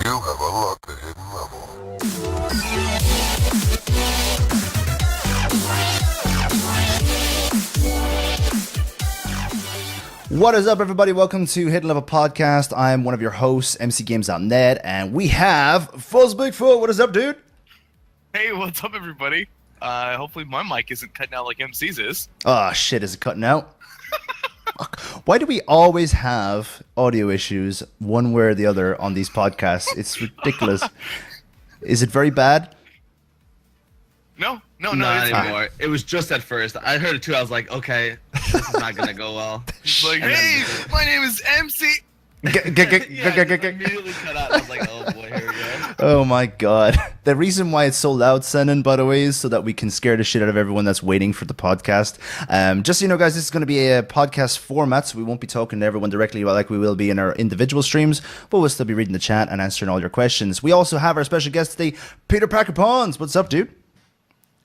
You have unlocked the hidden level. What is up, everybody? Welcome to Hidden Level Podcast. I'm one of your hosts, MCGames.net, and we have Fuzz Bigfoot. What is up, dude? Hey, what's up, everybody? Hopefully my mic isn't cutting out like MC's is. Oh, shit, is it cutting out? Why do we always have audio issues one way or the other on these podcasts? It's ridiculous. Is it very bad? No, Not it's anymore. It was just at first. I heard it too. I was like, okay, this is not gonna go well. It's like, hey, my name is MC. Yeah, it immediately cut out. I was like, oh boy, here we go. Oh my god. The reason why it's so loud, Senan, by the way, is so that we can scare the shit out of everyone that's waiting for the podcast. Just so you know, guys, this is going to be a podcast format, so we won't be talking to everyone directly like we will be in our individual streams, but we'll still be reading the chat and answering all your questions. We also have our special guest today, Peter Packer Pons. What's up, dude?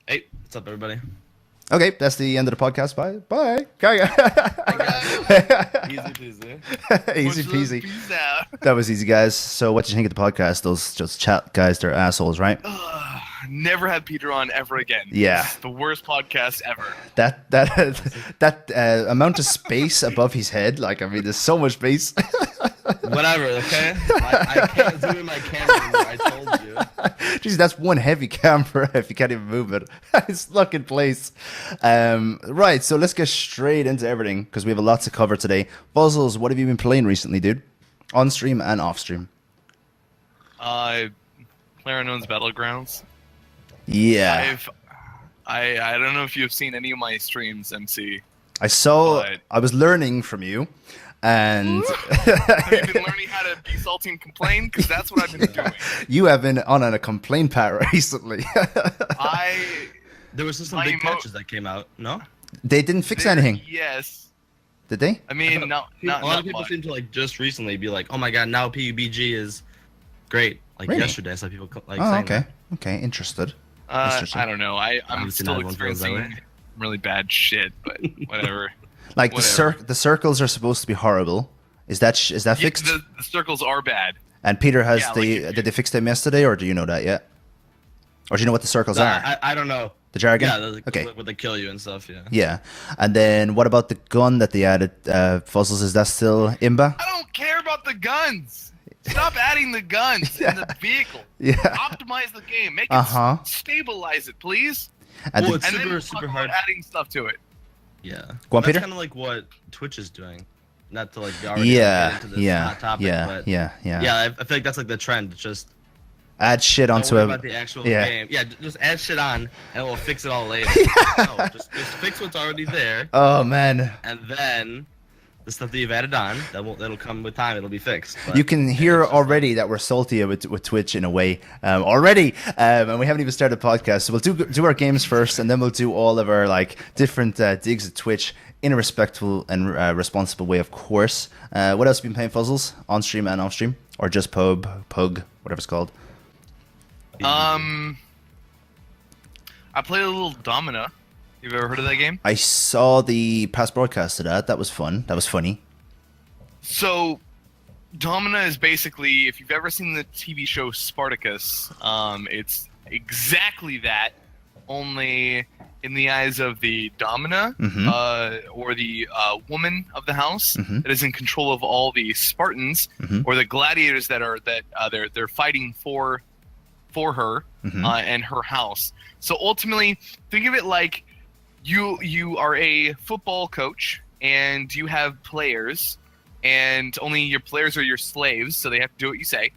Hey, what's up, everybody? Okay, that's the end of the podcast. Bye. Easy peasy. Easy peasy. Peace out. That was easy, guys. So what did you think of the podcast? Those just chat guys, they're assholes, right? Never had Peter on ever again. Yeah. It's the worst podcast ever. That amount of space above his head, like, I mean, there's so much space. Whatever, okay? I can't zoom in my camera anymore, I told you. Jeez, that's one heavy camera if you can't even move it. It's stuck in place. Right, so let's get straight into everything because we have a lot to cover today. Fuzzles, what have you been playing recently, dude? On stream and off stream. PlayerUnknown's Battlegrounds. Yeah. I don't know if you've seen any of my streams, MC. I saw, but- I was learning from you. And Have you been learning how to be salty and complain? Because that's what I've been doing. you have been on a complaint pat recently. There was some My big patches that came out, no? They didn't fix anything, Yes. did they? I mean, not a lot of people much. seem to like just recently be like, oh my god, now PUBG is great. Like Really? yesterday, I saw people like Oh, saying okay. that. Okay, interested. I Interesting. don't know. I'm Obviously still not everyone feels that experiencing way. really bad shit, but whatever. Like Whatever. the circles are supposed to be horrible. Is that Yeah, fixed? the circles are bad. And Peter has Yeah, did they fix them yesterday, or do you know that yet? Or do you know what the circles are? I don't know. The jargon? Yeah, like, Okay. Would they kill you and stuff, yeah. Yeah. And then what about the gun that they added? Fuzzles, is that still imba? I don't care about the guns. Stop adding the guns in the vehicle. Yeah. Optimize the game. Make it Uh-huh. stabilize it, please. And Well, the- it's And then super, we'll super talk hard. about adding stuff to it. Yeah. Go on, That's Peter? kind of like what Twitch is doing. Not to like already yeah, get into this yeah, hot topic, yeah, but yeah. yeah, I feel like that's like the trend. Just Add shit don't onto worry a about the actual yeah. game. Yeah, just add shit on, and we'll fix it all later. No, just fix what's already there, Oh man. and then the stuff that you've added on, that'll come with time. It'll be fixed. But You can hear already that we're salty with Twitch in a way already, and we haven't even started the podcast. So we'll do our games first, and then we'll do all of our like different digs at Twitch in a respectful and responsible way, of course. What else have you been playing, Fuzzles? On stream and off stream, or just pug, whatever it's called? I played a little Domina. You've ever heard of that game? I saw the past broadcast of that. That was fun. That was funny. So, Domina is basically, if you've ever seen the TV show Spartacus, it's exactly that, only in the eyes of the Domina, or the woman of the house that is in control of all the Spartans, or the gladiators they're fighting for her and her house. So ultimately, think of it like you are a football coach and you have players, and only your players are your slaves, so they have to do what you say.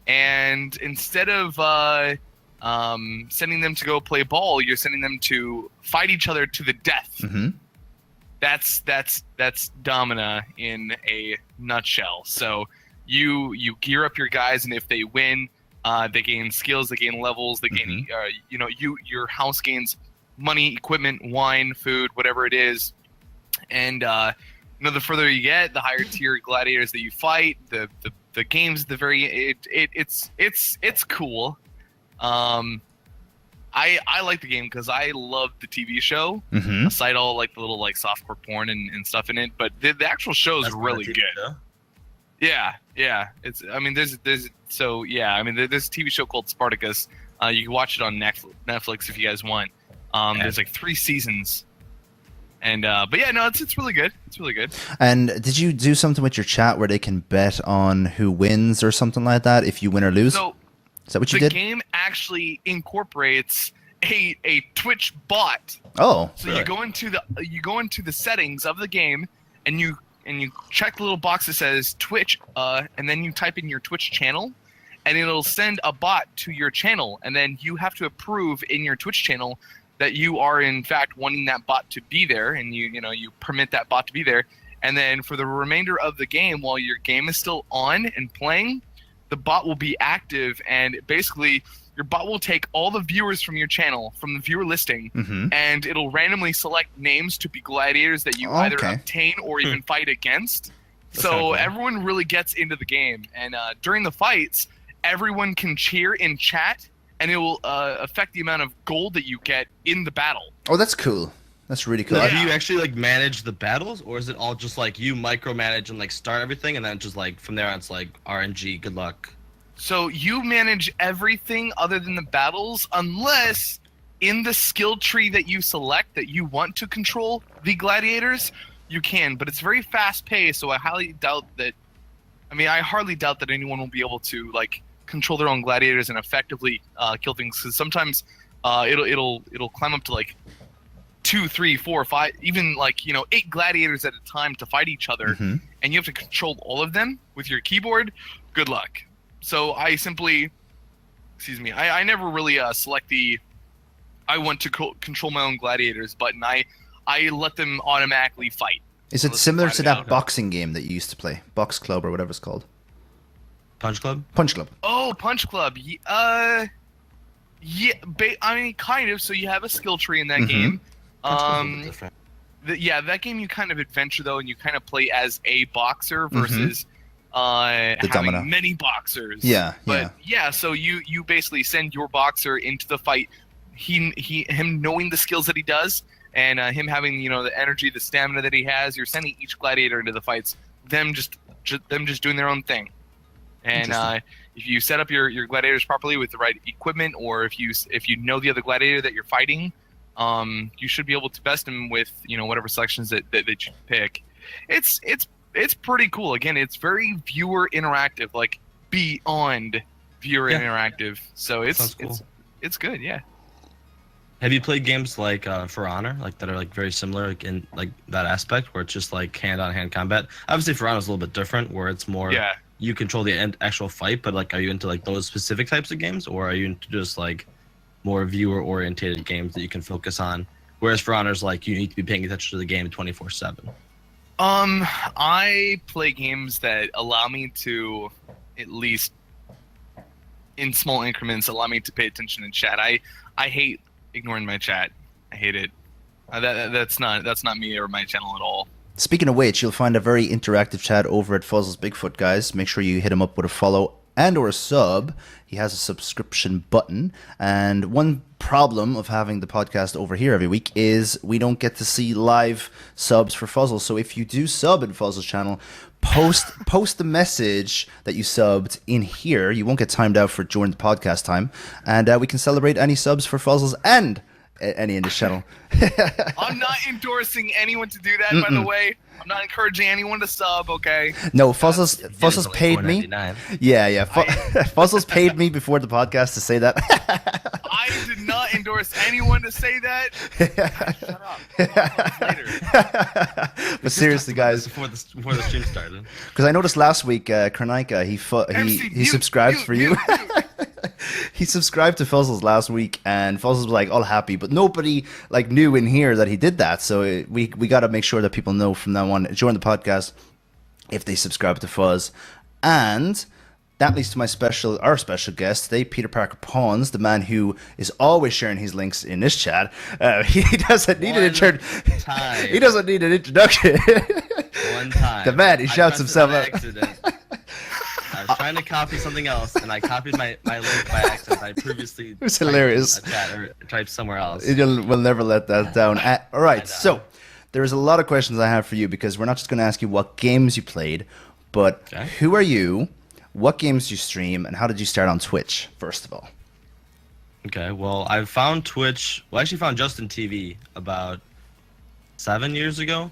And instead of sending them to go play ball, you're sending them to fight each other to the death. That's Domina in a nutshell. So you gear up your guys, and if they win, they gain skills, they gain levels, they gain your house gains money, equipment, wine, food, whatever it is. And the further you get, the higher tier gladiators that you fight, the games, the very it's cool. I like the game because I love the TV show, aside all like the little like softcore porn and stuff in it. But the actual show is That's really not a TV good. show? Yeah. I mean, there's a TV show called Spartacus. You can watch it on Netflix if you guys want. There's like 3 seasons. And but yeah, no, it's really good. It's really good. And did you do something with your chat where they can bet on who wins or something like that if you win or lose? So is that what you the did? game actually incorporates a Twitch bot. Oh, So you go into the settings of the game and you check the little box that says Twitch, and then you type in your Twitch channel, and it'll send a bot to your channel, and then you have to approve in your Twitch channel that you are in fact wanting that bot to be there, and you permit that bot to be there. And then for the remainder of the game, while your game is still on and playing, the bot will be active, and basically your bot will take all the viewers from your channel, from the viewer listing, and it'll randomly select names to be gladiators that you either obtain or even fight against. So cool. Everyone really gets into the game, and during the fights, everyone can cheer in chat, and it will affect the amount of gold that you get in the battle. Oh, that's cool. That's really cool. Now, do you actually like manage the battles, or is it all just like you micromanage and like start everything, and then just like from there on it's like RNG, good luck? So you manage everything other than the battles, unless in the skill tree that you select that you want to control the gladiators, you can. But it's very fast paced, so I hardly doubt that anyone will be able to like control their own gladiators and effectively kill things. Because sometimes it'll climb up to like 2, 3, 4, 5, even like 8 gladiators at a time to fight each other, and you have to control all of them with your keyboard. Good luck. So I never really select the I want to control my own gladiators button. I let them automatically fight. Is it similar to that boxing game that you used to play, Box Club or whatever it's called? Punch Club. Punch Club. Oh, Punch Club. Yeah, kind of. So you have a skill tree in that game. That game you kind of adventure though, and you kind of play as a boxer versus having domino. many boxers. So you basically send your boxer into the fight. Him knowing the skills that he does, and him having the energy, the stamina that he has. You're sending each gladiator into the fights. Them just doing their own thing. And if you set up your gladiators properly with the right equipment, or if you know the other gladiator that you're fighting, you should be able to best him with whatever selections that you pick. It's pretty cool. Again, it's very viewer interactive, like beyond viewer interactive. So it's good. Yeah. Have you played games like For Honor, like that are like very similar like, in like that aspect where it's just like hand-on-hand combat? Obviously, For Honor is a little bit different, where it's more you control the actual fight. But like, are you into like those specific types of games, or are you into just like more viewer-oriented games that you can focus on? Whereas For Honor is like you need to be paying attention to the game 24/7. I play games that allow me to, at least in small increments, allow me to pay attention in chat. I hate ignoring my chat. I hate it. That's not me or my channel at all. Speaking of which, you'll find a very interactive chat over at Fuzzles Bigfoot, guys. Make sure you hit him up with a follow and or a sub. He has a subscription button. And one problem of having the podcast over here every week is we don't get to see live subs for Fuzzles. So if you do sub in Fuzzles channel, post the message that you subbed in here. You won't get timed out for during the podcast time. And we can celebrate any subs for Fuzzles and any in this channel. I'm not endorsing anyone to do that, by the way. I'm not encouraging anyone to sub, okay? No, Fuzzles paid me. Yeah. Fuzzles paid me before the podcast to say that. I did not endorse anyone to say that. Shut up. Later. But seriously, guys, before the stream started, because I noticed last week, Karnaika, he subscribed for you. He subscribed to Fuzzles last week, and Fuzzles was like all happy, but nobody like knew in here that he did that. So we got to make sure that people know from now on during the podcast if they subscribe to Fuzz. And that leads to our special guest today, Peter Parker Pawns, the man who is always sharing his links in this chat. He doesn't need an introduction. He doesn't need an introduction. One time, the man, he shouts himself out. I was trying to copy something else, and I copied my link by accident. I previously it was hilarious. A chat or typed somewhere else. We'll never let that down. All right, so there's a lot of questions I have for you, because we're not just going to ask you what games you played, But Okay. who are you? What games do you stream? And how did you start on Twitch, first of all? Okay, well, I found Twitch. Well, I actually found Justin TV about 7 years ago.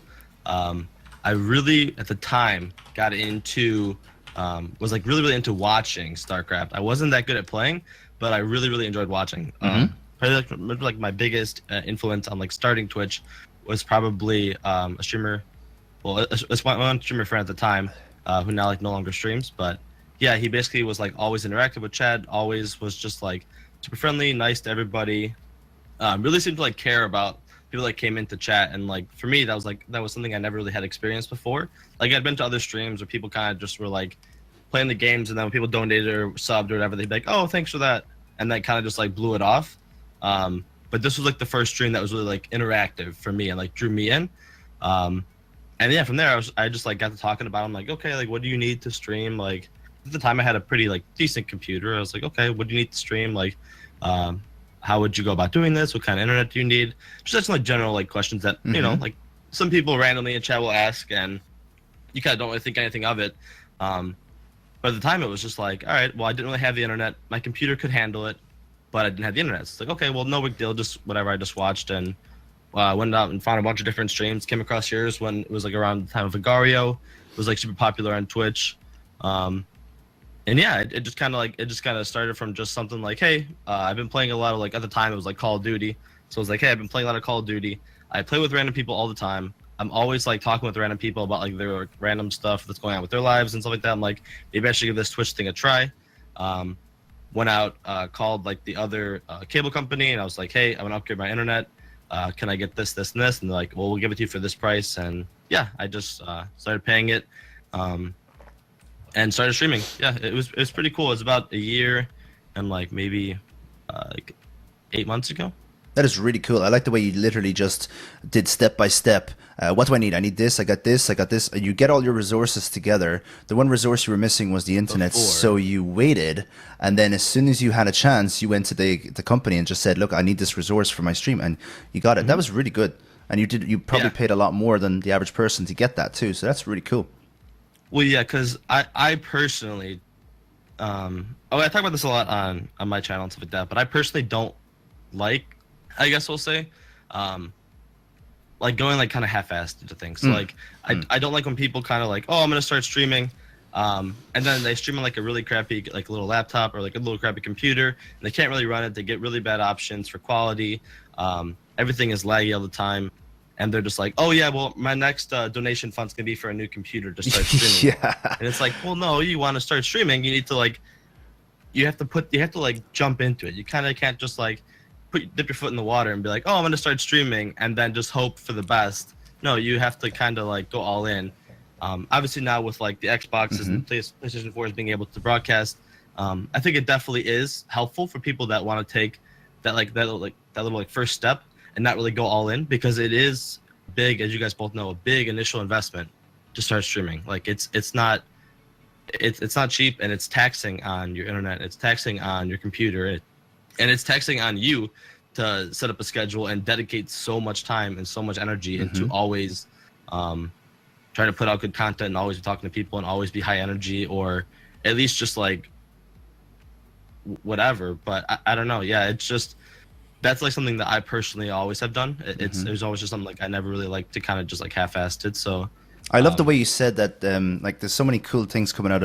I really, at the time, got into, was like really into watching StarCraft. I wasn't that good at playing, but I really enjoyed watching. Probably like my biggest influence on like starting Twitch was probably a streamer, well, one streamer friend at the time, who now like no longer streams. But yeah, he basically was like always interactive with Chad, always was just like super friendly, nice to everybody. Really seemed to like care about people that came into chat, and like for me that was something I never really had experienced before. Like I'd been to other streams where people kind of just were like playing the games, and then when people donated or subbed or whatever, they'd be like, "Oh, thanks for that," and that kind of just like blew it off. But this was like the first stream that was really like interactive for me and like drew me in. And yeah, from there I just like got to talking about it. I'm like, okay, like what do you need to stream? Like at the time I had a pretty like decent computer. I was like, okay, what do you need to stream? Like, how would you go about doing this? What kind of internet do you need? Just like general like questions that you know, like some people randomly in chat will ask, and you kind of don't really think anything of it. But at the time, it was just like, all right, well, I didn't really have the internet. My computer could handle it, but I didn't have the internet. So it's like, okay, well, no big deal. Just whatever. I just watched and went out and found a bunch of different streams. Came across yours when it was like around the time of Vigario. It was like super popular on Twitch. And yeah, it just kind of started from just something like, hey, I've been playing a lot of like at the time it was like Call of Duty. So it was like, hey, I've been playing a lot of Call of Duty. I play with random people all the time. I'm always like talking with random people about like their like, random stuff that's going on with their lives and stuff like that. I'm like, maybe I should give this Twitch thing a try. Went out, called like the other cable company, and I was like, hey, I want to upgrade my internet. Can I get this, this, and this? And they're like, well, we'll give it to you for this price. And yeah, I just started paying it. And started streaming. Yeah, it was pretty cool. It was about a year and like maybe like 8 months ago. That is really cool. I like the way you literally just did step by step. What do I need? I need this. I got this. I got this. And you get all your resources together. The one resource you were missing was the internet. So you waited. And then as soon as you had a chance, you went to the company and just said, look, I need this resource for my stream. And you got it. That was really good. And you probably paid a lot more than the average person to get that too. So that's really cool. Well, yeah, because I personally, I talk about this a lot on my channel and stuff like that, but I personally don't like, I guess we'll say, like going like kind of half-assed into things. So like, I don't like when people kind of like, oh, I'm going to start streaming, and then they stream on like a really crappy, like a little laptop or like a little crappy computer, and they can't really run it. They get really bad options for quality. Everything is laggy all the time. And they're just like, oh yeah, well, my next donation fund's gonna be for a new computer to start streaming. And it's like, well, no, you want to start streaming, you need to like, you have to like jump into it. You kind of can't just like dip your foot in the water and be like, oh, I'm gonna start streaming, and then just hope for the best. No, you have to kind of like go all in. Obviously now with like the Xboxes and PlayStation 4s being able to broadcast, I think it definitely is helpful for people that want to take that little first step and not really go all in, because it is big, as you guys both know, a big initial investment to start streaming. Like it's not cheap, and it's taxing on your internet, it's taxing on your computer, and it's taxing on you to set up a schedule and dedicate so much time and so much energy into always trying to put out good content and always be talking to people and always be high energy, or at least just like whatever. But I don't know. Yeah, it's just, that's like something that I personally always have done. There's always just something like I never really like to kind of just like half-assed it. So I love the way you said that. Like there's so many cool things coming out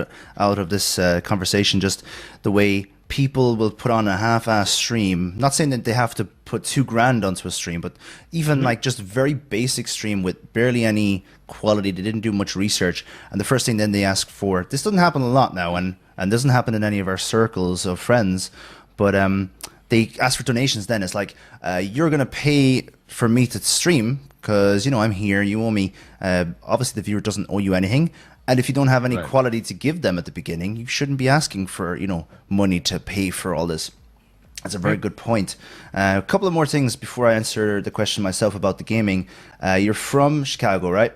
of this conversation. Just the way people will put on a half-ass stream. Not saying that they have to put $2,000 onto a stream, but even like just very basic stream with barely any quality. They didn't do much research, and the first thing then they ask for. This doesn't happen a lot now, and doesn't happen in any of our circles of friends, but they ask for donations then. It's like, you're going to pay for me to stream because, you know, I'm here, you owe me. Obviously, the viewer doesn't owe you anything. And if you don't have any quality to give them at the beginning, you shouldn't be asking for, you know, money to pay for all this. That's a very good point. A couple of more things before I answer the question myself about the gaming. You're from Chicago, right?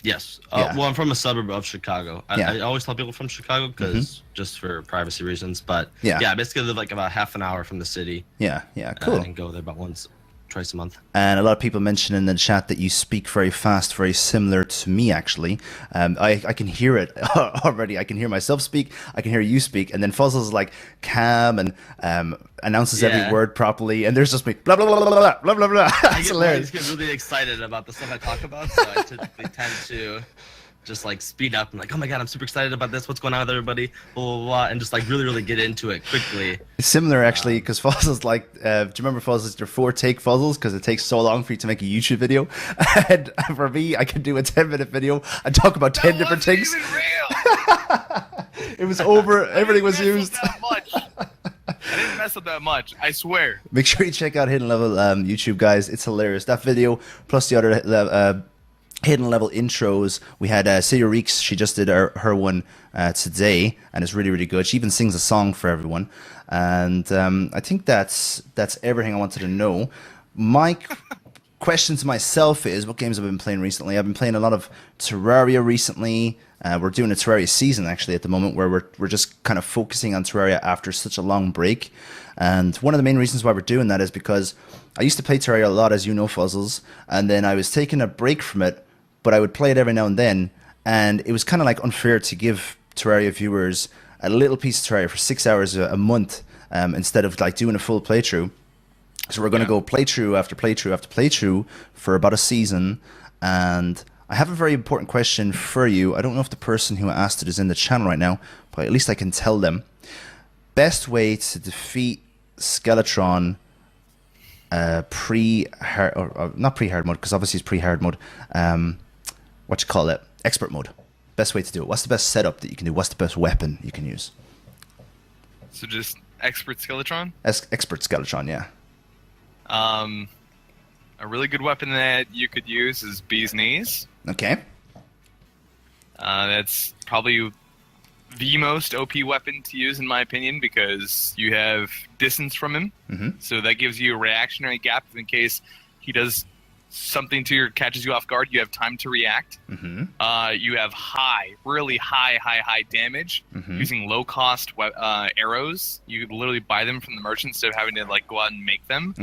Yes. Well, I'm from a suburb of Chicago. I always tell people from Chicago because just for privacy reasons. But yeah, I basically live like about half an hour from the city. Yeah, cool. And go there about once twice a month. And a lot of people mention in the chat that you speak very fast, very similar to me, actually. I can hear it already. I can hear myself speak. I can hear you speak. And then Fuzzle's like calm and announces every word properly. And there's just me, blah, blah, blah, blah, blah, blah, blah. That's hilarious. I get really excited about the stuff I talk about. So I typically tend to just like speed up and like, oh my god, I'm super excited about this. What's going on with everybody? Blah, blah, blah, and just like really get into it quickly. It's similar actually, because Fuzzles like, do you remember Fuzzles, your 4-take Fuzzles? Because it takes so long for you to make a YouTube video. And for me, I can do a 10-minute video and talk about 10 different things. Even real. It was over. Everything was used. I didn't mess up that much. I swear. Make sure you check out Hidden Level YouTube, guys. It's hilarious. That video plus the other Hidden Level intros. We had Celia Reeks. She just did her one today, and it's really good. She even sings a song for everyone. And I think that's everything I wanted to know. My question to myself is, what games have I been playing recently? I've been playing a lot of Terraria recently. We're doing a Terraria season actually at the moment, where we're just kind of focusing on Terraria after such a long break. And one of the main reasons why we're doing that is because I used to play Terraria a lot, as you know, Fuzzles, and then I was taking a break from it, but I would play it every now and then, and it was kind of like unfair to give Terraria viewers a little piece of Terraria for 6 hours a month instead of like doing a full playthrough. So we're going to go playthrough after playthrough after playthrough for about a season. And I have a very important question for you. I don't know if the person who asked it is in the channel right now, but at least I can tell them. Best way to defeat Skeletron not pre-hard mode, because obviously it's pre-hard mode. What you call it? Expert mode. Best way to do it. What's the best setup that you can do? What's the best weapon you can use? So just expert Skeletron? Expert Skeletron, yeah. A really good weapon that you could use is Bee's Knees. Okay. That's probably the most OP weapon to use in my opinion, because you have distance from him. So that gives you a reactionary gap in case he does something to catches you off guard. You have time to react. You have really high damage using low cost arrows. You could literally buy them from the merchant instead of having to like go out and make them.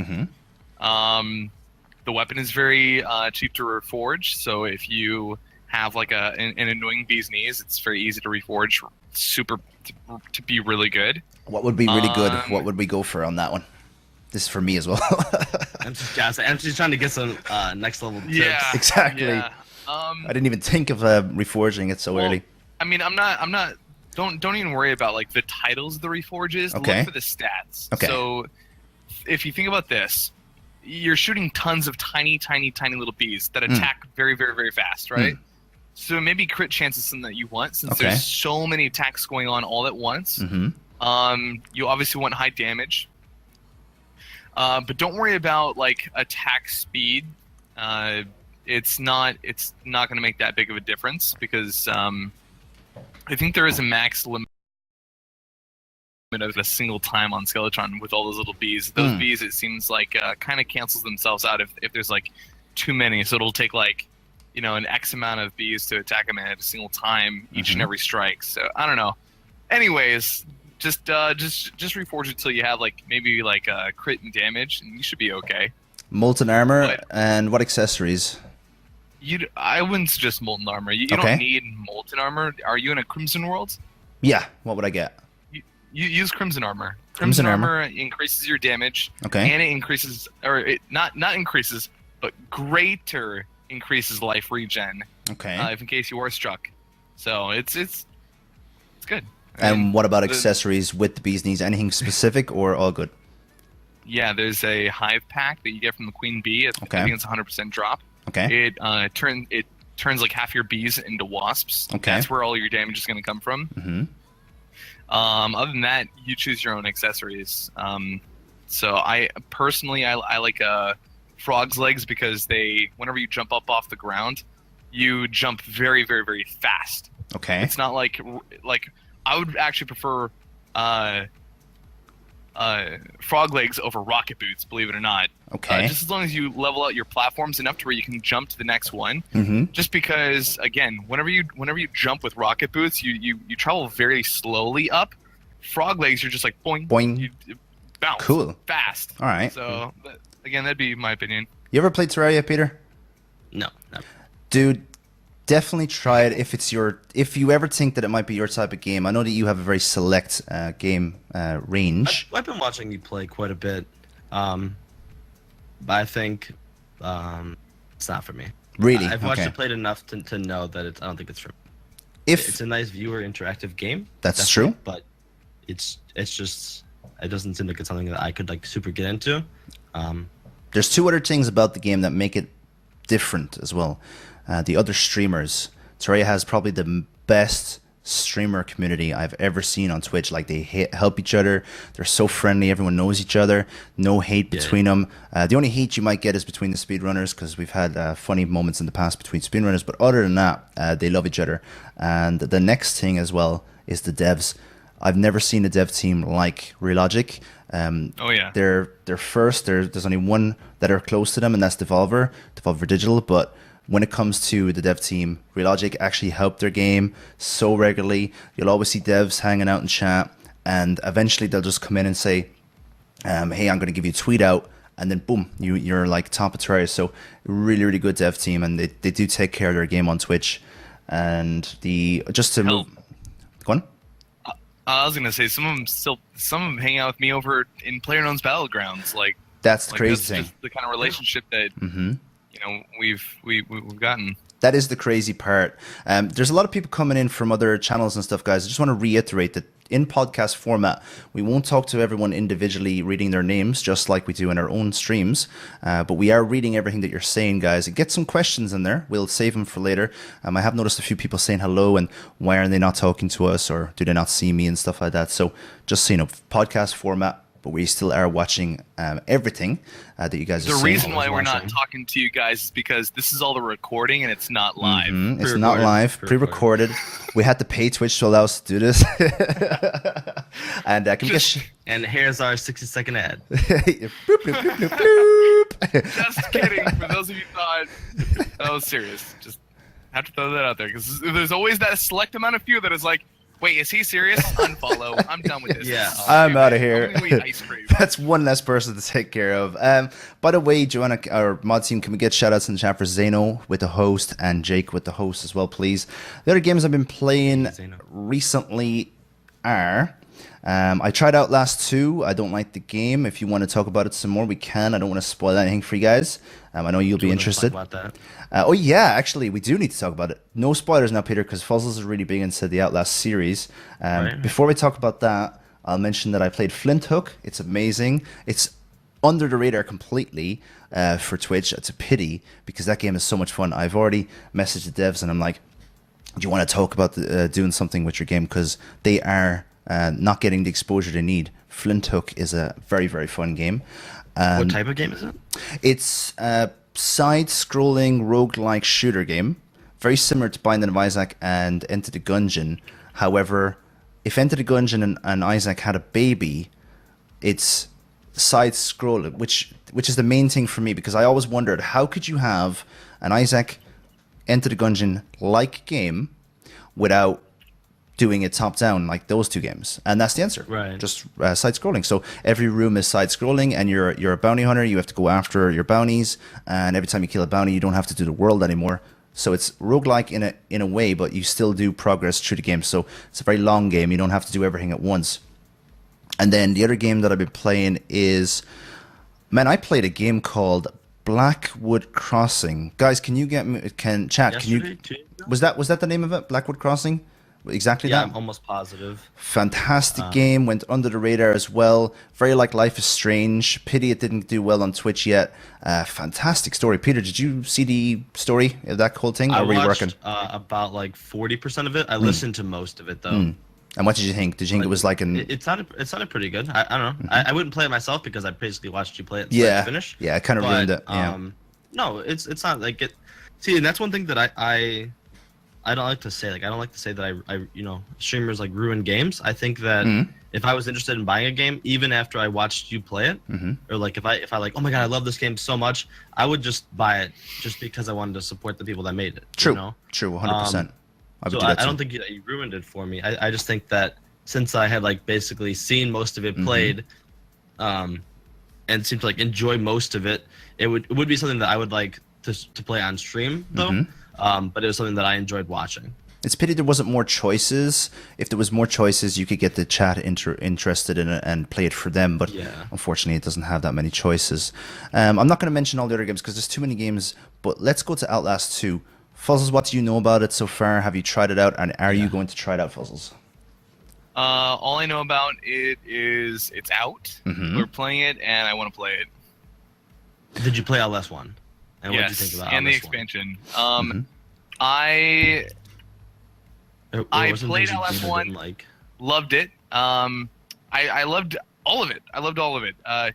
The weapon is very cheap to reforge, so if you have like an annoying Bee's Knees, it's very easy to reforge to be really good. What would be really good? What would we go for on that one? This is for me as well. I'm just trying to get some next level tips. Yeah, exactly. Yeah. I didn't even think of reforging it so early. I mean, I'm not. Don't even worry about like the titles of the reforges. Okay. Look for the stats. Okay. So if you think about this, you're shooting tons of tiny little bees that attack very fast, right? So maybe crit chance is something that you want, since there's so many attacks going on all at once. You obviously want high damage. But don't worry about like attack speed. It's not going to make that big of a difference, because I think there is a max limit of a single time on Skeletron with all those little bees. Those bees, it seems like kind of cancels themselves out if there's like too many. So it'll take like an X amount of bees to attack him at a single time each and every strike. So I don't know. Anyways. Just reforge it till you have like maybe like crit and damage, and you should be okay. Molten armor and what accessories? I wouldn't suggest molten armor. You don't need molten armor. Are you in a Crimson world? Yeah. What would I get? You use Crimson armor. Crimson armor increases your damage. Okay. And it increases, or it not increases, but greater increases life regen. Okay. If in case you are struck, so it's good. And what about accessories with the Bee's Knees? Anything specific or all good? Yeah, there's a hive pack that you get from the Queen Bee. I think it's 100% drop. Okay. It turns like half your bees into wasps. Okay. That's where all your damage is going to come from. Other than that, you choose your own accessories. So I personally like frog's legs, because whenever you jump up off the ground, you jump very fast. Okay. It's not like I would actually prefer frog legs over rocket boots, believe it or not. Okay. Just as long as you level out your platforms enough to where you can jump to the next one. Just because, again, whenever you jump with rocket boots, you travel very slowly up. Frog legs, you're just like boing. Boing. bounce. Cool. Fast. All right. So, again, that'd be my opinion. You ever played Terraria, Peter? No, never. Dude, definitely try it if you ever think that it might be your type of game. I know that you have a very select game range. I've been watching you play quite a bit, but I think it's not for me. Really? I've watched Okay. it played enough to know that I don't think it's for me. If It's a nice viewer interactive game. That's definitely, true. But it's just it doesn't seem like it's something that I could like super get into. There's two other things about the game that make it different as well. The other streamers. Terraria has probably the best streamer community I've ever seen on Twitch. Like, they help each other. They're so friendly. Everyone knows each other. No hate between them. The only hate you might get is between the speedrunners, because we've had funny moments in the past between speedrunners. But other than that, they love each other. And the next thing as well is the devs. I've never seen a dev team like Relogic. Oh yeah. They're first. There's only one that are close to them, and that's Devolver Digital. But when it comes to the dev team, Relogic actually help their game so regularly. You'll always see devs hanging out in chat, and eventually they'll just come in and say, hey, I'm going to give you a tweet out, and then boom, you're like top of Terraria. So really, really good dev team, and they do take care of their game on Twitch. And go on. I was gonna say some of them hang out with me over in PlayerUnknown's Battlegrounds. That's the crazy that's thing. just the kind of relationship that we've gotten. That is the crazy part. There's a lot of people coming in from other channels and stuff, guys. I just want to reiterate that in podcast format, we won't talk to everyone individually reading their names, just like we do in our own streams. But we are reading everything that you're saying, guys. And get some questions in there. We'll save them for later. I have noticed a few people saying hello and why are they not talking to us, or do they not see me and stuff like that. So just so you know, podcast format, but we still are watching everything that you guys are saying. The reason why we're not talking to you guys is because this is all the recording and it's not live. It's not live, pre-recorded. We had to pay Twitch to allow us to do this. And and here's our 60-second ad. Bloop, bloop, bloop, bloop, bloop. Just kidding. For those of you who thought that was serious, just have to throw that out there, because there's always that select amount of few that is like, wait, is he serious? Unfollow. I'm done with this. Yeah. I'm out of here. I'm gonna go eat ice cream. That's one less person to take care of. By the way, Joanna, our mod team, can we get shout outs in the chat for Zeno with the host and Jake with the host as well, please? The other games I've been playing recently are... I tried Outlast 2. I don't like the game. If you want to talk about it some more, we can. I don't want to spoil anything for you guys. I know you'll be interested. Talk about that. Oh yeah, actually, we do need to talk about it. No spoilers now, Peter, because Fuzzles is really big into the Outlast series. Right. Before we talk about that, I'll mention that I played Flint Hook. It's amazing. It's under the radar completely for Twitch. It's a pity, because that game is so much fun. I've already messaged the devs, and I'm like, do you want to talk about doing something with your game? Because they are not getting the exposure they need. Flint Hook is a very, very fun game. What type of game is it? It's a side-scrolling roguelike shooter game, very similar to Binding of Isaac and Enter the Gungeon. However, if Enter the Gungeon and Isaac had a baby, it's side-scrolling, which is the main thing for me, because I always wondered, how could you have an Isaac Enter the Gungeon-like game without doing it top down like those two games? And that's the answer. Right. Just side scrolling. So every room is side scrolling, and you're a bounty hunter. You have to go after your bounties, and every time you kill a bounty, you don't have to do the world anymore. So it's roguelike in a way, but you still do progress through the game. So it's a very long game. You don't have to do everything at once. And then the other game that I've been playing is, I played a game called Blackwood Crossing. Guys, can you get me? Was that the name of it? Blackwood Crossing? Exactly yeah, that. I'm almost positive. Fantastic game, went under the radar as well. Very like Life is Strange. Pity it didn't do well on Twitch yet. Fantastic story. Peter, did you see the story of that whole thing? I were you watched working? about like 40% of it. I listened to most of it though. And what did you think? Did you think it was like an? It sounded pretty good. I don't know. I wouldn't play it myself because I basically watched you play it. Yeah, finish. Yeah, I kind of ruined it. Yeah. No, it's not like it. See, and that's one thing that I don't like to say. Like, I don't like to say that I streamers like ruin games. I think that if I was interested in buying a game, even after I watched you play it, or like if I like, oh my god, I love this game so much, I would just buy it just because I wanted to support the people that made it. True. You know? True. 100%. I don't think you ruined it for me. I just think that since I had like basically seen most of it played, and seemed to like enjoy most of it. It would be something that I would like to play on stream though. But it was something that I enjoyed watching. It's pity there wasn't more choices. If there was more choices, you could get the chat interested in it and play it for them. But unfortunately, it doesn't have that many choices. I'm not going to mention all the other games because there's too many games. But let's go to Outlast 2. Fuzzles, what do you know about it so far? Have you tried it out? And are you going to try it out, Fuzzles? All I know about it is it's out. We're playing it, and I want to play it. Did you play Outlast 1? And yes, what did you think about and the expansion. I played Outlast 1, loved it. I loved all of it. I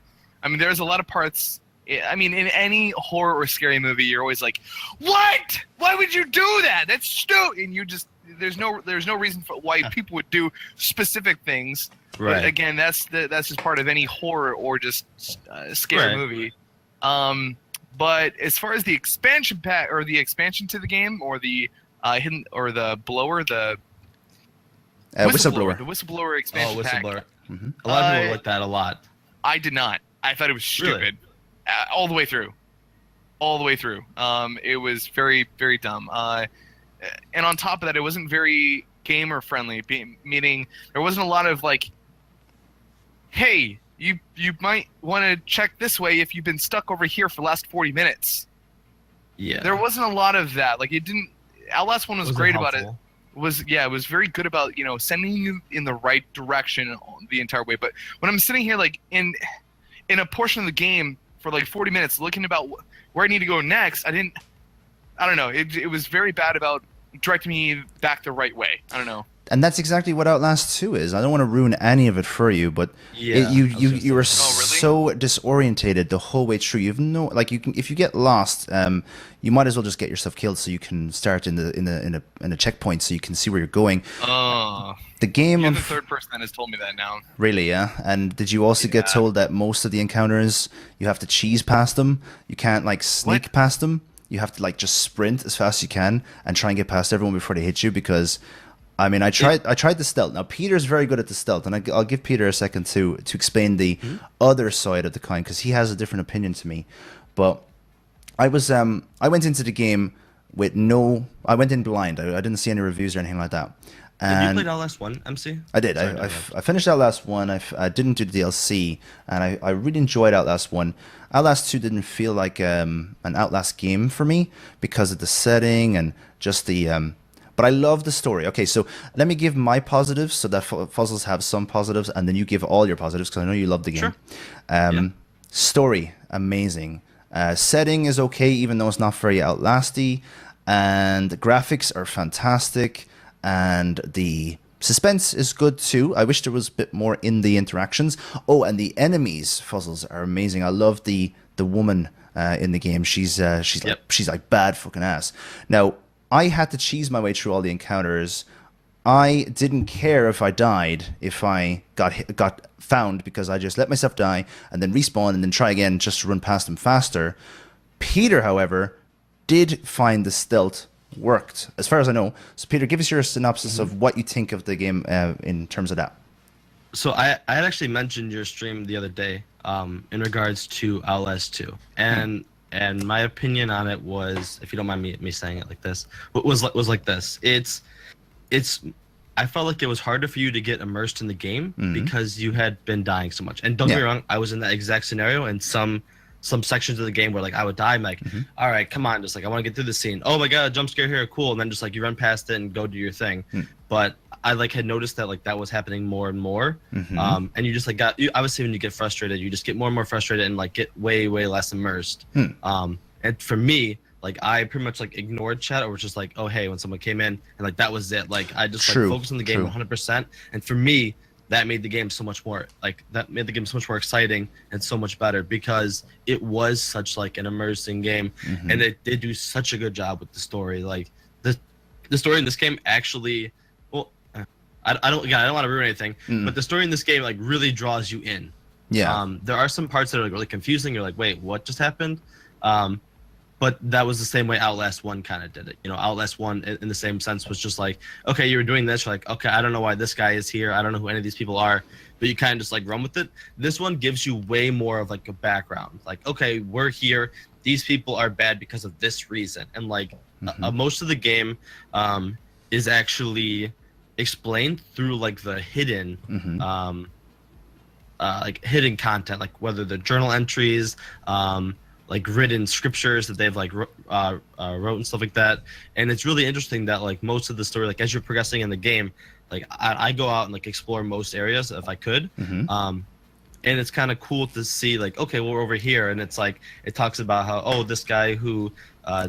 mean, there's a lot of parts. I mean, in any horror or scary movie, you're always like, "What? Why would you do that? That's stupid!" And you just there's no reason for why people would do specific things. Right. But again, that's just part of any horror or just scary movie. But as far as the expansion pack or the expansion to the game or the hidden or the blower, the whistleblower expansion pack. A lot of people like that a lot. I did not. I thought it was stupid. Really? All the way through. It was very, very dumb. And on top of that, it wasn't very gamer friendly. Meaning there wasn't a lot of like, hey, you might want to check this way if you've been stuck over here for the last 40 minutes. Yeah. There wasn't a lot of that. Like it didn't. Outlast 1 was great about it. It was very good about sending you in the right direction the entire way. But when I'm sitting here like in a portion of the game for like 40 minutes looking about where I need to go next, I don't know. It was very bad about directing me back the right way. I don't know. And that's exactly what Outlast 2 is. I don't want to ruin any of it for you, but you were so disorientated the whole way through. You've no if you get lost, you might as well just get yourself killed so you can start in a checkpoint so you can see where you're going. The game. You're the third person that has told me that now. Really, yeah. And did you also get told that most of the encounters you have to cheese past them? You can't like sneak past them. You have to like just sprint as fast as you can and try and get past everyone before they hit you because. I mean, I tried the stealth. Now, Peter's very good at the stealth, and I'll give Peter a second to explain the other side of the coin because he has a different opinion to me. But I went into the game with I went in blind. I didn't see any reviews or anything like that. And you played Outlast 1, MC? I did. I finished Outlast 1. I didn't do the DLC, and I really enjoyed Outlast 1. Outlast 2 didn't feel like an Outlast game for me because of the setting and just the... But I love the story. Okay, so let me give my positives so that Fuzzles have some positives, and then you give all your positives because I know you love the game. Sure. Story, amazing. Setting is okay, even though it's not very Outlasty. And the graphics are fantastic. And the suspense is good too. I wish there was a bit more in the interactions. Oh, and the enemies, Fuzzles, are amazing. I love the woman in the game. She's like bad fucking ass. Now, I had to cheese my way through all the encounters. I didn't care if I died, if I got found, because I just let myself die and then respawn and then try again just to run past them faster. Peter, however, did find the stealth worked, as far as I know. So, Peter, give us your synopsis of what you think of the game in terms of that. So I had actually mentioned your stream the other day in regards to Outlast 2. And my opinion on it was, if you don't mind me saying it like this, was like this. I felt like it was harder for you to get immersed in the game because you had been dying so much. And don't get me wrong, I was in that exact scenario, and some sections of the game where like I would die, I'm like, all right, come on, just like I want to get through the scene. Oh my god, jump scare here, cool. And then just like you run past it and go do your thing. But I like had noticed that like that was happening more and more. And you just like obviously when you get frustrated, you just get more and more frustrated and like get way less immersed. And for me, like I pretty much like ignored chat or was just like, oh hey, when someone came in, and like that was it. Like I just like focused on the game 100%. And for me, that made the game so much more exciting and so much better because it was such like an immersing game, and they do such a good job with the story. Like the story in this game actually, well, I don't want to ruin anything, but the story in this game like really draws you in. Yeah. There are some parts that are like really confusing. You're like, wait, what just happened? But but that was the same way Outlast 1 kind of did it. You know, Outlast 1 in the same sense was just like, okay, you were doing this, you're like, okay, I don't know why this guy is here, I don't know who any of these people are, but you kind of just like run with it. This one gives you way more of like a background, like, okay, we're here, these people are bad because of this reason, and like most of the game is actually explained through like the hidden like hidden content, like whether the journal entries, like written scriptures that they've like wrote and stuff like that. And it's really interesting that like most of the story, like as you're progressing in the game, like I go out and like explore most areas if I could. And it's kind of cool to see like, okay, well, we're over here, and it's like it talks about how, oh, this guy who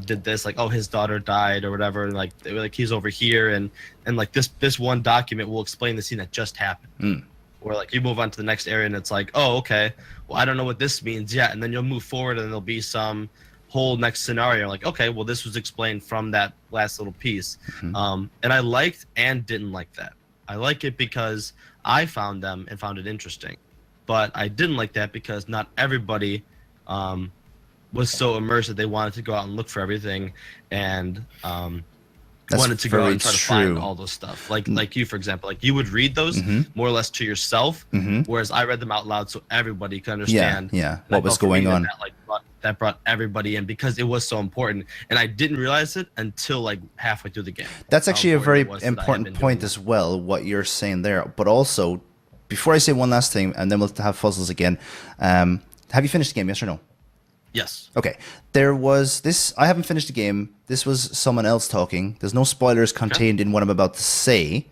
did this, like, oh, his daughter died or whatever, and like he's over here, and like this one document will explain the scene that just happened. Or like you move on to the next area and it's like, oh, okay, well, I don't know what this means yet, and then you'll move forward and there'll be some whole next scenario, like, okay, well, this was explained from that last little piece. And I liked and didn't like that. I like it because I found them and found it interesting, but I didn't like that because not everybody was so immersed that they wanted to go out and look for everything, and wanted to go out and try to find all those stuff. Like you, for example, like you would read those more or less to yourself, whereas I read them out loud so everybody could understand what was going on. That brought everybody in because it was so important, and I didn't realize it until like halfway through the game. That's actually a very important point as well, what you're saying there. But also, before I say one last thing, and then we'll have Fuzzles again, have you finished the game, yes or no? Yes. Okay. There was this. I haven't finished the game. This was someone else talking. There's no spoilers contained in what I'm about to say,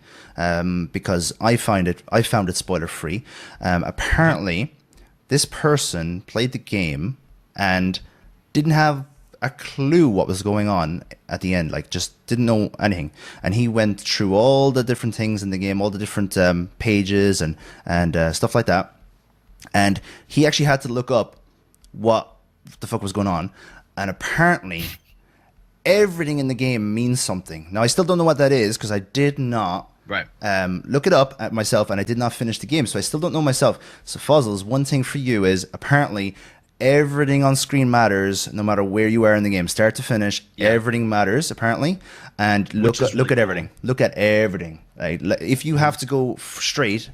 because I found it spoiler free. Apparently, this person played the game and didn't have a clue what was going on at the end. Like, just didn't know anything. And he went through all the different things in the game, all the different pages and stuff like that. And he actually had to look up what the fuck was going on, and apparently everything in the game means something. Now I still don't know what that is because I did not look it up at myself, and I did not finish the game, so I still don't know myself. So Fuzzles, one thing for you is apparently everything on screen matters, no matter where you are in the game, start to finish. Everything matters apparently, and look at everything. Look at everything. Like, if you have to go straight,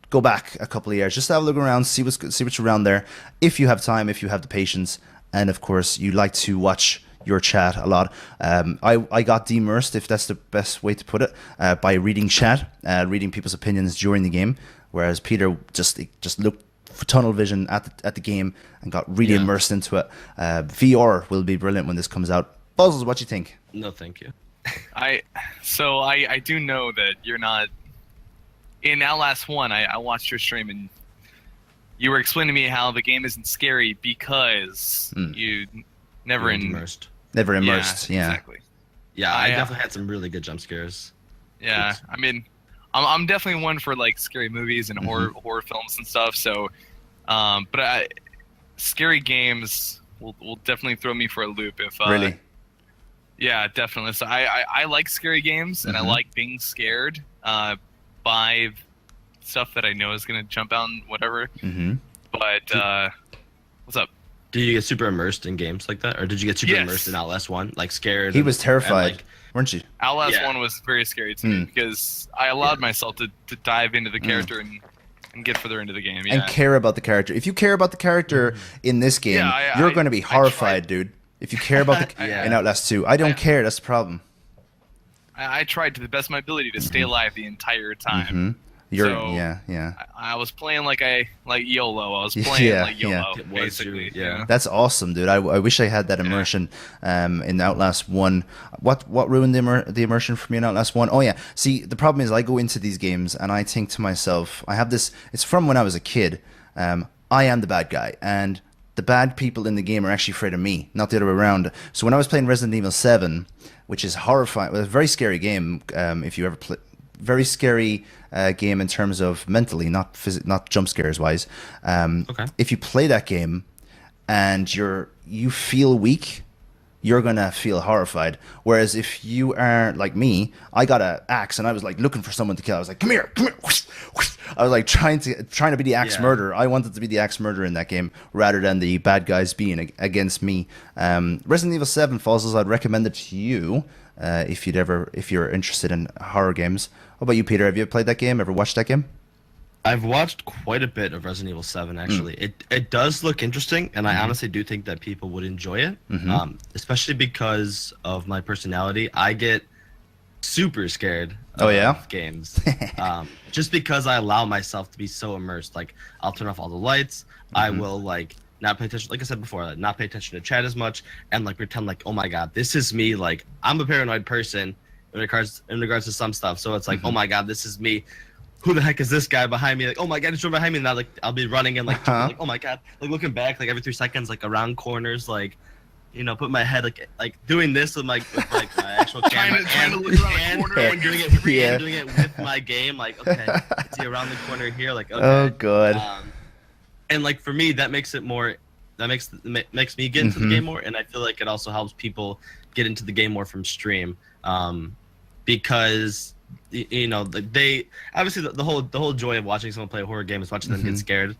go back a couple of years, just have a look around, see what's around there, if you have time, if you have the patience, and of course you like to watch your chat a lot. I got demersed, if that's the best way to put it, by reading chat, reading people's opinions during the game, whereas Peter just looked for tunnel vision at the game and got really immersed into it. VR will be brilliant when this comes out. Buzzles, what do you think? No, thank you. I do know that you're not. In Outlast 1, I watched your stream, and you were explaining to me how the game isn't scary because you never immersed. Never immersed, yeah. Exactly. Yeah, I definitely had some really good jump scares. Yeah, I mean, I'm definitely one for like scary movies and horror films and stuff. So, but scary games will definitely throw me for a loop if really. Yeah, definitely. So I like scary games, and I like being scared by stuff that I know is going to jump out and whatever. But what's up? Did you get super immersed in games like that, or did you get super immersed in Outlast 1, like scared? He was terrified, weren't you? Outlast 1 was very scary to me because I allowed myself to dive into the character and get further into the game. And care about the character. If you care about the character in this game, you're going to be horrified, dude. If you care about the in Outlast 2, I don't care. That's the problem. I tried to the best of my ability to stay alive the entire time. I was playing like YOLO. I was playing like YOLO, basically. Yeah. That's awesome, dude. I wish I had that immersion in Outlast 1. What ruined the immersion for me in Outlast 1? Oh, yeah. See, the problem is I go into these games and I think to myself, I have this, it's from when I was a kid. I am the bad guy, and the bad people in the game are actually afraid of me, not the other way around. So when I was playing Resident Evil 7, which is horrifying, a very scary game, if you ever play, very scary game in terms of mentally, not jump scares wise. If you play that game and you feel weak, you're gonna feel horrified. Whereas if you are like me, I got an axe and I was like looking for someone to kill. I was like, come here, whoosh, whoosh. I was like trying to be the axe murderer. I wanted to be the axe murderer in that game rather than the bad guys being against me. Resident Evil 7 Fossils, I'd recommend it to you if you're interested in horror games. What about you, Peter? Have you played that game? Ever watched that game? I've watched quite a bit of Resident Evil 7, actually. It does look interesting, and I honestly do think that people would enjoy it, especially because of my personality. I get super scared of games, just because I allow myself to be so immersed. Like, I'll turn off all the lights. I will, like, not pay attention, like I said before, like, not pay attention to chat as much, and, like, pretend like, oh my god, this is me. Like, I'm a paranoid person in regards to some stuff, so it's like, oh my god, this is me. Who the heck is this guy behind me? Like, oh my god, he's right behind me. And now, like, I'll be running and like, like, oh my god, like looking back, like every 3 seconds, like around corners, like, you know, put my head like doing this with my my actual camera, trying to look around the corner and doing it, doing it with my game. Like, okay, is he around the corner here? Like, okay. Oh god. And like for me, that makes it more. That makes me get into the game more, and I feel like it also helps people get into the game more from stream, because. You know, they obviously the whole joy of watching someone play a horror game is watching them get scared,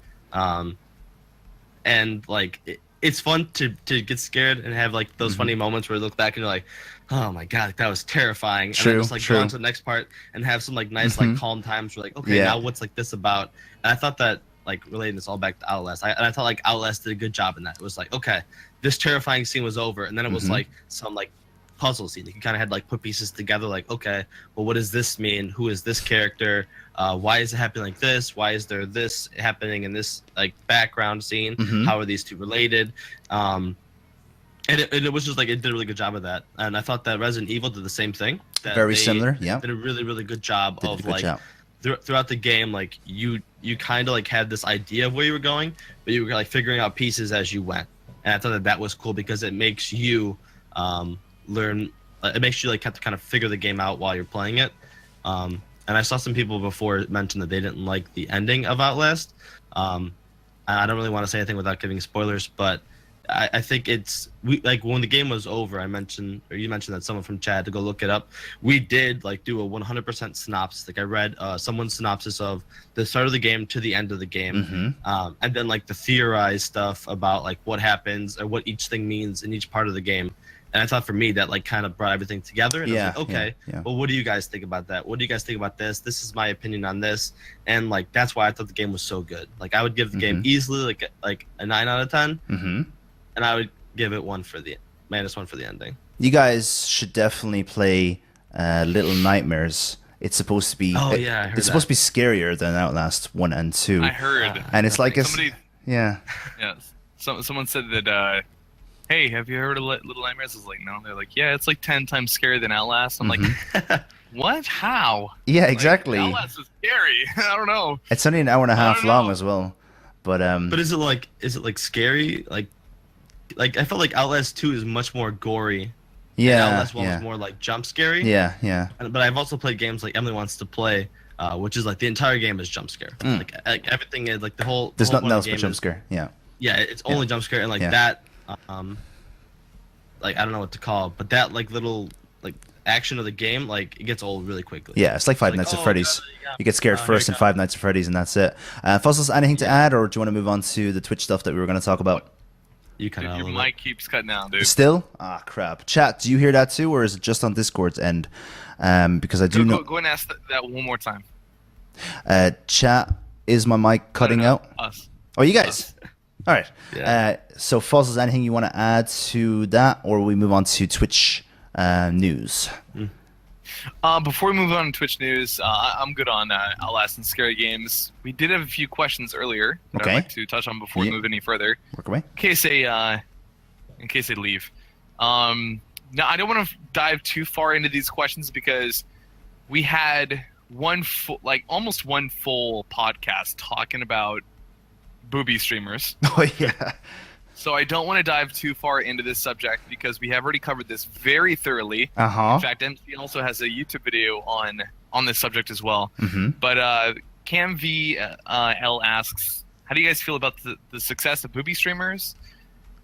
and like it's fun to get scared and have like those funny moments where you look back and you're like, oh my god, that was terrifying, and then just like go on to the next part and have some like nice like calm times where like, okay, now what's like this about? And I thought that, like, relating this all back to Outlast, I thought like Outlast did a good job in that. It was like, okay, this terrifying scene was over, and then it was like some like puzzle scene. You kind of had like put pieces together, like, okay, well, what does this mean? Who is this character? Why is it happening like this? Why is there this happening in this like background scene? How are these two related? And it was just like, it did a really good job of that. And I thought that Resident Evil did the same thing. Very similar, yeah. Did a really, really good job of like throughout the game, like you kind of like had this idea of where you were going, but you were like figuring out pieces as you went. And I thought that was cool because it makes you learn. It makes you like have to kind of figure the game out while you're playing it. And I saw some people before mention that they didn't like the ending of Outlast. And I don't really want to say anything without giving spoilers, but I think like when the game was over, you mentioned that someone from chat had to go look it up. We did like do a 100% synopsis. Like I read someone's synopsis of the start of the game to the end of the game, and then like the theorized stuff about like what happens or what each thing means in each part of the game. And I thought for me that like kind of brought everything together. And I was like, okay, well, what do you guys think about that? What do you guys think about this? This is my opinion on this. And like that's why I thought the game was so good. Like I would give the game easily like a 9 out of 10, and I would give it -1 for the ending. You guys should definitely play Little Nightmares. It's supposed to be it's supposed to be scarier than Outlast 1 and 2. I heard, and it's like someone said that. Hey, have you heard of Little Nightmares? I was like, no. They're like, yeah, it's like 10 times scarier than Outlast. I'm like, what? How? Yeah, exactly. Like, Outlast is scary. I don't know. It's only an hour and a half long as well. But is it like scary? Like I felt like Outlast 2 is much more gory. Yeah. And Outlast 1 was more like jump scary. Yeah. But I've also played games like Emily Wants to Play, which is like the entire game is jump scare. Like everything is like the whole. There's nothing else but jump scare. Yeah. Yeah, it's only jump scare, and like that. Like I don't know what to call it, but that like little like action of the game, like it gets old really quickly. Yeah, it's like Five Nights at Freddy's. You get scared first in Five Nights at Freddy's, and that's it. Fossils, anything to add, or do you want to move on to the Twitch stuff that we were going to talk about? You kind of. Your mic keeps cutting out, dude. Still? Ah, crap. Chat, do you hear that too, or is it just on Discord's end? Because I do know. Go and ask that one more time. Chat, is my mic cutting out? Us. Oh, you guys. Us. All right. Yeah. So, Fossils, anything you want to add to that, or we move on to Twitch news? Before we move on to Twitch news, I'm good on Outlast and scary games. We did have a few questions earlier that I'd like to touch on before we move any further. Work away. In case they leave. Now, I don't want to dive too far into these questions because we had almost one full podcast talking about booby streamers. Oh, yeah. So I don't want to dive too far into this subject because we have already covered this very thoroughly. In fact, MC also has a YouTube video on this subject as well. But CamVL asks, how do you guys feel about the success of booby streamers?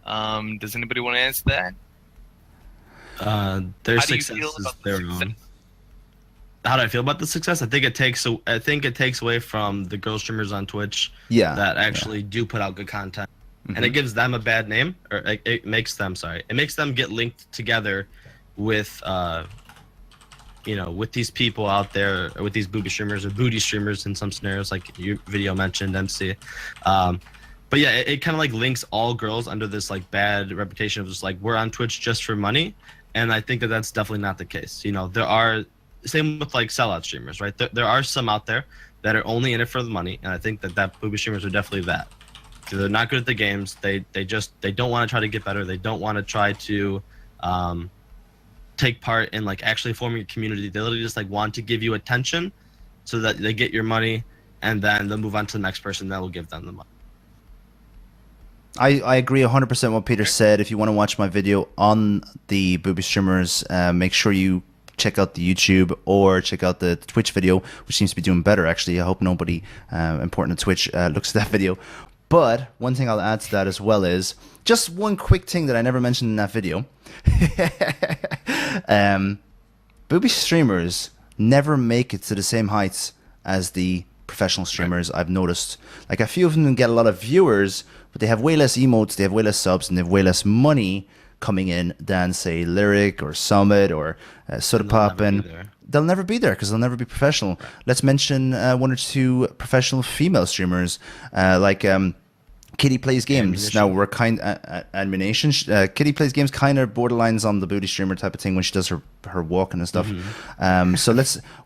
Does anybody want to answer that? Their How do you success feel is about the their success? own. How do I feel about the success? I think it takes away from the girl streamers on Twitch that actually do put out good content, and it gives them a bad name, or it makes them get linked together with with these people out there, or with these booby streamers or booty streamers in some scenarios, like your video mentioned, MC. But yeah, it kind of like links all girls under this like bad reputation of just like we're on Twitch just for money, and I think that that's definitely not the case. There are same with like sellout streamers, right? There are some out there that are only in it for the money, and I think that booby streamers are definitely that. They're not good at the games. They don't want to try to get better. They don't want to try to take part in like actually forming a community. They literally just like want to give you attention so that they get your money, and then they'll move on to the next person that will give them the money. I agree 100% what Peter said. If you want to watch my video on the booby streamers, make sure you check out the YouTube or check out the Twitch video, which seems to be doing better actually. I hope nobody important to Twitch looks at that video. But one thing I'll add to that as well is just one quick thing that I never mentioned in that video. Booby streamers never make it to the same heights as the professional streamers. I've noticed like a few of them get a lot of viewers, but they have way less emotes, they have way less subs, and they have way less money coming in than say Lyric or Summit or Sudapop, and they'll never be there because they'll never be professional. Let's mention one or two professional female streamers like Kitty Plays Games. Now we're kind Admination. Kitty Plays Games kind of borderlines on the booty streamer type of thing when she does her walking and stuff. So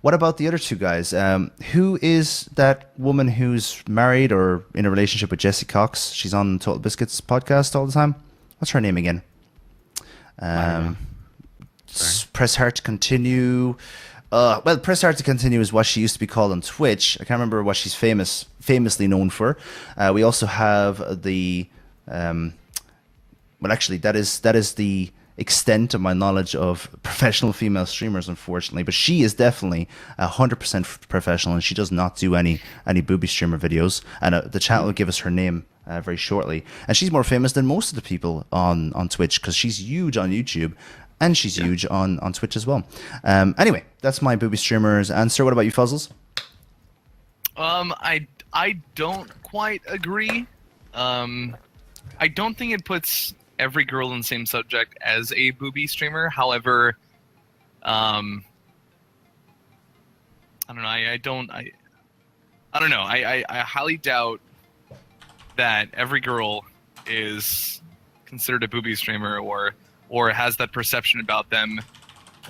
what about the other two guys? Who is that woman who's married or in a relationship with Jesse Cox? She's on Total Biscuits podcast all the time. What's her name again? Press Hard to Continue. Well, Press Hard to Continue is what she used to be called on Twitch. I can't remember what she's famously known for. We also have the well, actually, that is the extent of my knowledge of professional female streamers, unfortunately. But she is definitely 100% professional, and she does not do any booby streamer videos. And the chat will give us her name very shortly. And she's more famous than most of the people on Twitch because she's huge on YouTube. And she's huge on Twitch as well. Anyway, that's my booby streamers answer. What about you, Fuzzles? I don't quite agree. I don't think it puts every girl in the same subject as a booby streamer. However, I don't know. I don't know. I highly doubt that every girl is considered a booby streamer or has that perception about them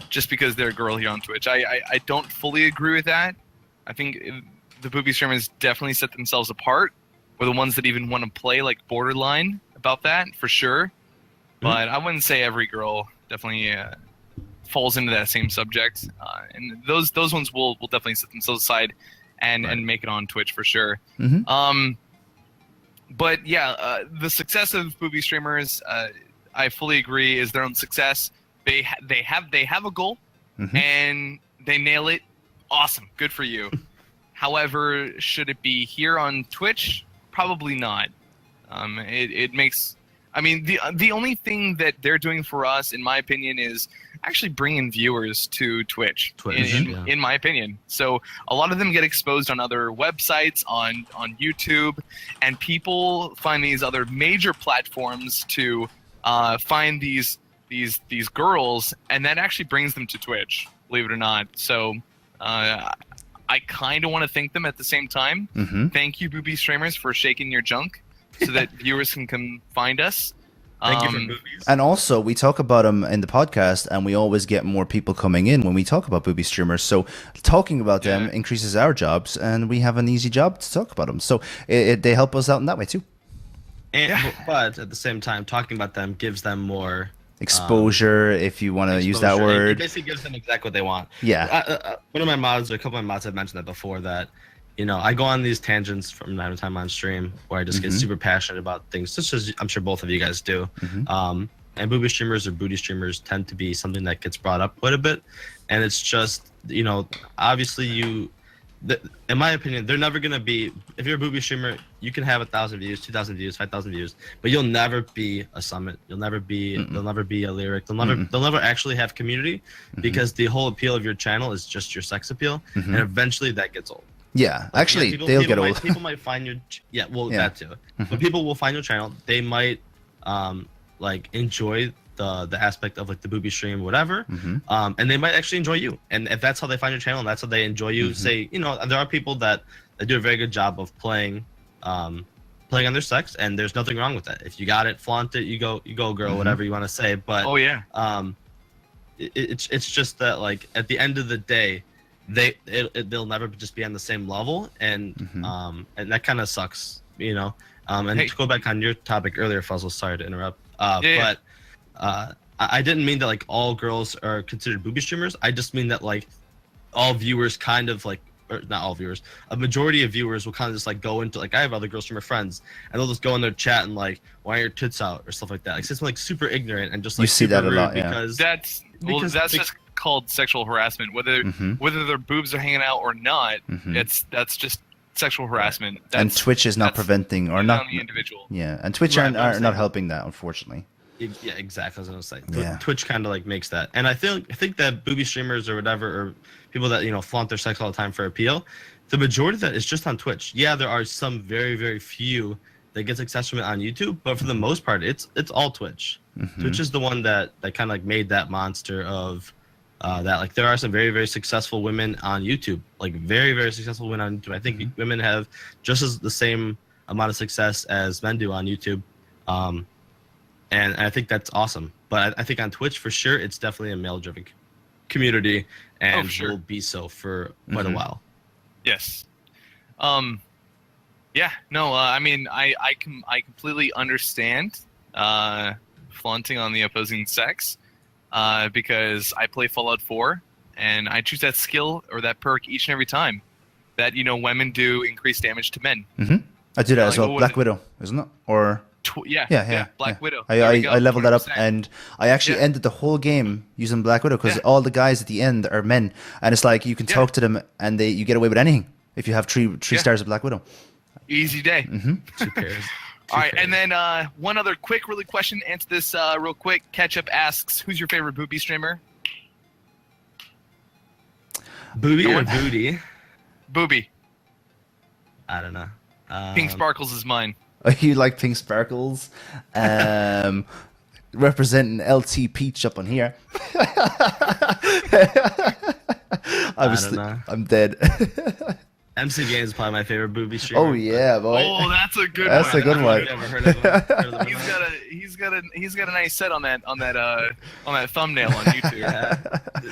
just because they're a girl here on Twitch. I don't fully agree with that. I think the booby streamers definitely set themselves apart, or the ones that even want to play like borderline about that, for sure. But I wouldn't say every girl definitely falls into that same subject. And those ones will definitely set themselves aside and make it on Twitch for sure. But yeah, the success of booby streamers, I fully agree, is their own success. They have a goal, and they nail it. Awesome, good for you. However, should it be here on Twitch? Probably not. It makes. I mean, the only thing that they're doing for us, in my opinion, is actually bringing viewers to Twitch. In my opinion, so a lot of them get exposed on other websites, on YouTube, and people find these other major platforms to find these girls, and that actually brings them to Twitch, believe it or not. So I kind of want to thank them at the same time. Thank you, booby streamers, for shaking your junk so that viewers can come find us. Thank you for boobies. And also, we talk about them in the podcast, and we always get more people coming in when we talk about booby streamers. So talking about them increases our jobs, and we have an easy job to talk about them. So they help us out in that way too. But at the same time, talking about them gives them more exposure, if you want to use that word. It basically gives them exactly what they want. One of my mods, or a couple of my mods have mentioned that before, that I go on these tangents from time to time on stream where I just get super passionate about things, just as I'm sure both of you guys do. And booby streamers or booty streamers tend to be something that gets brought up quite a bit. And it's just, obviously in my opinion, they're never gonna be. If you're a booby streamer, you can have 1,000 views, 2,000 views, 5,000 views, but you'll never be a Summit. You'll never be. They'll never be a Lyric. They'll never actually have community, because the whole appeal of your channel is just your sex appeal, and eventually that gets old. Yeah, actually, they'll get old. People might find your that too. But people will find your channel. They might like enjoy the aspect of like the booby stream, whatever, and they might actually enjoy you. And if that's how they find your channel and that's how they enjoy you, say, you know, there are people that do a very good job of playing on their sex, and there's nothing wrong with that. If you got it, flaunt it, you go girl, whatever you want to say. But it's just that, like, at the end of the day, they'll never just be on the same level, and that kind of sucks, you know. And to go back on your topic earlier, Fuzzle, sorry to interrupt, but I didn't mean that like all girls are considered booby streamers. I just mean that like all viewers kind of like, or not all viewers, a majority of viewers will kind of just like go into, like, I have other girl streamer friends, and they'll just go in their chat and like, why are your tits out, or stuff like that. Like, it's like super ignorant and just like, you see that a lot, because that's just called sexual harassment. Whether their boobs are hanging out or not, that's just sexual harassment. And Twitch is not preventing or not on the individual. Yeah, and Twitch are not helping that, unfortunately. Yeah, exactly. As I was saying, Twitch kind of like makes that, and I think that booby streamers or whatever, or people that, you know, flaunt their sex all the time for appeal, the majority of that is just on Twitch. Yeah, there are some very, very few that get success from it on YouTube, but for the most part, it's all Twitch. Twitch is the one that kind of like made that monster of that. Like, there are some very, very successful women on YouTube, like very, very successful women on YouTube. I think women have just as the same amount of success as men do on YouTube. And I think that's awesome. But I think on Twitch, for sure, it's definitely a male-driven community, and will be so for quite a while. Yes. Yeah. No. I mean, I completely understand flaunting on the opposing sex, because I play Fallout 4, and I choose that skill or that perk each and every time. That, you know, women do increased damage to men. I do that as well. Black Widow, isn't it? Or Black Widow. I leveled that up, and I actually ended the whole game using Black Widow, because all the guys at the end are men, and it's like you can talk to them, and you get away with anything if you have three stars of Black Widow. Easy day. 2 pairs. All right, and then one other quick, really question. Answer this real quick. Ketchup asks, "Who's your favorite booby streamer?" Booby or booty? Booby. I don't know. Pink Sparkles is mine. You like Pink Sparkles? Representing LT Peach up on here. I'm dead. MC Games is probably my favorite booby streamer. Oh yeah, boy. Oh, that's a good one. That's a good one. Never heard of him. He's got a nice set on that thumbnail on YouTube.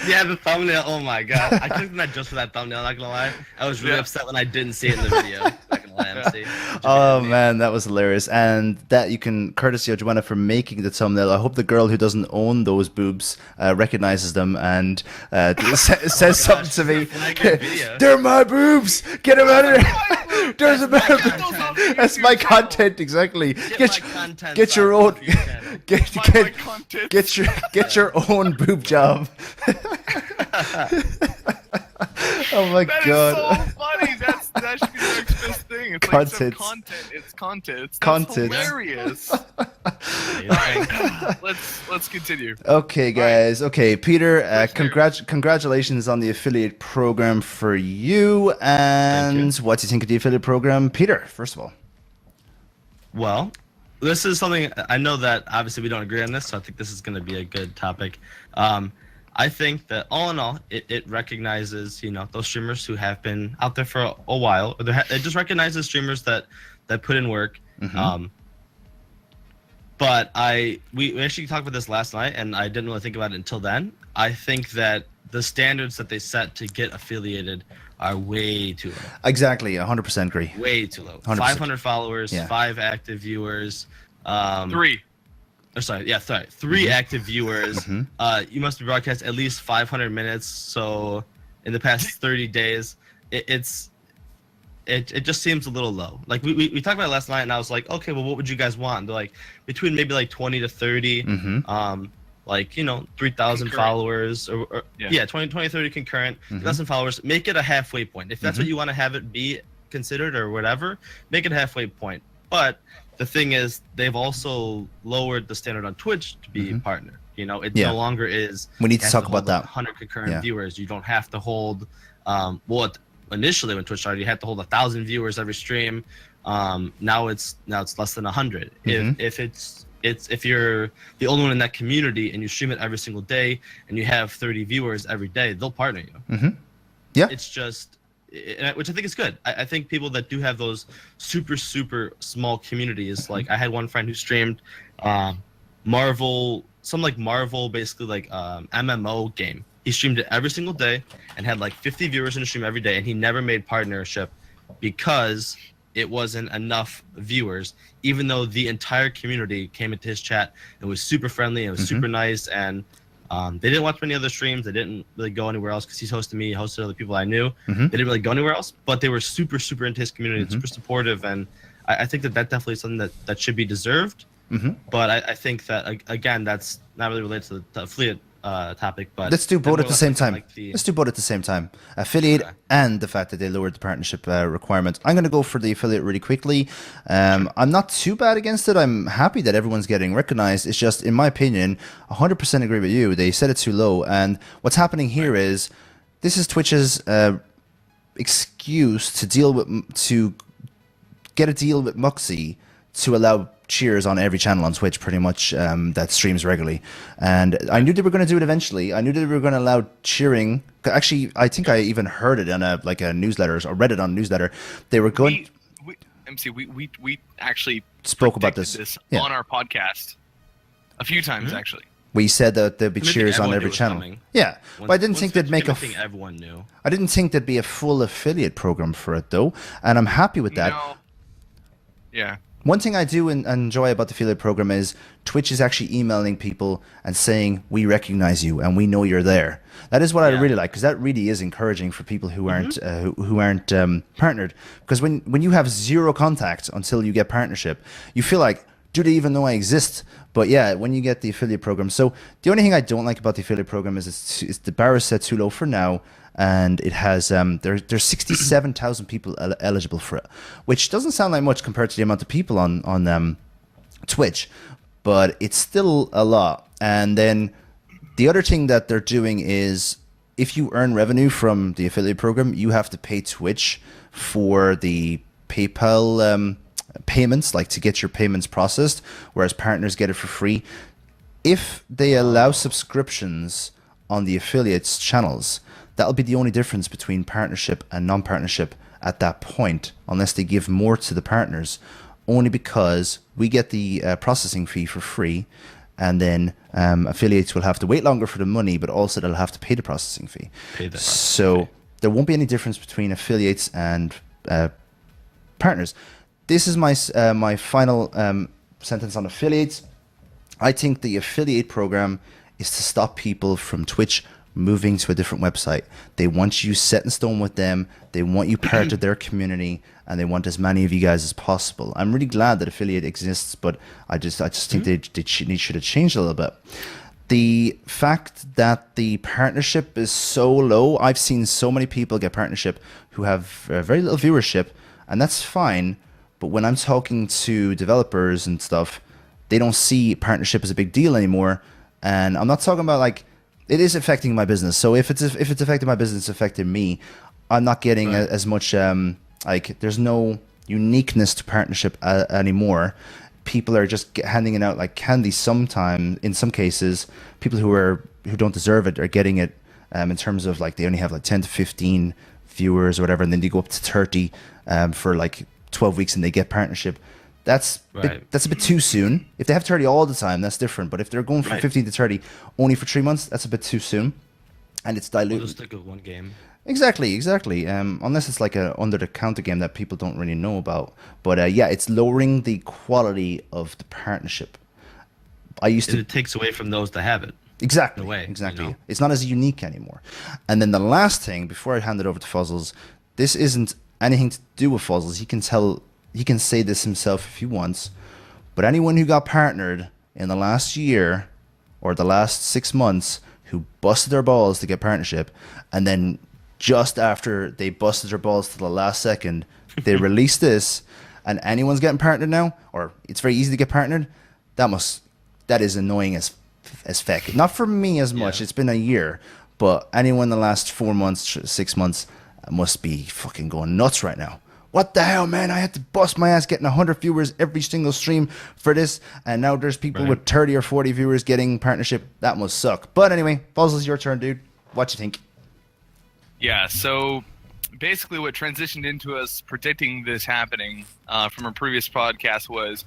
Yeah, the thumbnail. Oh my god, I clicked that just for that thumbnail. Not gonna lie, I was really upset when I didn't see it in the video. Not gonna lie, MC. Oh man, that was hilarious. And that you can courtesy of Joanna for making the thumbnail. I hope the girl who doesn't own those boobs recognizes them and says something to me. They're my boobs. Get them out of there. There's a better. That's my content, exactly. Get your own. Get your own boob job. Oh my god. That is so funny. That should be the next best thing. It's content. Like content. It's content. That's content. Hilarious. Alright, let's continue. Okay, guys. Right. Okay, Peter. Congratulations on the affiliate program for you. And what do you think of the affiliate program, Peter? First of all. Well, this is something I know that obviously we don't agree on this, so I think this is going to be a good topic. I think that all in all, it recognizes, you know, those streamers who have been out there for a while. Or it just recognizes streamers that put in work. But we actually talked about this last night, and I didn't really think about it until then. I think that the standards that they set to get affiliated are way too low. Exactly, 100% agree. Way too low. 100%. 500 followers, 5 active viewers. 3. Three active viewers. You must be broadcast at least 500 minutes. So in the past 30 days, it just seems a little low. Like we talked about it last night, and I was like, okay, well, what would you guys want? And they're like between maybe like 20 to 30. like 3,000 followers or yeah 20 30 concurrent, 3,000 followers. Make it a halfway point. If that's what you want to have it be considered or whatever, make it a halfway point. But the thing is, they've also lowered the standard on Twitch to be partner. It no longer is. We need to talk about that. 100 concurrent viewers. You don't have to hold. Initially when Twitch started, you had to hold 1,000 viewers every stream. Now it's less than 100. If you're the only one in that community and you stream it every single day and you have 30 viewers every day, they'll partner you. Yeah. It's just, which I think is good. I think people that do have those super, super small communities, like I had one friend who streamed Marvel, basically like MMO game. He streamed it every single day and had like 50 viewers in the stream every day, and he never made partnership because it wasn't enough viewers, even though the entire community came into his chat and was super friendly and was super nice. And they didn't watch many other streams. They didn't really go anywhere else because he's hosted me, he hosted other people I knew. They didn't really go anywhere else, but they were super, super into his community and super supportive. And I think that definitely is something that should be deserved. But I think that, again, that's not really related to the affiliate topic, but let's do both at the same time. Let's do both at the same time. Affiliate and the fact that they lowered the partnership requirement. I'm going to go for the affiliate really quickly. I'm not too bad against it. I'm happy that everyone's getting recognized. It's just, in my opinion, 100% agree with you. They set it too low, and what's happening here is this is Twitch's excuse to get a deal with Muxy to allow cheers on every channel on Twitch, pretty much, that streams regularly. And I knew they were going to do it eventually. I knew they were going to allow cheering. Actually, I think I even heard it on a newsletter, or read it on a newsletter. They were going. We actually spoke about this on our podcast a few times, actually. We said that there'd be cheers on every channel. Yeah, but I didn't think they'd make everyone knew. I didn't think there'd be a full affiliate program for it, though, and I'm happy with that. No. Yeah. One thing I do enjoy about the affiliate program is Twitch is actually emailing people and saying, we recognize you and we know you're there. That is what I really like, because that really is encouraging for people who aren't partnered. Because when you have zero contact until you get partnership, you feel like, do they even know I exist? But yeah, when you get the affiliate program. So the only thing I don't like about the affiliate program is it's the bar is set too low for now. And it has there's 67,000 people eligible for it, which doesn't sound like much compared to the amount of people on Twitch, but it's still a lot. And then the other thing that they're doing is, if you earn revenue from the affiliate program, you have to pay Twitch for the PayPal payments, like to get your payments processed, whereas partners get it for free. If they allow subscriptions on the affiliates channels, that'll be the only difference between partnership and non-partnership at that point, unless they give more to the partners, only because we get the processing fee for free, and then affiliates will have to wait longer for the money, but also they'll have to pay the processing fee. So there won't be any difference between affiliates and partners. This is my final sentence on affiliates. I think the affiliate program is to stop people from Twitch moving to a different website. They want you set in stone with them. They want you part of their community, and they want as many of you guys as possible. I'm really glad that affiliate exists, but I just think they should have changed a little bit. The fact that the partnership is so low, I've seen so many people get partnership who have very little viewership, and that's fine. But when I'm talking to developers and stuff, they don't see partnership as a big deal anymore. And I'm not talking about like, it is affecting my business. So if it's affecting my business, it's affecting me. I'm not getting as much like, there's no uniqueness to partnership anymore. People are just handing it out like candy. Sometimes, in some cases, people who don't deserve it are getting it in terms of like, they only have like 10 to 15 viewers or whatever, and then they go up to 30 for like 12 weeks and they get partnership. That's a bit too soon. If they have 30 all the time, that's different. But if they're going from 15 to 30 only for 3 months, that's a bit too soon, and it's diluted. We'll just stick with one game. Exactly. Unless it's like a under the counter game that people don't really know about. But yeah, it's lowering the quality of the partnership. It takes away from those that have it. Exactly. In a way, exactly. You know? It's not as unique anymore. And then the last thing, before I hand it over to Fuzzles, this isn't anything to do with Fuzzles. He can say this himself if he wants, but anyone who got partnered in the last year or the last 6 months who busted their balls to get partnership, and then just after they busted their balls to the last second, they release this, and anyone's getting partnered now, or it's very easy to get partnered. That is annoying as feck. Not for me as much. It's been a year, but anyone in the last 4 months, 6 months must be fucking going nuts right now. What the hell, man? I had to bust my ass getting 100 viewers every single stream for this, and now there's people with 30 or 40 viewers getting partnership. That must suck. But anyway, Fuzzles, your turn, dude. What you think? Yeah, so basically what transitioned into us predicting this happening from our previous podcast was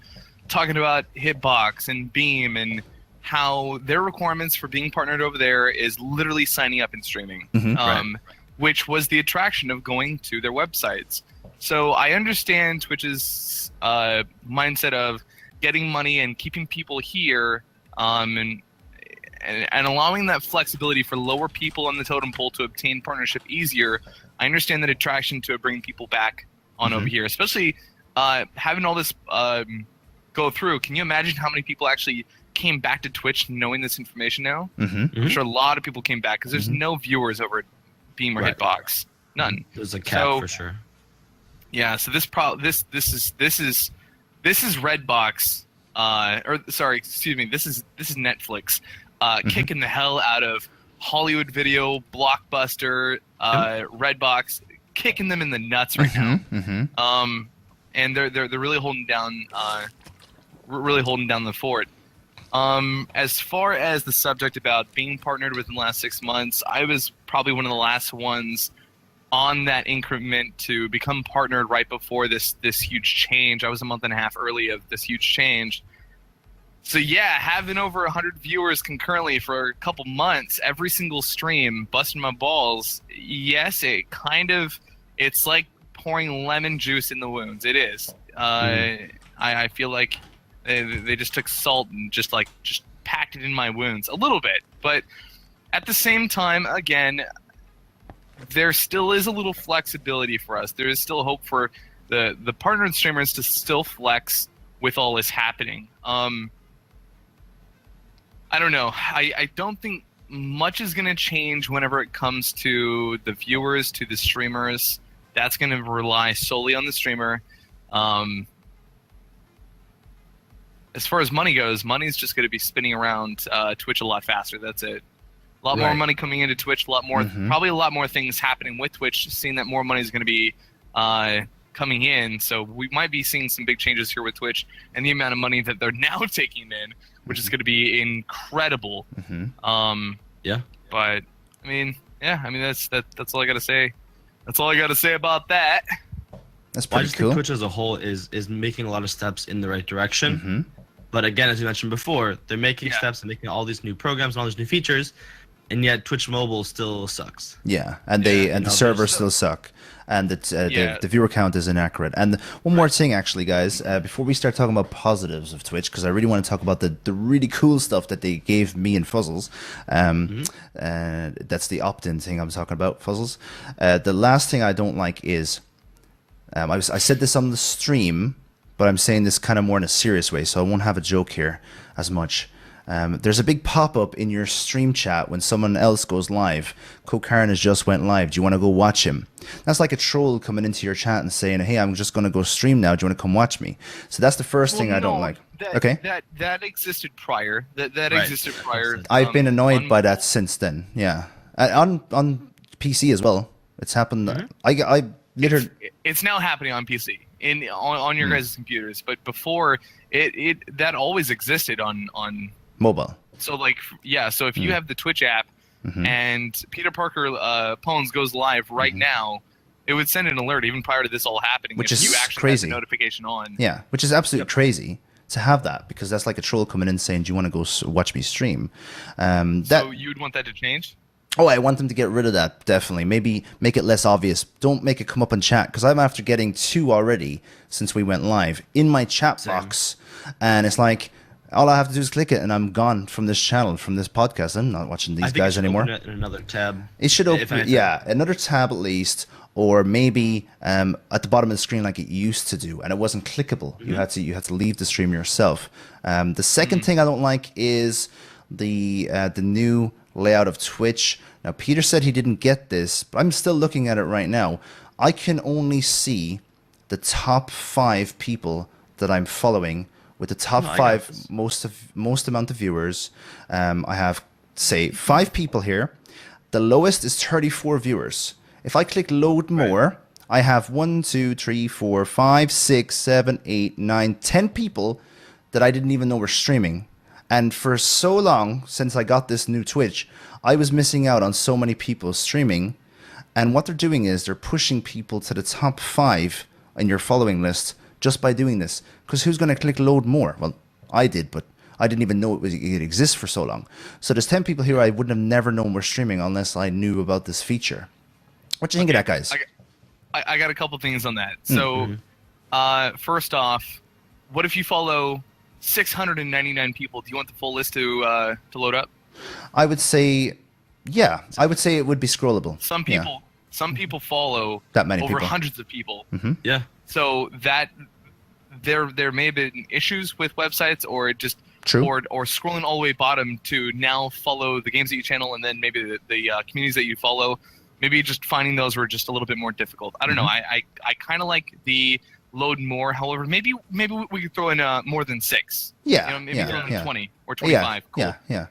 talking about Hitbox and Beam and how their requirements for being partnered over there is literally signing up and streaming, which was the attraction of going to their websites. So I understand Twitch's mindset of getting money and keeping people here, and allowing that flexibility for lower people on the totem pole to obtain partnership easier. I understand that attraction to bring people back on over here, especially having all this go through. Can you imagine how many people actually came back to Twitch knowing this information now? I'm sure a lot of people came back because there's no viewers over at Beam or Hitbox. None. There's a cap for sure. Yeah, so this is Redbox, this is Netflix, kicking the hell out of Hollywood Video, Blockbuster, Redbox, kicking them in the nuts right now. And they're really holding down the fort. As far as the subject about being partnered within the last 6 months, I was probably one of the last ones on that increment to become partnered right before this huge change. I was a month and a half early of this huge change. So yeah, having over 100 viewers concurrently for a couple months, every single stream, busting my balls. Yes, it's like pouring lemon juice in the wounds. It is. I feel like they just took salt and just packed it in my wounds a little bit. But at the same time, again, there still is a little flexibility for us. There is still hope for the partner streamers to still flex with all this happening. I don't know. I don't think much is going to change whenever it comes to the viewers, to the streamers. That's going to rely solely on the streamer. As far as money goes, money's just going to be spinning around Twitch a lot faster. That's it. A lot more money coming into Twitch, probably a lot more things happening with Twitch, seeing that more money is going to be coming in. So we might be seeing some big changes here with Twitch and the amount of money that they're now taking in, which is going to be incredible. But I mean, that's all I got to say. That's all I got to say about that. That's pretty I just cool. think Twitch as a whole is making a lot of steps in the right direction. But again, as you mentioned before, they're making steps and making all these new programs and all these new features, and yet Twitch Mobile still sucks. Yeah, and the servers still suck, and the viewer count is inaccurate. And one more thing, actually, guys, before we start talking about positives of Twitch, because I really want to talk about the really cool stuff that they gave me and Fuzzles. That's the opt-in thing I'm talking about, Fuzzles. The last thing I don't like is, I said this on the stream, but I'm saying this kind of more in a serious way, so I won't have a joke here as much. There's a big pop-up in your stream chat when someone else goes live. Kokarin has just went live. Do you want to go watch him? That's like a troll coming into your chat and saying, hey, I'm just going to go stream now. Do you want to come watch me? So that's the first thing I don't like. That existed prior. That existed prior. I've been annoyed by that since then. Yeah. On PC as well. It's happened. I literally... It's now happening on PC. On your guys' computers. But before, that always existed on mobile. So so if you have the Twitch app and Peter Parker Pones goes live right now, it would send an alert even prior to this all happening. Which if is you actually crazy. Had the notification on. Yeah, which is absolutely crazy to have that, because that's like a troll coming in saying, do you want to go watch me stream? So you'd want that to change? Oh, I want them to get rid of that, definitely. Maybe make it less obvious. Don't make it come up in chat, because I'm after getting 2 already since we went live in my chat box, and it's like, all I have to do is click it, and I'm gone from this channel, from this podcast. I'm not watching these guys anymore. Open it in another tab. It should open, another tab at least, or maybe at the bottom of the screen like it used to do, and it wasn't clickable. You had to leave the stream yourself. The second thing I don't like is the new layout of Twitch. Now, Peter said he didn't get this, but I'm still looking at it right now. I can only see the top 5 people that I'm following with the top 5 most amount of viewers. I have, say, 5 people here. The lowest is 34 viewers. If I click load more, I have 1, 2, 3, 4, 5, 6, 7, 8, 9, 10 people that I didn't even know were streaming. And for so long, since I got this new Twitch, I was missing out on so many people streaming. And what they're doing is they're pushing people to the top 5 in your following list just by doing this. Because who's going to click load more? Well, I did, but I didn't even know it exists for so long. So there's 10 people here I wouldn't have never known were streaming unless I knew about this feature. What do you think of that, guys? I got a couple things on that. So, first off, what if you follow 699 people? Do you want the full list to load up? I would say, yeah. I would say it would be scrollable. Some people follow that many over people. Hundreds of people. Mm-hmm. Yeah. So that there may have been issues with websites, or it just or scrolling all the way bottom to now follow the games that you channel, and then maybe the communities that you follow. Maybe just finding those were just a little bit more difficult. I don't know. I kind of like the load more. However, maybe we could throw in more than 6. Yeah. Maybe throw in 20 or 25. Cool. Yeah.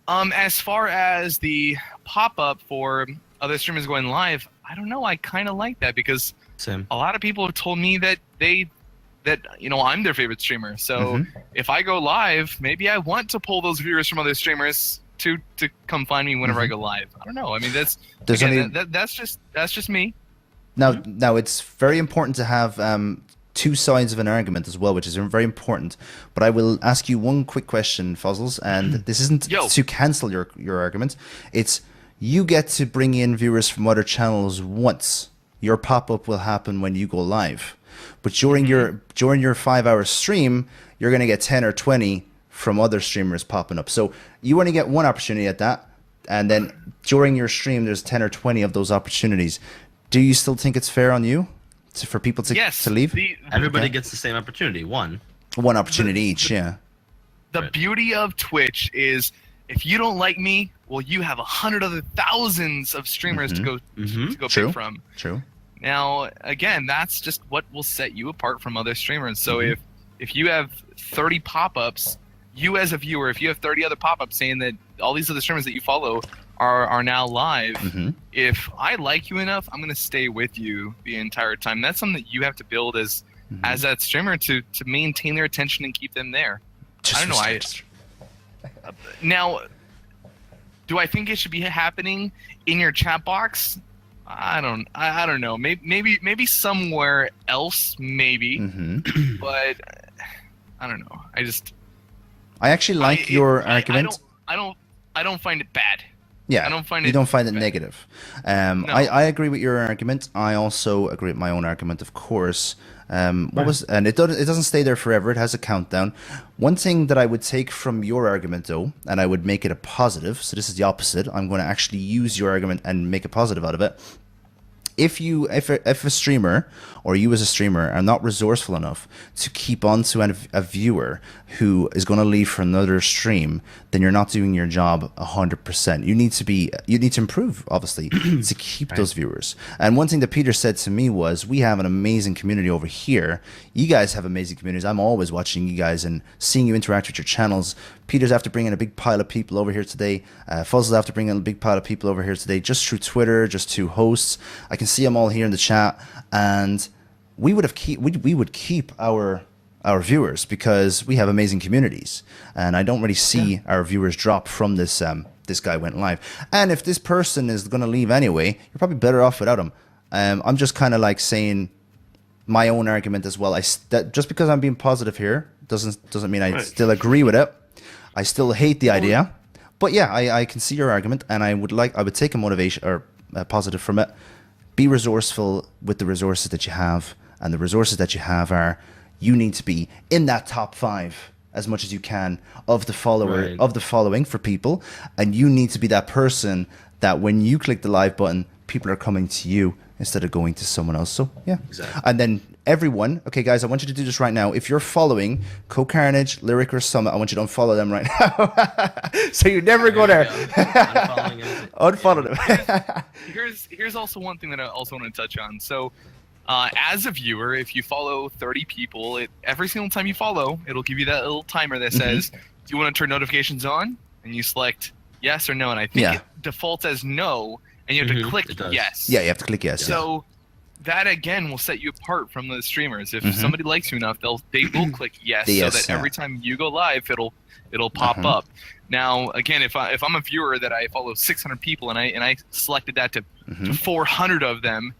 As far as the pop-up for other streamers going live, I don't know. I kind of like that because a lot of people have told me that I'm their favorite streamer. So if I go live, maybe I want to pull those viewers from other streamers to come find me whenever I go live. I don't know. I mean, that's just me. Now it's very important to have 2 sides of an argument as well, which is very important. But I will ask you one quick question, Fuzzles, and this isn't to cancel your argument. It's you get to bring in viewers from other channels once. Your pop-up will happen when you go live. But during your 5-hour stream, you're going to get 10 or 20 from other streamers popping up. So you only get one opportunity at that, and then during your stream, there's 10 or 20 of those opportunities. Do you still think it's fair on you for people to leave? Everybody gets the same opportunity. One opportunity each. Yeah. The beauty of Twitch is if you don't like me, well, you have 100 other thousands of streamers to go pick from. True. Now, again, that's just what will set you apart from other streamers. So if you have 30 pop-ups, you as a viewer, if you have 30 other pop-ups saying that all these other streamers that you follow are now live, if I like you enough, I'm going to stay with you the entire time. That's something that you have to build as that streamer to maintain their attention and keep them there. I don't know. Now, do I think it should be happening in your chat box? I don't know. Maybe somewhere else, maybe. But I don't know. I actually like your argument. I don't find it bad. Yeah, you don't find it negative. No. I agree with your argument. I also agree with my own argument, of course. And it doesn't stay there forever. It has a countdown. One thing that I would take from your argument, though, and I would make it a positive. So this is the opposite. I'm going to actually use your argument and make a positive out of it. If a streamer or you as a streamer are not resourceful enough to keep on to a viewer who is going to leave for another stream, then you're not doing your job 100%. You need to improve, obviously, to keep those viewers. And one thing that Peter said to me was, we have an amazing community over here. You guys have amazing communities. I'm always watching you guys and seeing you interact with your channels. Peter's after bringing a big pile of people over here today. Fuzzle's after bringing a big pile of people over here today, just through Twitter, just through hosts. I can see them all here in the chat, and we would keep our viewers because we have amazing communities, and I don't really see our viewers drop from this. This guy went live, and if this person is going to leave anyway, you're probably better off without him. I'm just kind of like saying my own argument as well. That just because I'm being positive here doesn't mean I still agree with it. I still hate the idea, but yeah, I can see your argument, and I would take a motivation or a positive from it. Be resourceful with the resources that you have, and the resources that you have are you need to be in that top 5 as much as you can of the following for people, and you need to be that person that when you click the live button, people are coming to you instead of going to someone else. So yeah, exactly. And then everyone, okay, guys, I want you to do this right now. If you're following Co-Carnage, Lyric, or Summit, I want you to unfollow them right now. So you never go there. Unfollow them. Here's also one thing that I also want to touch on. So, as a viewer, if you follow 30 people, every single time you follow, it'll give you that little timer that says, "Do you want to turn notifications on?" And you select yes or no. And I think it defaults as no, and you have to click yes. Yeah, you have to click yes. So. That again will set you apart from the streamers. If somebody likes you enough, they will click yes, so that every time you go live, it'll pop up. Now, again, if I'm a viewer that I follow 600 people and I selected that to 400 of them,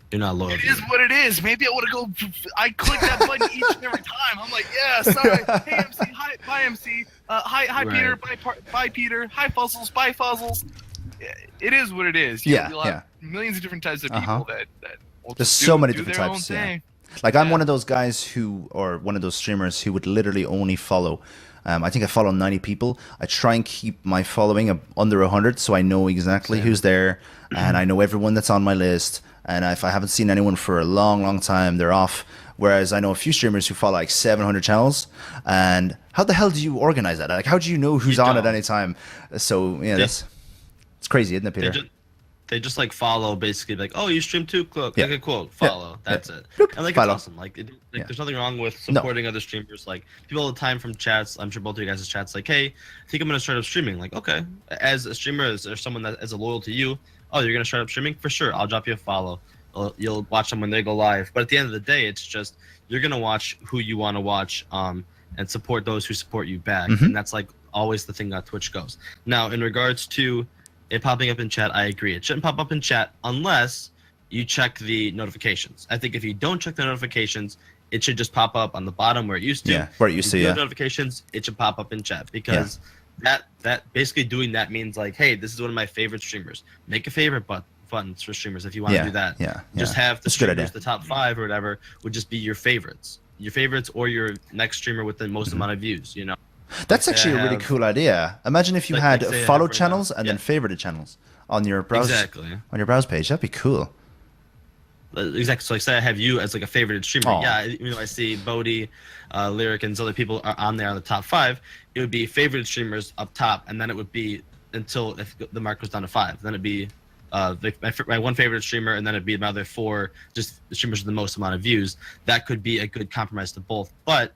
you're not loyal. It is what it is. Maybe I would have I click that button each and every time. I'm like, yeah, sorry. Hey MC, hi, bye MC. Hi Peter, bye Peter. Hi Fuzzles, bye Fuzzles. It is what it is. You'll have millions of different types of people that there's so many different types. Yeah. Like I'm one of those guys or one of those streamers who would literally only follow. I think I follow 90 people. I try and keep my following under 100, so I know exactly who's there, and I know everyone that's on my list. And if I haven't seen anyone for a long, long time, they're off. Whereas I know a few streamers who follow like 700 channels. And how the hell do you organize that? Like, how do you know who's on at any time? So yeah, it's crazy, isn't it, Peter? They just like follow, basically like, oh, you stream too, click a quote, follow. That's it. And like follow. It's awesome. Like, there's nothing wrong with supporting other streamers. Like people all the time from chats. I'm sure both of you guys' chats. Like, hey, I think I'm gonna start up streaming. Like, okay, as a streamer, or someone that is loyal to you. Oh, you're gonna start up streaming for sure. I'll drop you a follow. You'll watch them when they go live. But at the end of the day, it's just you're gonna watch who you want to watch, and support those who support you back. And that's like always the thing that Twitch goes. Now, in regards to it popping up in chat, I agree. It shouldn't pop up in chat unless you check the notifications. I think if you don't check the notifications, it should just pop up on the bottom where it used to. Yeah, where it used to, notifications, it should pop up in chat because that basically doing that means like, hey, this is one of my favorite streamers. Make a favorite button for streamers if you want to do that. Just have the streamers, the top 5 or whatever, would just be your favorites. Your favorites or your next streamer with the most amount of views, you know? That's actually a really cool idea. Imagine if you had followed channels and then favorited channels on your browse on your browse page. That'd be cool. Exactly. So like say I have you as like a favorited streamer. Yeah, you know, I see Bodhi, Lyric, and some other people are on there on the top 5. It would be favorite streamers up top, and then it would be until if the mark goes down to 5. Then it'd be my one favorite streamer, and then it'd be my other 4 just the streamers with the most amount of views. That could be a good compromise to both, but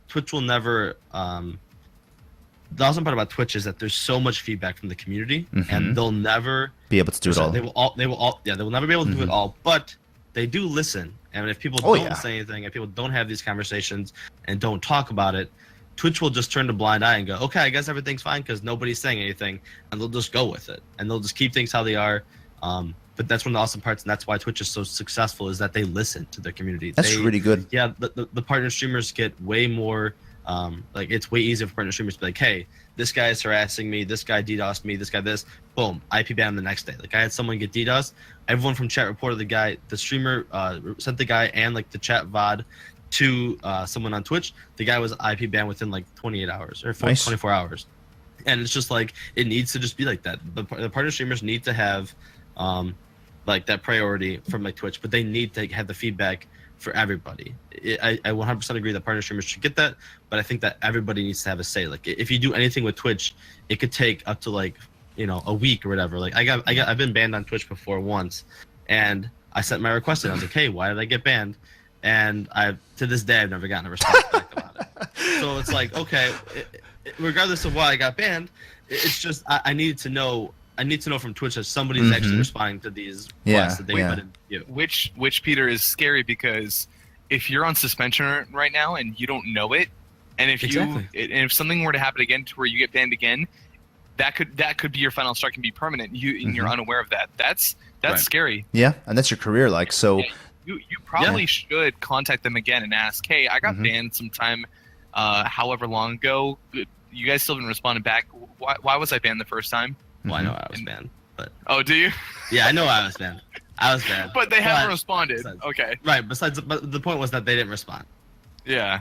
Twitch will never. The awesome part about Twitch is that there's so much feedback from the community, and they'll never be able to do it all. They will never be able to do it all, but they do listen. And if people don't say anything, if people don't have these conversations and don't talk about it, Twitch will just turn a blind eye and go, okay, I guess everything's fine because nobody's saying anything, and they'll just go with it, and they'll just keep things how they are. But that's one of the awesome parts, and that's why Twitch is so successful, is that they listen to their community. That's really good. Yeah, the partner streamers get way more, like it's way easier for partner streamers to be like, hey, this guy is harassing me, this guy DDoSed me, this guy this, boom, IP ban the next day. Like I had someone get DDoSed, everyone from chat reported the guy, the streamer sent the guy and like the chat VOD to someone on Twitch. The guy was IP banned within like 28 hours or 24 hours. And it's just like, it needs to just be like that. The partner streamers need to have like that priority from like Twitch, but they need to have the feedback for everybody. I 100% agree that partner streamers should get that, but I think that everybody needs to have a say. Like if you do anything with Twitch, it could take up to like, you know, a week or whatever. Like I've been banned on Twitch before once, and I sent my request in. I was like, hey, why did I get banned? And to this day I've never gotten a response back about it. So it's like, okay, regardless of why I got banned, it's just I need to know from Twitch that somebody's actually responding to these requests that they put in. Which Peter is scary, because if you're on suspension right now and you don't know it, and if something were to happen again to where you get banned again, that could be your final strike and be permanent. And you're unaware of that. That's scary. Yeah, and that's your career. Like so. You probably should contact them again and ask, hey, I got banned sometime, however long ago. You guys still haven't responded back. Why was I banned the first time? Well, I know I was banned, but oh, do you? Yeah, I know I was banned. But they haven't responded. Okay. Right. But the point was that they didn't respond. Yeah.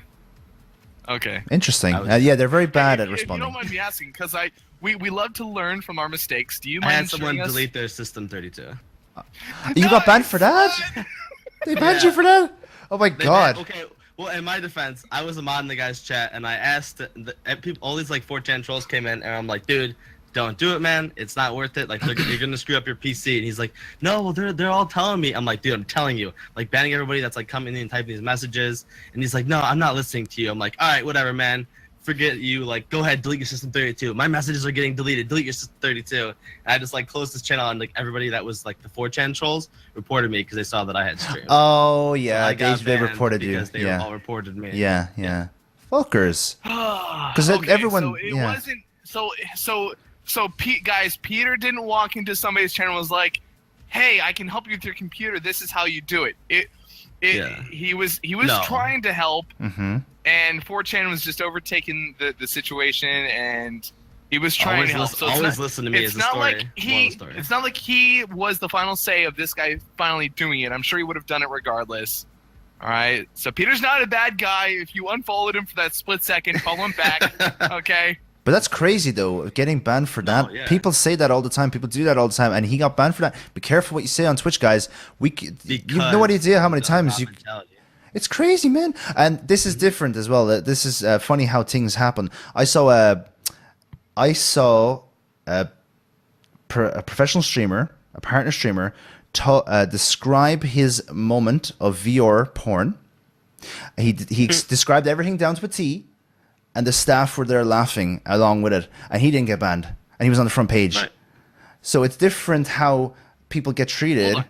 Okay. Interesting. Yeah, they're very bad at responding. If you don't mind me asking, because we love to learn from our mistakes. Do you mind? I had someone delete their system 32. You got banned for that? They banned you for that? Oh my god. Okay, well, in my defense, I was a mod in the guy's chat, and I asked all these like 4chan trolls came in, and I'm like, dude, don't do it, man. It's not worth it. Like, you're gonna screw up your PC. And he's like, no, well, they're all telling me. I'm like, dude, I'm telling you. Like, banning everybody that's like coming in and typing these messages. And he's like, no, I'm not listening to you. I'm like, all right, whatever, man. Forget you. Like, go ahead, delete your system 32. My messages are getting deleted. Delete your system 32. And I just like closed this channel, and like everybody that was like the 4chan trolls reported me because they saw that I had streamed. Oh yeah, So they reported you. Because they all reported me. Yeah. Fuckers. Because Okay, everyone. So it wasn't. So Pete, guys, Peter didn't walk into somebody's channel and was like, "Hey, I can help you with your computer. This is how you do it." He was trying to help. Mm-hmm. And 4chan was just overtaking the situation, and he was trying to help. Always listen to me as a story. It's not like he was the final say of this guy finally doing it. I'm sure he would have done it regardless. All right. So Peter's not a bad guy. If you unfollowed him for that split second, follow him back. Okay. But that's crazy, though, getting banned for that. Yeah. People say that all the time. People do that all the time, and he got banned for that. Be careful what you say on Twitch, guys. You have no idea how many times you... It's crazy, man. And this is different as well. This is funny how things happen. I saw a professional streamer, a partner streamer, describe his moment of VR porn. He described everything down to a T, and the staff were there laughing along with it, and he didn't get banned, and he was on the front page. Right. So it's different how people get treated.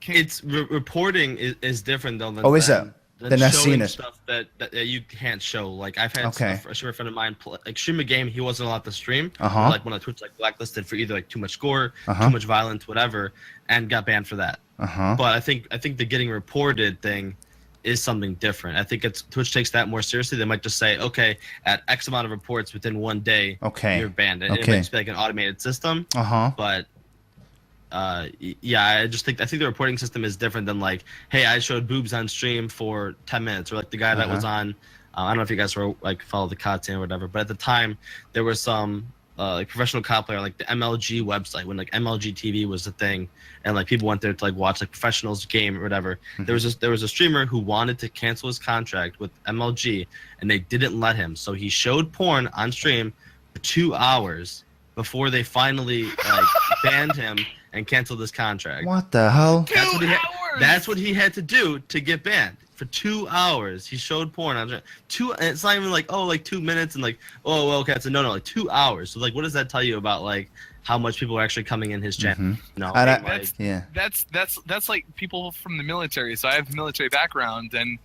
It's reporting is different though. Is that? Then I've seen it. Stuff that you can't show. Like I've had a streamer friend of mine stream a game he wasn't allowed to stream. Like when Twitch like blacklisted for either like too much gore, too much violence, whatever, and got banned for that. But I think the getting reported thing is something different. I think Twitch takes that more seriously. They might just say, okay, at X amount of reports within one day, you're banned. And it might just be like an automated system. But I just think the reporting system is different than like, hey, I showed boobs on stream for 10 minutes, or like the guy that was on. I don't know if you guys were like follow the content or whatever, but at the time there was some like professional COD player, like the MLG website when like MLG TV was the thing, and like people went there to like watch like professionals game or whatever. There was a streamer who wanted to cancel his contract with MLG, and they didn't let him. So he showed porn on stream for 2 hours before they finally like banned him and canceled his contract. What the hell? That's what he had to do to get banned. For 2 hours, he showed porn on it's not even like 2 minutes and like okay, it's no like 2 hours. So like, what does that tell you about like how much people are actually coming in his channel? No, that's like people from the military. So I have a military background, and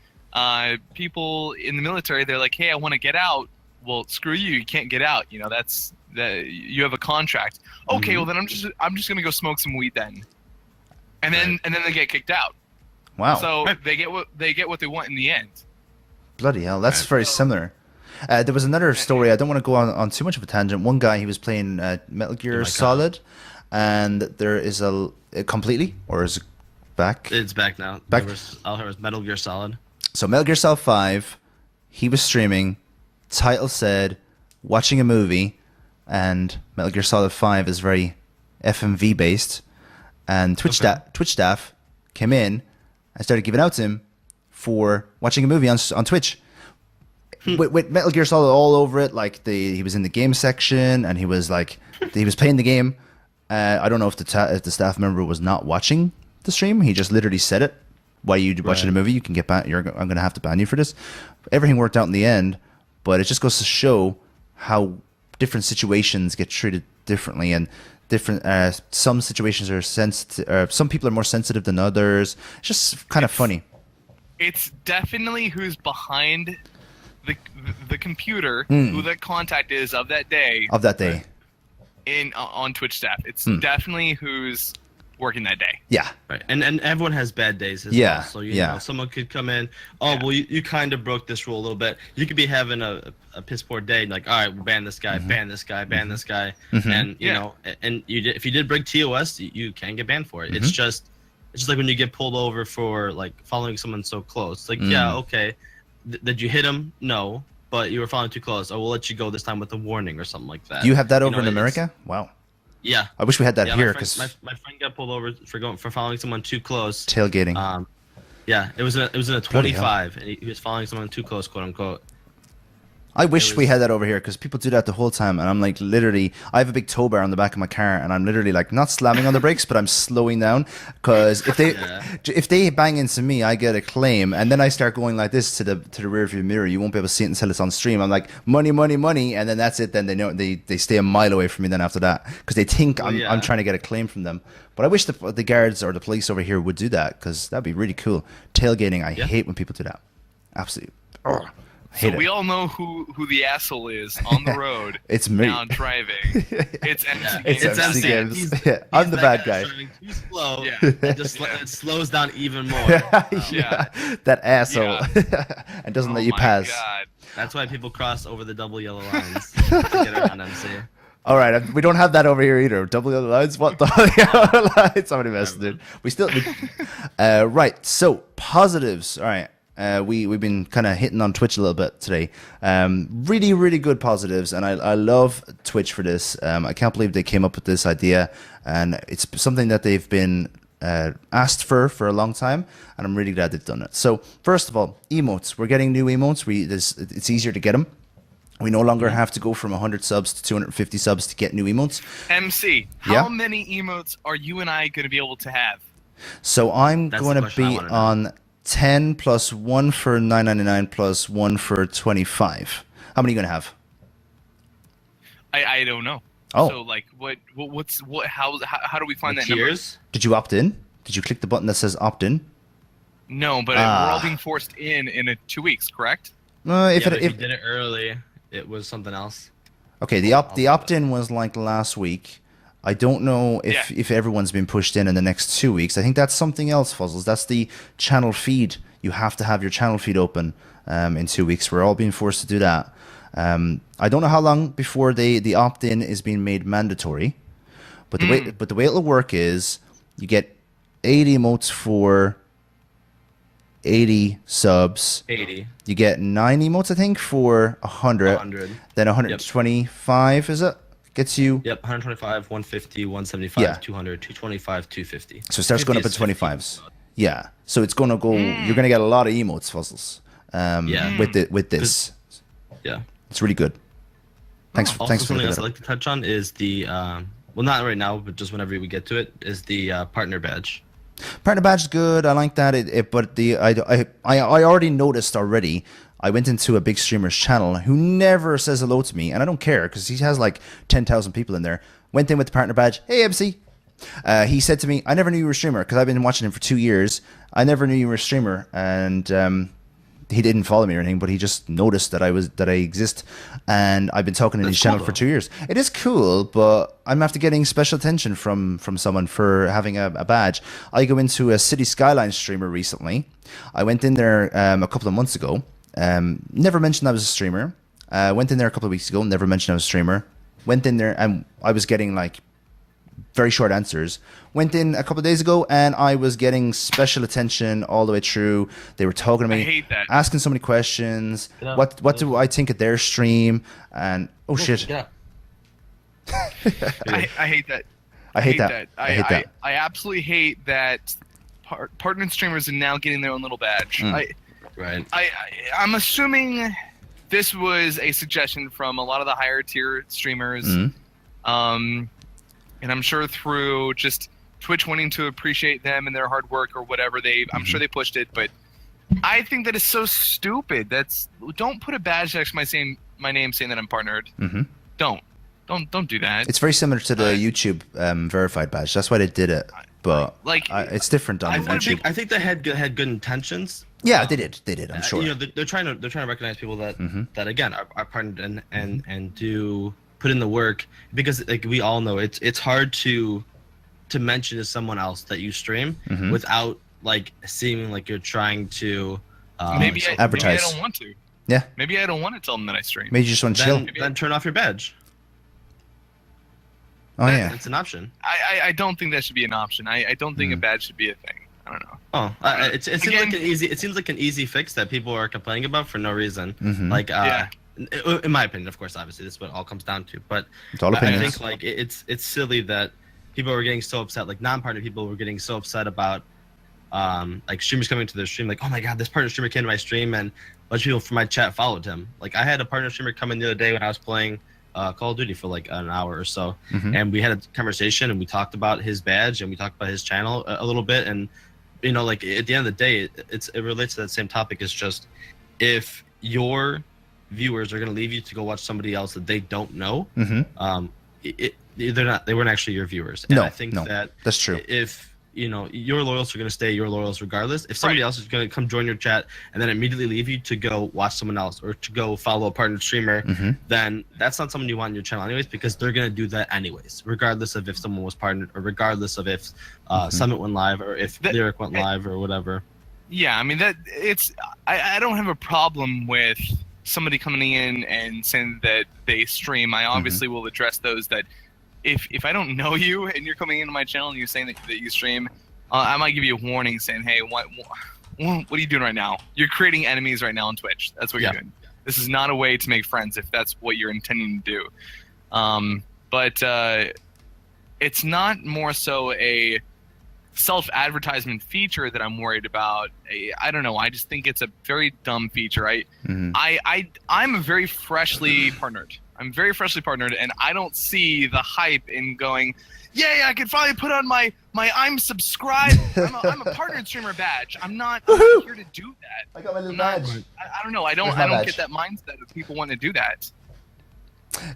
people in the military, they're like, hey, I want to get out. Well, screw you, you can't get out. You know, you have a contract. Okay, well then I'm just gonna go smoke some weed then, and then they get kicked out. Wow. So they get what they want in the end. Bloody hell, that's very similar. There was another story. I don't want to go on too much of a tangent. One guy, he was playing Metal Gear Solid, and there is completely, or is it back? It's back now. There was Metal Gear Solid. So Metal Gear Solid 5, he was streaming. Title said, watching a movie, and Metal Gear Solid 5 is very FMV based, and Twitch staff came in and started giving out to him for watching a movie on Twitch. With Metal Gear Solid all over it, like he was in the game section, and he was playing the game. I don't know if the staff member was not watching the stream. He just literally said it. While you watching a movie, you can get banned. I'm going to have to ban you for this. Everything worked out in the end, but it just goes to show how different situations get treated differently, and different. Some situations are sensitive. Some people are more sensitive than others. It's just kind of funny. It's definitely who's behind the computer, who the contact is of that day. On Twitch staff, it's definitely who's working that day. Yeah. Right. And everyone has bad days as well. So you know, someone could come in, well you kind of broke this rule a little bit. You could be having a piss poor day, and like, all right, we'll ban this guy, ban this guy, ban this guy, and you know, and if you did break TOS, you can get banned for it. It's just like when you get pulled over for like following someone so close. It's like, yeah, okay, did you hit him? No, but you were following too close. Oh, we'll let you go this time with a warning or something like that. Do you have that over in America? Wow. Yeah, I wish we had that here, because my friend got pulled over for following someone too close. Tailgating. Yeah, it was in a Bloody hell. 25, and he was following someone too close, quote unquote. I wish we had that over here because people do that the whole time, and I'm like literally, I have a big tow bar on the back of my car, and I'm literally like not slamming on the brakes, but I'm slowing down because if they bang into me, I get a claim, and then I start going like this to the rear view mirror. You won't be able to see it until it's on stream. I'm like money, money, money, and then that's it. Then they know they stay a mile away from me. Then after that, because they think I'm trying to get a claim from them. But I wish the guards or the police over here would do that because that'd be really cool. Tailgating, I hate when people do that. Absolutely. Oh. So we all know who the asshole is on the road. It's me. Now driving. It's MC. It's MC Games. I'm the bad guy. Too slow. Yeah. It just it slows down even more. Yeah. That asshole. And doesn't let you pass. God. That's why people cross over the double yellow lines to get around MC. All right, we don't have that over here either. Double yellow lines? What the yellow lines? Somebody messed, dude. Right, so positives. All right. We've been kind of hitting on Twitch a little bit today. Really, really good positives, and I love Twitch for this. I can't believe they came up with this idea, and it's something that they've been asked for a long time, and I'm really glad they've done it. So, first of all, emotes. We're getting new emotes. It's easier to get them. We no longer have to go from 100 subs to 250 subs to get new emotes. MC, how many emotes are you and I going to be able to have? So I'm going to be on 10 plus 1 for $9.99 plus 1 for $25. How many are you going to have? I don't know. Oh. So like how do we find that number? Did you opt in? Did you click the button that says opt in? No, but we're all being forced in 2 weeks, correct? If you did it early, it was something else. Okay, the opt-in was like last week. I don't know if everyone's been pushed in the next 2 weeks. I think that's something else, Fuzzles. That's the channel feed. You have to have your channel feed open in 2 weeks. We're all being forced to do that. I don't know how long before the opt-in is being made mandatory, but the way it'll work is you get 80 emotes for 80 subs. 80. You get 9 emotes, I think, for 100. Then 125, is it? Gets you... Yep, 125, 150, 175, 200, 225, 250. So it starts going up at 25s. Yeah. So it's going to go... You're going to get a lot of emotes, Fuzzles, with this. Yeah. It's really good. Thanks for something else I'd like to touch on is the... well, not right now, but just whenever we get to it, is the partner badge. Partner badge is good. I like that. But I already noticed already. I went into a big streamer's channel who never says hello to me, and I don't care because he has like 10,000 people in there. Went in with the partner badge. Hey, MC. He said to me, "I never knew you were a streamer because I've been watching him for 2 years. I never knew you were a streamer." And he didn't follow me or anything, but he just noticed that I exist, and I've been talking in his channel for 2 years. It is cool, but I'm after getting special attention from someone for having a badge. I go into a City Skyline streamer recently. I went in there a couple of months ago. Never mentioned I was a streamer. Went in there a couple of weeks ago. Never mentioned I was a streamer. Went in there and I was getting like very short answers. Went in a couple of days ago and I was getting special attention all the way through. They were talking to me, I hate that. asking so many questions. What do I think of their stream? And shit. Yeah. I hate that. I hate that. I absolutely hate that partner streamers are now getting their own little badge. Right. I'm assuming this was a suggestion from a lot of the higher tier streamers. And I'm sure through just Twitch wanting to appreciate them and their hard work or whatever, I'm sure they pushed it, but I think that is so stupid. Don't put a badge next to my name saying that I'm partnered. Don't do that. It's very similar to the YouTube verified badge. That's why they did it, but it's different on YouTube. I think they had good intentions. Yeah, they did. I'm sure. They're trying to recognize people that that again are partnered and do put in the work, because like we all know it's hard to mention to someone else that you stream without like seeming like you're trying to advertise. Maybe I don't want to. Yeah. Maybe I don't want to tell them that I stream. Maybe you just want to chill. Then turn off your badge. Oh yeah, it's an option. I don't think that should be an option. I don't think a badge should be a thing. I don't know. It seems like an easy fix that people are complaining about for no reason. Like in my opinion, of course, obviously this is what it all comes down to. But it's all opinions. I think like it's silly that people were getting so upset. Like non-partner people were getting so upset about like streamers coming to their stream, like, oh my god, this partner streamer came to my stream, and a bunch of people from my chat followed him. Like I had a partner streamer come in the other day when I was playing Call of Duty for like an hour or so, and we had a conversation and we talked about his badge and we talked about his channel a little bit, and you know, like at the end of the day, it relates to that same topic. It's just if your viewers are going to leave you to go watch somebody else that they don't know, they weren't actually your viewers. And I think that that's true. If you know your loyals are going to stay your loyals regardless. If somebody else is going to come join your chat and then immediately leave you to go watch someone else or to go follow a partner streamer, then that's not someone you want on your channel anyways, because they're going to do that anyways, regardless of if someone was partnered or regardless of if Summit went live or if Lyric went live or whatever. Yeah, I mean that I don't have a problem with somebody coming in and saying that they stream. I obviously will address those that if I don't know you and you're coming into my channel and you're saying that you stream, I might give you a warning saying, hey, what are you doing right now? You're creating enemies right now on Twitch. That's what you're doing. This is not a way to make friends if that's what you're intending to do. But it's not more so a self-advertisement feature that I'm worried about. I don't know. I just think it's a very dumb feature. I'm very freshly partnered. I'm very freshly partnered, and I don't see the hype in going, yay, I could finally put on my I'm subscribed. I'm a partnered streamer badge. I'm not here to do that. I got my little badge. I don't know. I don't get that mindset of people want to do that.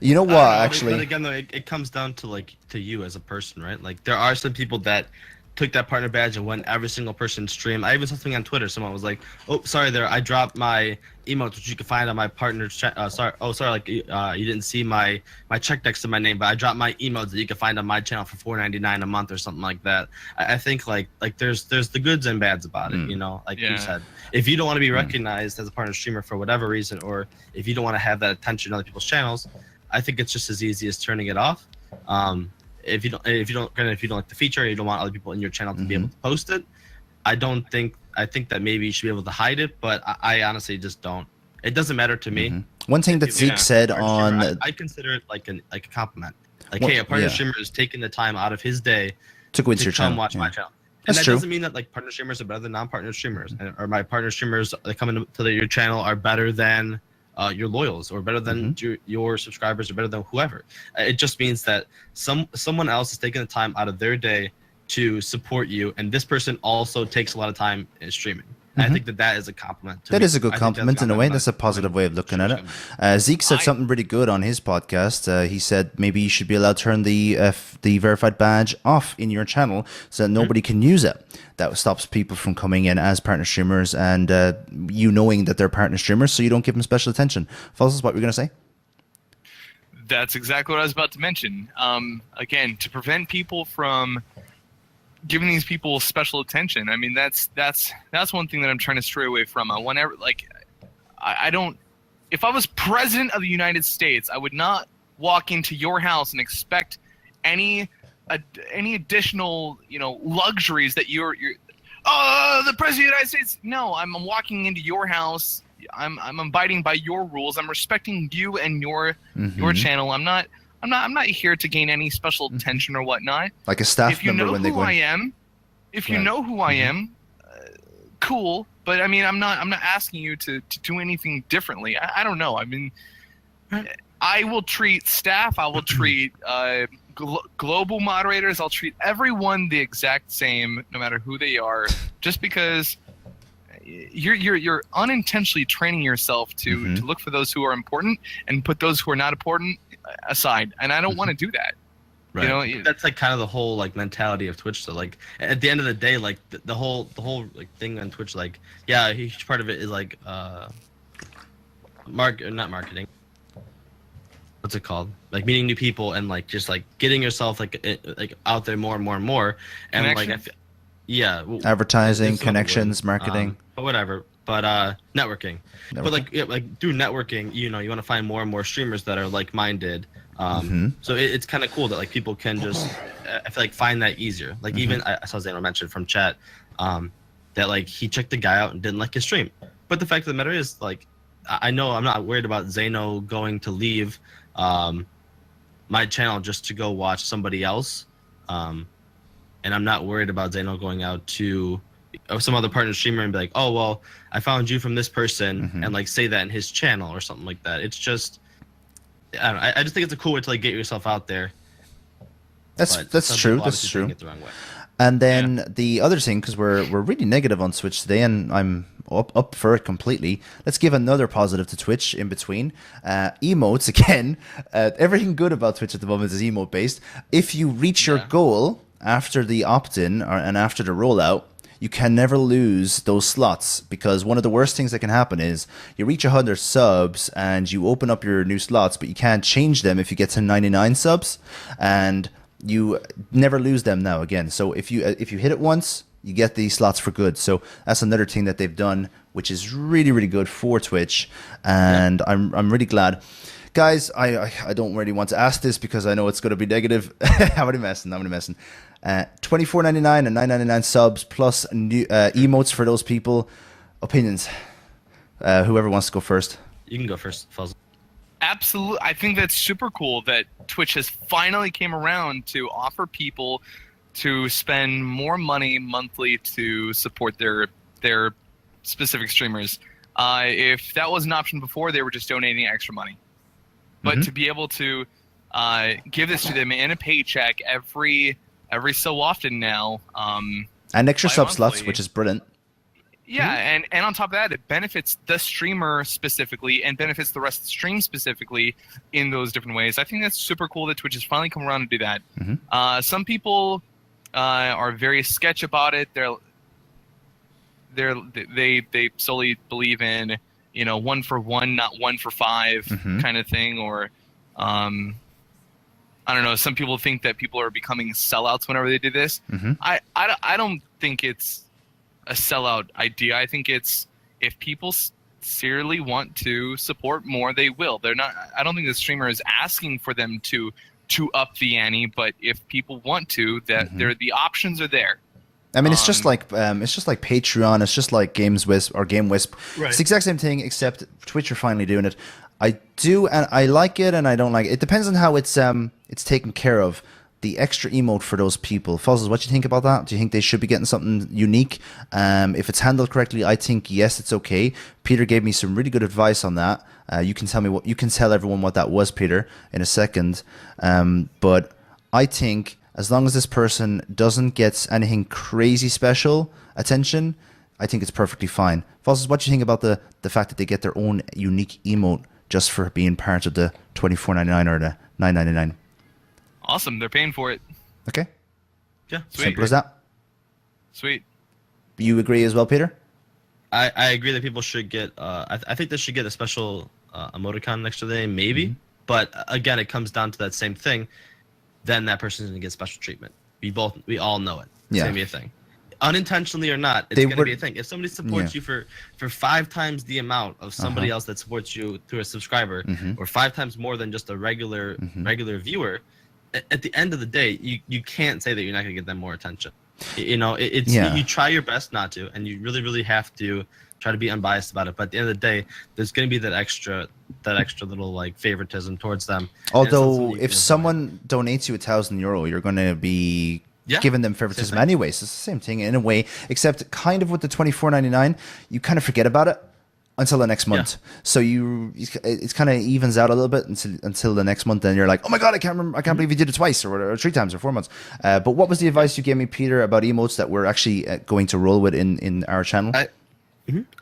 You know what? Actually, but again, though, it comes down to to you as a person, right? Like there are some people that took that partner badge and went every single person's stream. I even saw something on Twitter. Someone was like, "Oh, sorry, I dropped my emotes, which you can find on my partner's chat. You didn't see my check next to my name, but I dropped my emotes that you can find on my channel for $4.99 a month or something like that." I think like there's the goods and bads about it, you know. Like you said, if you don't want to be recognized as a partner streamer for whatever reason, or if you don't want to have that attention on other people's channels, I think it's just as easy as turning it off. If you don't like the feature, you don't want other people in your channel to be able to post it. I think that maybe you should be able to hide it, but I honestly just don't. It doesn't matter to me. One thing that Zeke said on, I consider it like a compliment. Like, hey, a partner streamer is taking the time out of his day to go into your channel, watch my channel. And that doesn't mean that like partner streamers are better than non-partner streamers, or my partner streamers that come into your channel are better than your loyals, or better than your subscribers, or better than whoever. It just means that someone else is taking the time out of their day to support you, and this person also takes a lot of time in streaming. I think that is a compliment. That is a good compliment in a way. That's a positive way of looking at it. Zeke said something really good on his podcast. He said maybe you should be allowed to turn the verified badge off in your channel so that nobody can use it. That stops people from coming in as partner streamers and you knowing that they're partner streamers, so you don't give them special attention. Fozzles, what were you going to say? That's exactly what I was about to mention. Again, to prevent people from giving these people special attention. I mean, that's one thing that I'm trying to stray away from. I don't. If I was president of the United States, I would not walk into your house and expect any additional, luxuries that you're. Oh, the president of the United States. No, I'm walking into your house. I'm abiding by your rules. I'm respecting you and your channel. I'm not here to gain any special attention or whatnot. Like a staff member when they go. If you know who I am, cool. But I mean, I'm not asking you to do anything differently. I don't know. I mean, I will treat staff. I will treat global moderators. I'll treat everyone the exact same, no matter who they are. Just because you're unintentionally training yourself to look for those who are important and put those who are not important aside, and I don't want to do that. Right. That's like kind of the whole like mentality of Twitch. So like at the end of the day, like the whole like thing on Twitch, like a huge part of it is like not marketing. What's it called? Like meeting new people and like just like getting yourself like out there more and more and more, and advertising, connections, marketing, but whatever. But networking. But like through networking, you want to find more and more streamers that are like-minded. So it's kind of cool that like people can just I feel like find that easier. Like even I saw Zano mention from chat that like he checked the guy out and didn't like his stream. But the fact of the matter is like I know I'm not worried about Zano going to leave my channel just to go watch somebody else. And I'm not worried about Zano going out to some other partner streamer and be like, oh well, I found you from this person, and like say that in his channel or something like that. It's just, I don't know. I just think it's a cool way to like get yourself out there. That's true. That's true. It the wrong way. And then the other thing, because we're really negative on Twitch today, and I'm up for it completely. Let's give another positive to Twitch in between. Emotes again. Everything good about Twitch at the moment is emote based. If you reach your goal after the opt-in and after the rollout, you can never lose those slots, because one of the worst things that can happen is you reach 100 subs and you open up your new slots, but you can't change them if you get to 99 subs, and you never lose them now again. So if you hit it once, you get these slots for good. So that's another thing that they've done, which is really, really good for Twitch, and I'm really glad. Guys, I don't really want to ask this because I know it's going to be negative. How many messing? $24.99 and $9.99 subs plus new emotes for those people. Opinions. Whoever wants to go first. You can go first, Fuzzle. Absolutely. I think that's super cool that Twitch has finally came around to offer people to spend more money monthly to support their specific streamers. If that was an option before, they were just donating extra money. But to be able to give this to them in a paycheck every so often now, and extra sub slots, which is brilliant. Yeah, and on top of that, it benefits the streamer specifically and benefits the rest of the stream specifically in those different ways. I think that's super cool that Twitch has finally come around to do that. Some people are very sketch about it. They solely believe in 1 for 1, not 1 for 5 kind of thing, or I don't know. Some people think that people are becoming sellouts whenever they do this. I don't think it's a sellout idea. I think it's, if people sincerely want to support more, they will. They're not. I don't think the streamer is asking for them to up the ante, but if people want to, that the options are there. I mean, it's just like Patreon. It's just like GamesWisp or GameWisp. Right. It's the exact same thing, except Twitch are finally doing it. I do, and I like it, and I don't like it. It depends on how it's taken care of. The extra emote for those people. Fuzzles, what do you think about that? Do you think they should be getting something unique? If it's handled correctly, I think yes, it's okay. Peter gave me some really good advice on that. You can tell everyone what that was, Peter, in a second. But I think as long as this person doesn't get anything crazy special attention, I think it's perfectly fine. Fuzzles, what do you think about the fact that they get their own unique emote just for being part of the $24.99 or the $9.99? Awesome, they're paying for it. Okay. Yeah, sweet. Simple as that. Sweet. You agree as well, Peter? I agree that people should get. I think they should get a special emoticon next to their name, maybe. But again, it comes down to that same thing. Then that person's gonna get special treatment. We all know it. It's gonna be a thing, unintentionally or not. It's gonna be a thing. If somebody supports you for 5 times the amount of somebody else that supports you through a subscriber, or 5 times more than just a regular viewer. At the end of the day, you can't say that you're not going to get them more attention. You try your best not to, and you really, really have to try to be unbiased about it. But at the end of the day, there's going to be that extra little like favoritism towards them. Although, if someone donates you €1,000, you're going to be giving them favoritism anyways. It's the same thing in a way, except kind of with the $24.99, you kind of forget about it until the next month. So it kind of evens out a little bit until the next month. Then you're like, oh my god, I can't believe you did it twice or 3 times or 4 months. But what was the advice you gave me, Peter, about emotes that we're actually going to roll with in our channel? I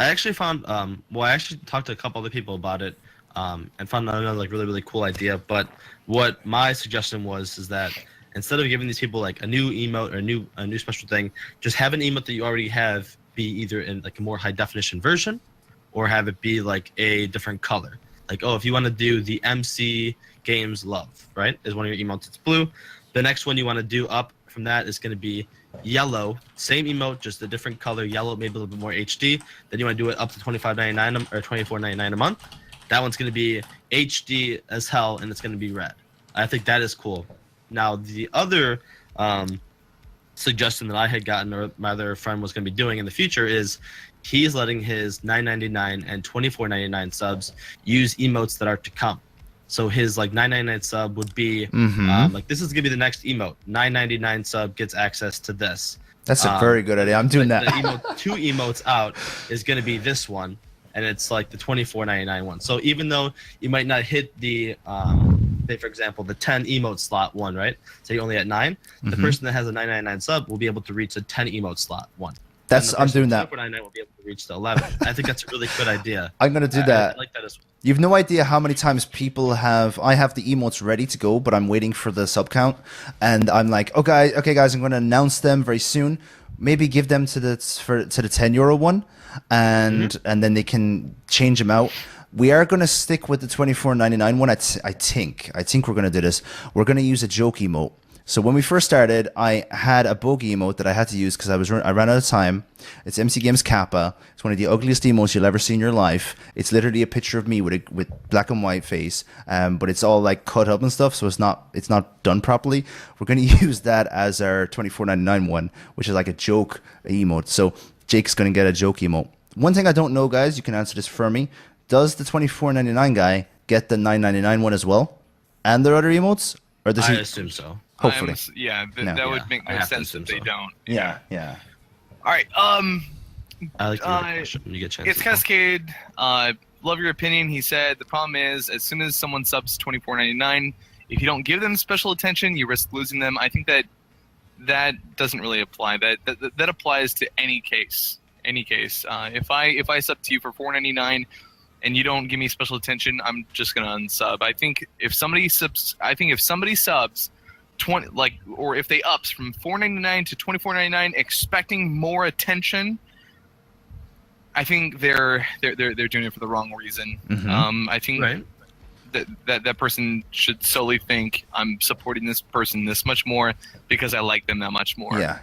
actually found I actually talked to a couple other people about it and found another like really, really cool idea. But what my suggestion is that instead of giving these people like a new emote or a new special thing, just have an emote that you already have be either in like a more high definition version, or have it be like a different color. Like, if you want to do the MC Games Love, right, is one of your emotes, it's blue. The next one you want to do up from that is going to be yellow. Same emote, just a different color, yellow, maybe a little bit more HD. Then you want to do it up to $25.99 or $24.99 a month. That one's going to be HD as hell, and it's going to be red. I think that is cool. Now, the other suggestion that I had gotten, or my other friend was going to be doing in the future, is he's letting his $9.99 and $24.99 subs use emotes that are to come. So his like $9.99 sub would be like, this is gonna be the next emote. $9.99 sub gets access to this. That's a very good idea. I'm doing that. The two emotes out is going to be this one, and it's like the $24.99 one. So even though you might not hit the, say for example, the 10 emote slot one, right? So you're only at 9. The person that has a $9.99 sub will be able to reach the 10 emote slot one. I'm doing that. $24.99 will be able to reach the 11. I think that's a really good idea. I'm gonna do that. I like that as well. You have no idea how many times people have. I have the emotes ready to go, but I'm waiting for the sub count, and I'm like, okay, guys, I'm going to announce them very soon. Maybe give them to the €10 one, and then they can change them out. We are going to stick with the $24.99 one. I think we're going to do this. We're going to use a joke emote. So when we first started, I had a bogey emote that I had to use because I ran out of time. It's MC Games Kappa. It's one of the ugliest emotes you'll ever see in your life. It's literally a picture of me with black and white face, but it's all like cut up and stuff, so it's not done properly. We're going to use that as our $24.99 one, which is like a joke emote. So Jake's going to get a joke emote. One thing I don't know, guys, you can answer this for me. Does the $24.99 guy get the $9.99 one as well, and their other emotes, or does he? I assume so. Hopefully. That would make no sense if they don't. Yeah. All right. I like to read the question when you get a chance. It's Cascade. Love your opinion. He said the problem is as soon as someone subs $24.99, if you don't give them special attention, you risk losing them. I think that doesn't really apply. That applies to any case. If I sub to you for $4.99 and you don't give me special attention, I'm just gonna unsub. I think if somebody subs 20, or if they ups from $4.99 to $24.99 expecting more attention, I think they're doing it for the wrong reason. I think that person should solely think I'm supporting this person this much more because I like them that much more. Yeah.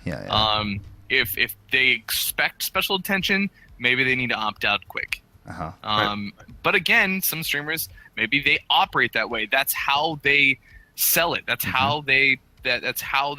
If they expect special attention, maybe they need to opt out quick. But again, some streamers, maybe they operate that way. That's how they sell it. That's how they sell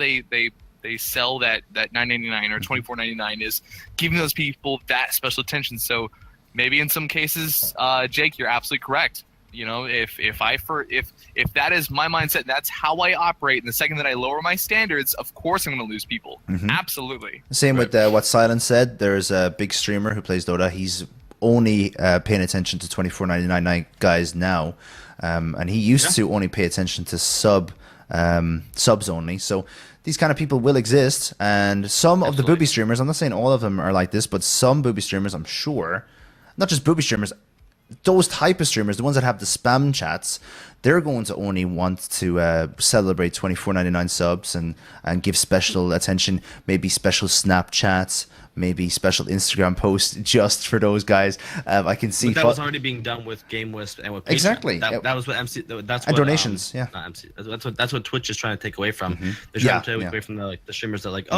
that $9.99 or $24.99 is giving those people that special attention. So maybe in some cases, Jake, you're absolutely correct. You know, if that is my mindset, that's how I operate. And the second that I lower my standards, of course I'm going to lose people. Absolutely. Same with what Silence said. There's a big streamer who plays Dota. He's only paying attention to $24.99 guys now, and he used to only pay attention to subs only. So these kind of people will exist, and some of the booby streamers, I'm not saying all of them are like this, but some booby streamers, I'm sure, not just booby streamers, those type of streamers, the ones that have the spam chats, they're going to only want to celebrate $24.99 subs and give special attention, maybe special Snapchats, maybe special Instagram posts just for those guys. I can see. But that was already being done with GamingWith and with Patreon. Exactly. That was what MC. That's and what donations. Not MC. That's what Twitch is trying to take away from. They're trying to take away from the streamers that are like,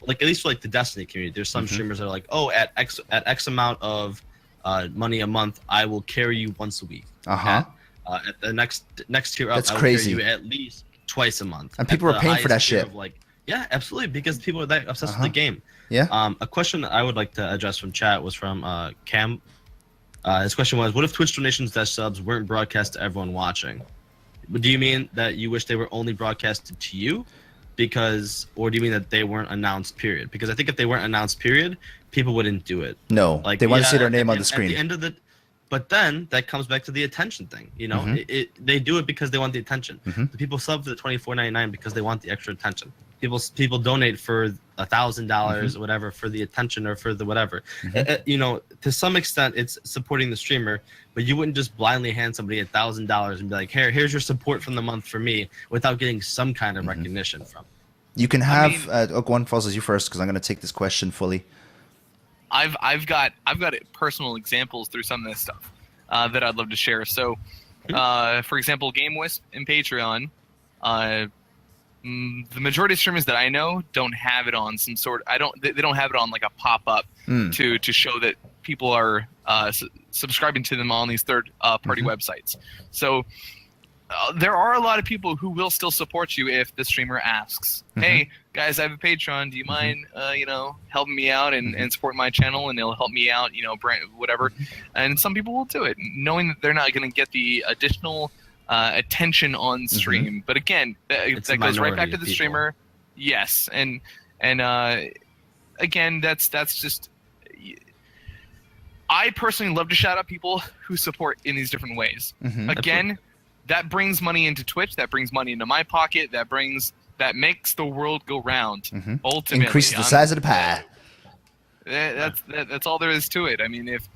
like at least for like the Destiny community. There's some streamers that are like, at X amount of money a month, I will carry you once a week. At the next tier up, that's I will crazy. carry you at least twice a month. And people are paying for that shit. Yeah, absolutely, because people are that obsessed with the game. Yeah. A question I would like to address from chat was from Cam. His question was, what if Twitch donations / subs weren't broadcast to everyone watching? Do you mean that you wish they were only broadcasted to you? Or do you mean that they weren't announced, period? Because I think if they weren't announced, period, people wouldn't do it. No, they want to see their name on the screen. At the end of but then that comes back to the attention thing. You know, they do it because they want the attention. The people sub for the $24.99 because they want the extra attention. People donate for $1,000 or whatever for the attention or for the whatever. You know, to some extent, it's supporting the streamer, but you wouldn't just blindly hand somebody $1,000 and be like, here's your support from the month for me, without getting some kind of recognition from. You can have. Go on, Fozzles, you first, because I'm going to take this question fully. I've got personal examples through some of this stuff that I'd love to share. So, for example, GamingWith and Patreon. The majority of streamers that I know don't have it on some sort. They don't have it on like a pop up to show that people are subscribing to them on these third party websites. So there are a lot of people who will still support you if the streamer asks, "Hey guys, I have a Patreon. Do you mind helping me out and support my channel, and it'll help me out, brand whatever." And some people will do it, knowing that they're not going to get the additional attention on stream. But again, that goes right back to the streamer. Yes, and again, that's just. I personally love to shout out people who support in these different ways. Mm-hmm. Again, that brings money into Twitch. That brings money into my pocket. That makes the world go round. Mm-hmm. Ultimately, increases the size of the pie. That's all there is to it. I mean, if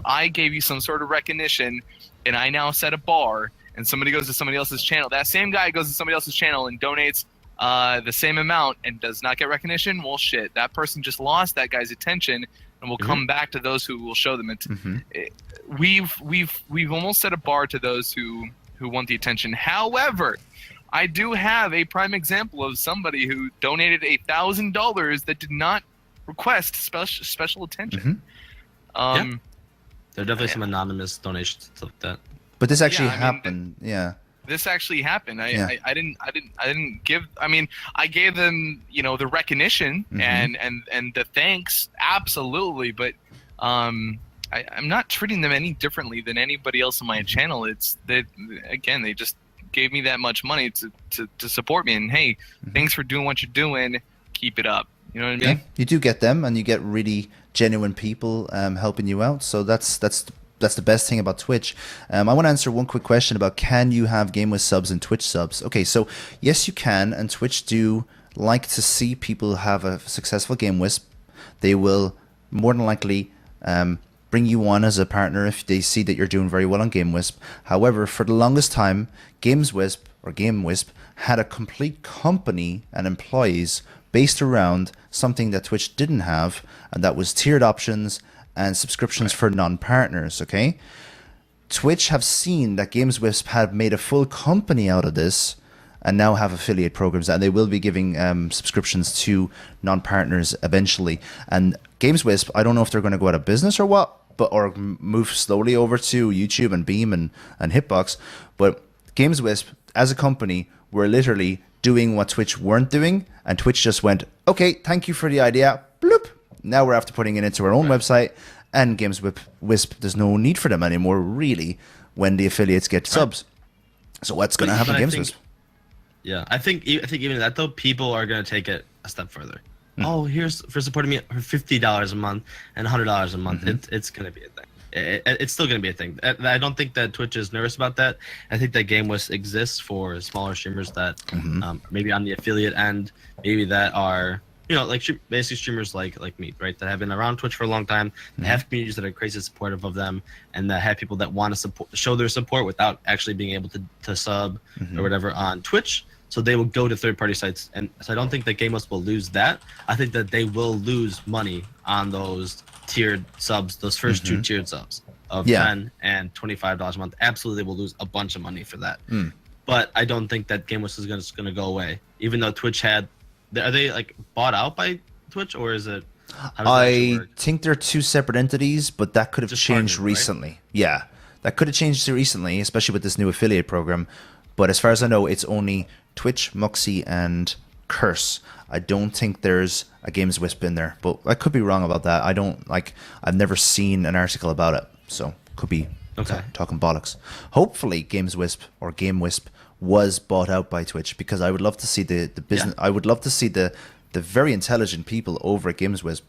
I gave you some sort of recognition, and I now set a bar, and somebody goes to somebody else's channel, that same guy goes to somebody else's channel and donates the same amount and does not get recognition. Well, shit, that person just lost that guy's attention. And we'll come back to those who will show them it. We've almost set a bar to those who want the attention. However, I do have a prime example of somebody who donated $1,000 that did not request special attention. There are definitely some anonymous donations like that. But this actually happened. This actually happened. I didn't give. I mean, I gave them, the recognition and the thanks, absolutely. But I'm not treating them any differently than anybody else on my channel. It's that, again, they just gave me that much money to support me. And hey, thanks for doing what you're doing. Keep it up. You know what I mean? Yeah, you do get them, and you get really genuine people helping you out. So that's the best thing about Twitch. I want to answer one quick question about, can you have GamingWith subs and Twitch subs? Okay, so yes, you can, and Twitch do like to see people have a successful GamingWith. They will more than likely bring you on as a partner if they see that you're doing very well on GamingWith. However, for the longest time, GamingWith had a complete company and employees based around something that Twitch didn't have, and that was tiered options and subscriptions for non-partners, okay? Twitch have seen that GamesWisp have made a full company out of this and now have affiliate programs, and they will be giving subscriptions to non-partners eventually. And GamesWisp, I don't know if they're going to go out of business or what, or move slowly over to YouTube and Beam and Hitbox, but GamesWisp, as a company, were literally doing what Twitch weren't doing, and Twitch just went, okay, thank you for the idea, bloop. Now we're after putting it into our own website, and GamesWisp, there's no need for them anymore, really, when the affiliates get subs. So what's going to happen to GamesWisp? Yeah, I think even that, though, people are going to take it a step further. Oh, here's for supporting me for $50 a month and $100 a month. It's going to be a thing. It's still going to be a thing. I don't think that Twitch is nervous about that. I think that GamesWisp exists for smaller streamers that maybe on the affiliate end, maybe that are, like basically streamers like me, right? That have been around Twitch for a long time, that have communities that are crazy supportive of them, and that have people that want to show their support without actually being able to sub or whatever on Twitch. So they will go to third-party sites, and so I don't think that GamesWisp will lose that. I think that they will lose money on those tiered subs, those first two tiered subs of $10 and $25 a month. Absolutely, they will lose a bunch of money for that. But I don't think that GamesWisp is going to go away, even though Twitch had. Are they like bought out by Twitch, or is it? I think they're two separate entities, but that could have changed recently. Right? Yeah, that could have changed recently, especially with this new affiliate program. But as far as I know, it's only Twitch, Muxy, and Curse. I don't think there's a GamesWisp in there, but I could be wrong about that. I've never seen an article about it, so could be talking bollocks. Hopefully, GamesWisp was bought out by Twitch, because I would love to see the business. I would love to see the very intelligent people over at GamesWisp.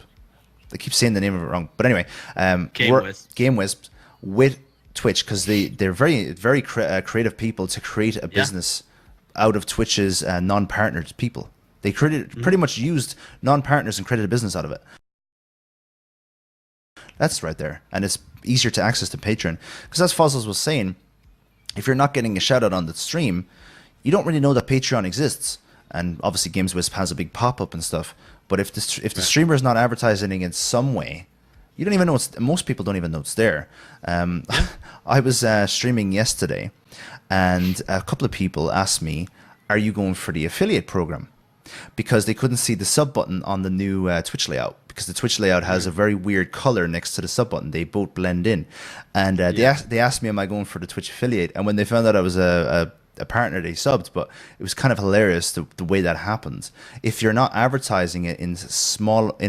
I keep saying the name of it wrong, but anyway, GamesWisp with Twitch, because they're very very creative people to create a business out of Twitch's non-partnered people. They created pretty much used non-partners and created a business out of it. That's right there, and it's easier to access to Patreon, because as Fozzles was saying, if you're not getting a shout out on the stream, you don't really know that Patreon exists. And obviously GamesWisp has a big pop-up and stuff, but if the streamer is not advertising in some way, you don't even know most people don't even know it's there. I was streaming yesterday, and a couple of people asked me, are you going for the affiliate program? Because they couldn't see the sub button on the new Twitch layout, because the Twitch layout has a very weird color next to the sub button. They both blend in, and they asked me, am I going for the Twitch affiliate? And when they found out I was a partner, they subbed. But it was kind of hilarious the way that happens. If you're not advertising it in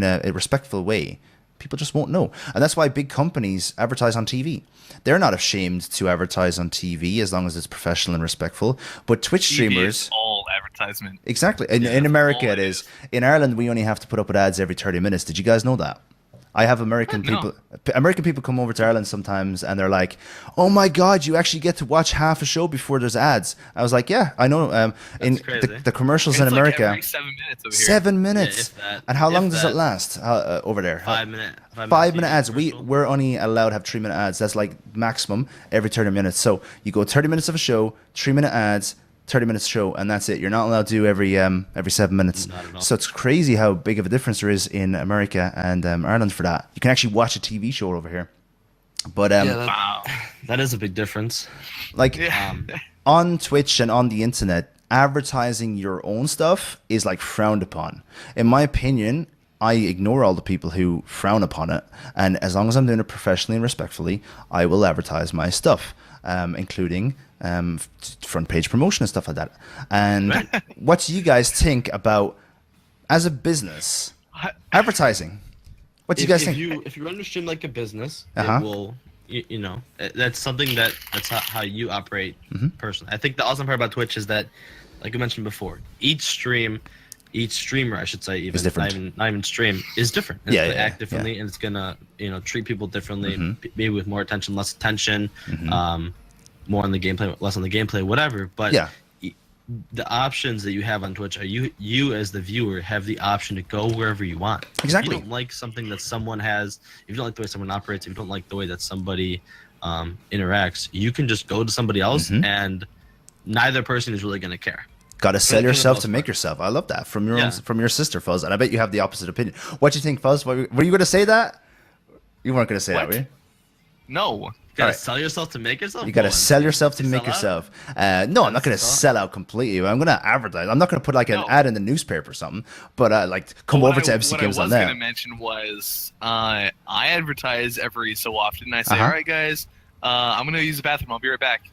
a respectful way, people just won't know. And that's why big companies advertise on TV. They're not ashamed to advertise on TV as long as it's professional and respectful. But Twitch streamers, all advertising. advertisement. Exactly. In America, it is. In Ireland, we only have to put up with ads every 30 minutes. Did you guys know that? I have American people. American people come over to Ireland sometimes, and they're like, "Oh my God, you actually get to watch half a show before there's ads." I was like, "Yeah, I know." In the commercials in America, every 7 minutes over here. 7 minutes. Yeah, and how long does it last over there? 5 minute. 5 minute ads. We're only allowed to have 3 minute ads. That's like maximum every 30 minutes. So you go 30 minutes of a show, 3 minute ads. 30 minutes show, and that's it. You're not allowed to do every 7 minutes. So it's crazy how big of a difference there is in America and Ireland for that. You can actually watch a TV show over here. But wow, that is a big difference. Like on Twitch and on the internet, advertising your own stuff is like frowned upon. In my opinion, I ignore all the people who frown upon it, and as long as I'm doing it professionally and respectfully, I will advertise my stuff, including front page promotion and stuff like that. And what do you guys think about, as a business, advertising? What do you guys think? If you run your stream like a business, it will, you know, that's something that's how you operate personally. I think the awesome part about Twitch is that, like I mentioned before, each streamer, I should say, even not even stream, is different. It's gonna act differently, and it's gonna, you know, treat people differently, maybe with more attention, less attention, more on the gameplay, less on the gameplay, whatever. But the options that you have on Twitch are you as the viewer have the option to go wherever you want. Exactly. If you don't like something that someone has, if you don't like the way someone operates, if you don't like the way that somebody interacts, you can just go to somebody else, and neither person is really gonna care. Got to sell yourself to make yourself. I love that from your own, from your sister, Fuzz. And I bet you have the opposite opinion. What do you think, Fuzz? Were you going to say that? You weren't going to say that, were you? No. You gotta sell yourself to make yourself. You gotta sell yourself to make yourself. No, I'm not gonna sell out completely. I'm gonna advertise. I'm not gonna put like an ad in the newspaper or something. But like, come over to MC Games on there. What I was gonna mention was I advertise every so often. I say, all right, guys, I'm gonna use the bathroom. I'll be right back.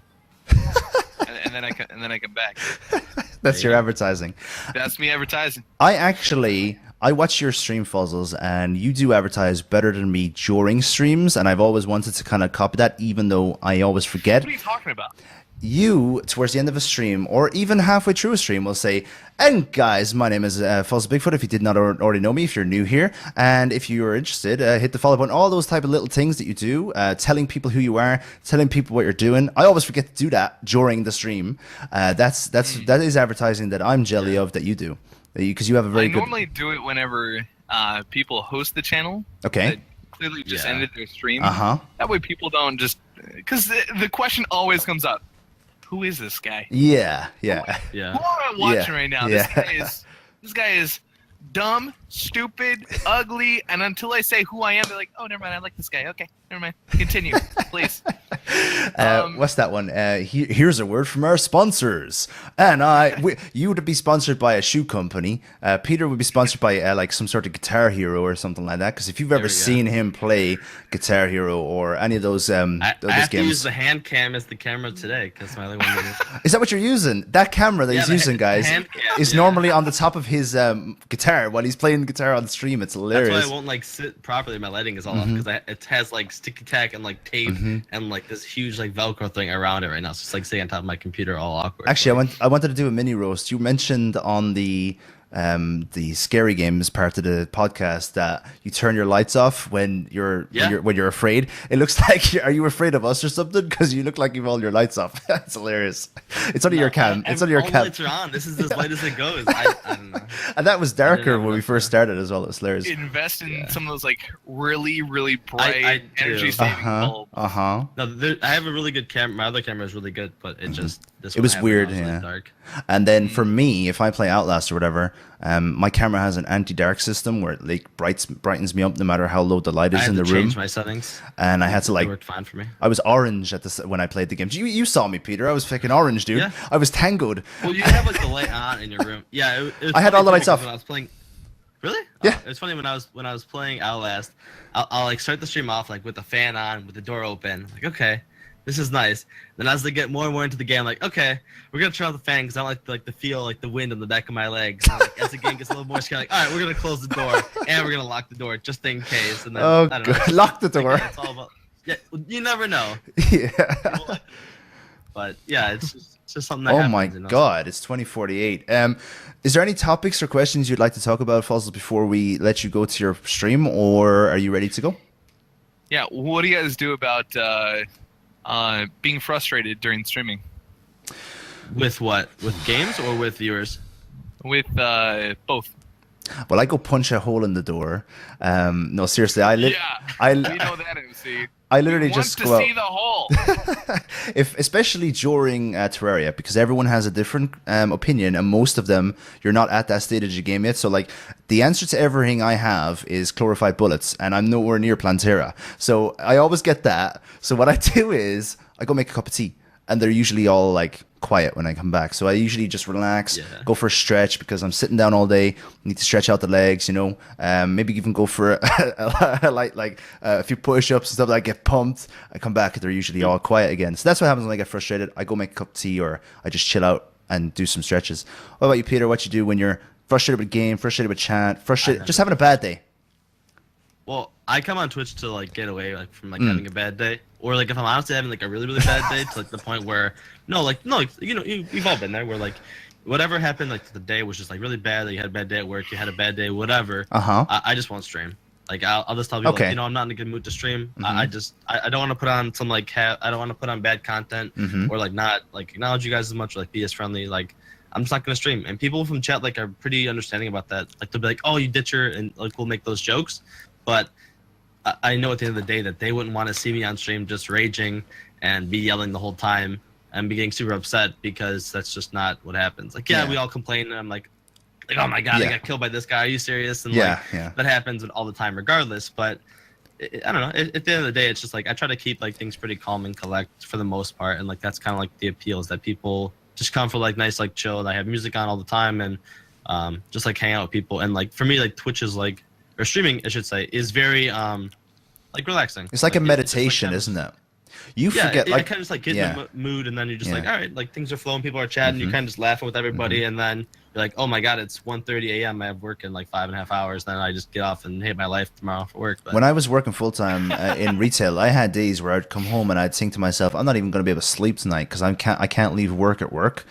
and then I come back. That's your advertising. That's me advertising. I watch your stream, Fuzzles, and you do advertise better than me during streams, and I've always wanted to kind of copy that, even though I always forget. What are you talking about? You, towards the end of a stream, or even halfway through a stream, will say, "And guys, my name is Fuzzles Bigfoot, if you did not already know me, if you're new here, and if you are interested, hit the follow button," all those type of little things that you do, telling people who you are, telling people what you're doing. I always forget to do that during the stream. That is advertising that I'm jelly of that you do. Because you have a very good... I normally do it whenever people host the channel. Okay. That clearly just ended their stream. That way people don't just... Because the question always comes up. Who is this guy? Yeah. Who am I watching right now? This guy is dumb, stupid, ugly, and until I say who I am, they're like, "Oh, never mind, I like this guy." Okay, never mind. Continue, please. What's that one? Here's a word from our sponsors. And you would be sponsored by a shoe company. Peter would be sponsored by like some sort of Guitar Hero or something like that. Because if you've ever seen him play Guitar Hero or any of those I games, have to use the hand cam as the camera today because my other one didn't. Is that what you're using? That camera that he's using, guys, is normally on the top of his guitar while he's playing guitar on the stream. It's hilarious. That's why I won't like sit properly. My lighting is all off because it has like sticky tack and like tape and like this huge like Velcro thing around it right now. So it's like sitting on top of my computer, all awkward. Actually, I wanted to do a mini roast. You mentioned on the scary games part of the podcast that you turn your lights off when you're afraid. It looks like are you afraid of us or something? Because you look like you've all your lights off. That's hilarious. It's only your cam. It's only your cam. Lights are on. This is as light as it goes. I don't know. And that was darker when we first started as well. It was hilarious. Invest in some of those like really bright energy saving bulbs. No, I have a really good camera. My other camera is really good, but it just it was weird. Really dark. And then for me, if I play Outlast or whatever, my camera has an anti-dark system where it like brightens me up no matter how low the light is in the room. I had to change my settings, and I had to like. It worked fine for me. I was orange when I played the game. You saw me, Peter. I was fucking orange, dude. Yeah. I was tangled. Well, you have like the light on in your room. Yeah, I had all the lights off when I was playing. Really? Yeah. It's funny when I was playing Outlast. I'll like start the stream off like with the fan on, with the door open. Like okay. This is nice. Then as they get more and more into the game, I'm like, okay, we're gonna turn off the fan because I don't like the feel like the wind on the back of my legs. And, like, as the game gets a little more scary, like, all right, we're gonna close the door and we're gonna lock the door just in case. And then I don't know, lock the door. It's all about you never know. Yeah. But yeah, it's just something that Oh happens. my God, it's 2048. Is there any topics or questions you'd like to talk about, Fozzles, before we let you go to your stream, or are you ready to go? Yeah, what do you guys do about being frustrated during streaming? With what? With games or with viewers? With both. Well, I go punch a hole in the door. No, seriously, We know that, MC. I literally just go out. See the hole. Especially during Terraria, because everyone has a different opinion, and most of them, you're not at that stage of the game yet. So, like, the answer to everything I have is chlorified bullets, and I'm nowhere near Plantera. So I always get that. So what I do is I go make a cup of tea, and they're usually all like quiet when I come back. So I usually just relax, go for a stretch, because I'm sitting down all day, need to stretch out the legs, you know, maybe even go for a few push-ups and stuff. I get pumped, I come back, they're usually all quiet again. So that's what happens when I get frustrated. I go make a cup of tea, or I just chill out and do some stretches. What about you, Peter? What you do when you're frustrated with game, frustrated with chat, frustrated, just having a bad day? Well, I come on Twitch to like get away from having a bad day, or like if I'm honestly having like a really bad day, to like the point where you know, you've all been there, where like whatever happened, like the day was just like really bad. Like you had a bad day at work, you had a bad day, whatever. I just won't stream. Like I'll just tell people, like, you know, I'm not in a good mood to stream. I don't want to put on some like I don't want to put on bad content, or like not like acknowledge you guys as much, or like be as friendly. Like I'm just not gonna stream. And people from chat like are pretty understanding about that. Like they'll be like, oh, you ditcher, and like we'll make those jokes. But I know at the end of the day that they wouldn't want to see me on stream just raging and be yelling the whole time and be getting super upset, because that's just not what happens. Like, we all complain, and I'm like, oh my God, I got killed by this guy. Are you serious? And that happens all the time regardless. But I don't know. At the end of the day, it's just like I try to keep like things pretty calm and collect for the most part. And like that's kind of like the appeal, is that people just come for like nice, like chill. And I have music on all the time, and just like hang out with people. And like for me, like Twitch is like, or streaming, I should say, is very like relaxing. It's like a meditation, isn't it? You forget, like, kind of just like get in the mood, and then you're just like, all right, like things are flowing, people are chatting, you kind of just laughing with everybody, and then you're like, oh my God, it's 1:30 a.m. I have work in like 5.5 hours. Then I just get off and hate my life tomorrow for work. But when I was working full time in retail, I had days where I'd come home and I'd think to myself, I'm not even going to be able to sleep tonight, because I can't leave work at work,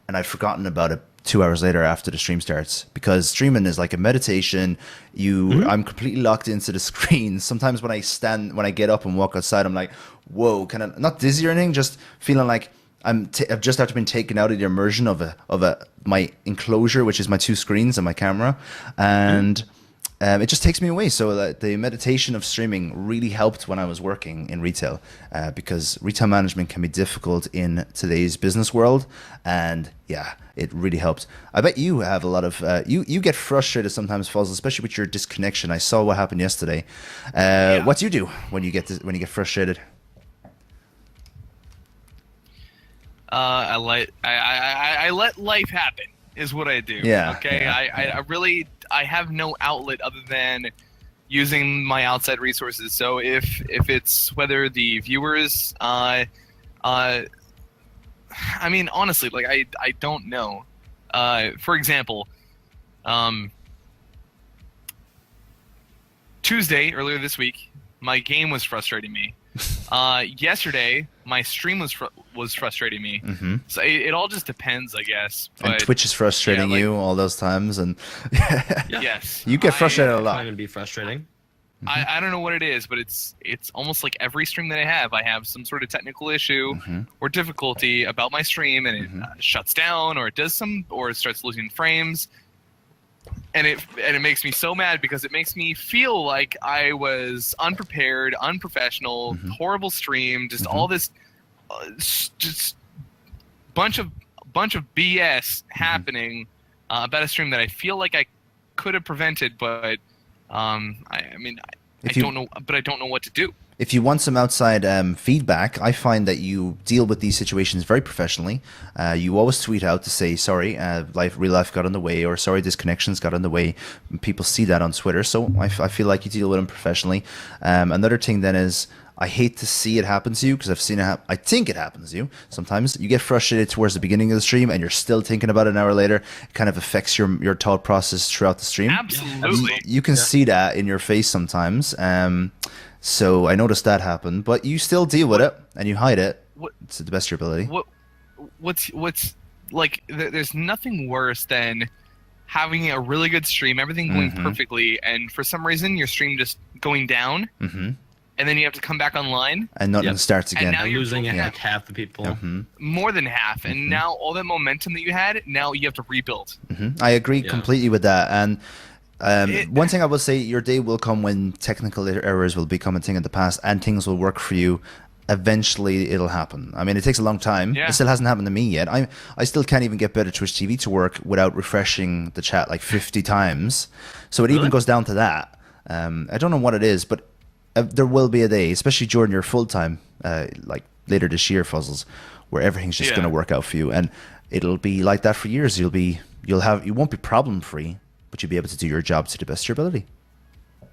and I'd forgotten about it 2 hours later after the stream starts, because streaming is like a meditation. I'm completely locked into the screen. Sometimes when I get up and walk outside, I'm like, whoa, kind of not dizzy or anything, just feeling like I've just been taken out of the immersion of my enclosure, which is my 2 screens and my camera, and it just takes me away. So the meditation of streaming really helped when I was working in retail, because retail management can be difficult in today's business world, and it really helps. I bet you have a lot of you get frustrated sometimes, Fozzle, especially with your disconnection. I saw what happened yesterday. What do you do when you get frustrated? I let life happen, is what I do. Yeah. Okay. Yeah. I have no outlet other than using my outside resources. So if it's whether the viewers, I mean, honestly, like I don't know. For example, Tuesday earlier this week, my game was frustrating me. Yesterday, my stream was frustrating me. So it all just depends, I guess. But, and Twitch is frustrating you all those times, and yes, you get frustrated a lot. It can be frustrating. I don't know what it is, but it's almost like every stream that I have some sort of technical issue or difficulty about my stream, and it shuts down, or it does or it starts losing frames. And it makes me so mad, because it makes me feel like I was unprepared, unprofessional, horrible stream, just all this, just bunch of BS happening about a stream that I feel like I could have prevented, but I don't know, but I don't know what to do. If you want some outside feedback, I find that you deal with these situations very professionally. You always tweet out to say, sorry, real life got in the way, or sorry, disconnections got in the way. People see that on Twitter, so I feel like you deal with them professionally. Another thing then is, I hate to see it happen to you, because I've seen it I think it happens to you. Sometimes you get frustrated towards the beginning of the stream, and you're still thinking about it an hour later. It kind of affects your thought process throughout the stream. Absolutely. You can see that in your face sometimes. So I noticed that happen, but you still deal with it, and you hide it to the best of your ability. what's like there's nothing worse than having a really good stream, everything going perfectly, and for some reason your stream just going down, and then you have to come back online, and nothing starts again. And now you're losing like half the people, more than half, and now all that momentum that you had, now you have to rebuild. I agree completely with that, and one thing I will say, your day will come when technical errors will become a thing of the past, and things will work for you. Eventually it'll happen. I mean, it takes a long time. It still hasn't happened to me yet. I still can't even get better Twitch TV to work without refreshing the chat like 50 times. So it even goes down to that. I don't know what it is, but there will be a day, especially during your full time, like later this year, Fuzzles, where everything's just going to work out for you, and it'll be like that for years. You won't be problem free, but you'll be able to do your job to the best of your ability.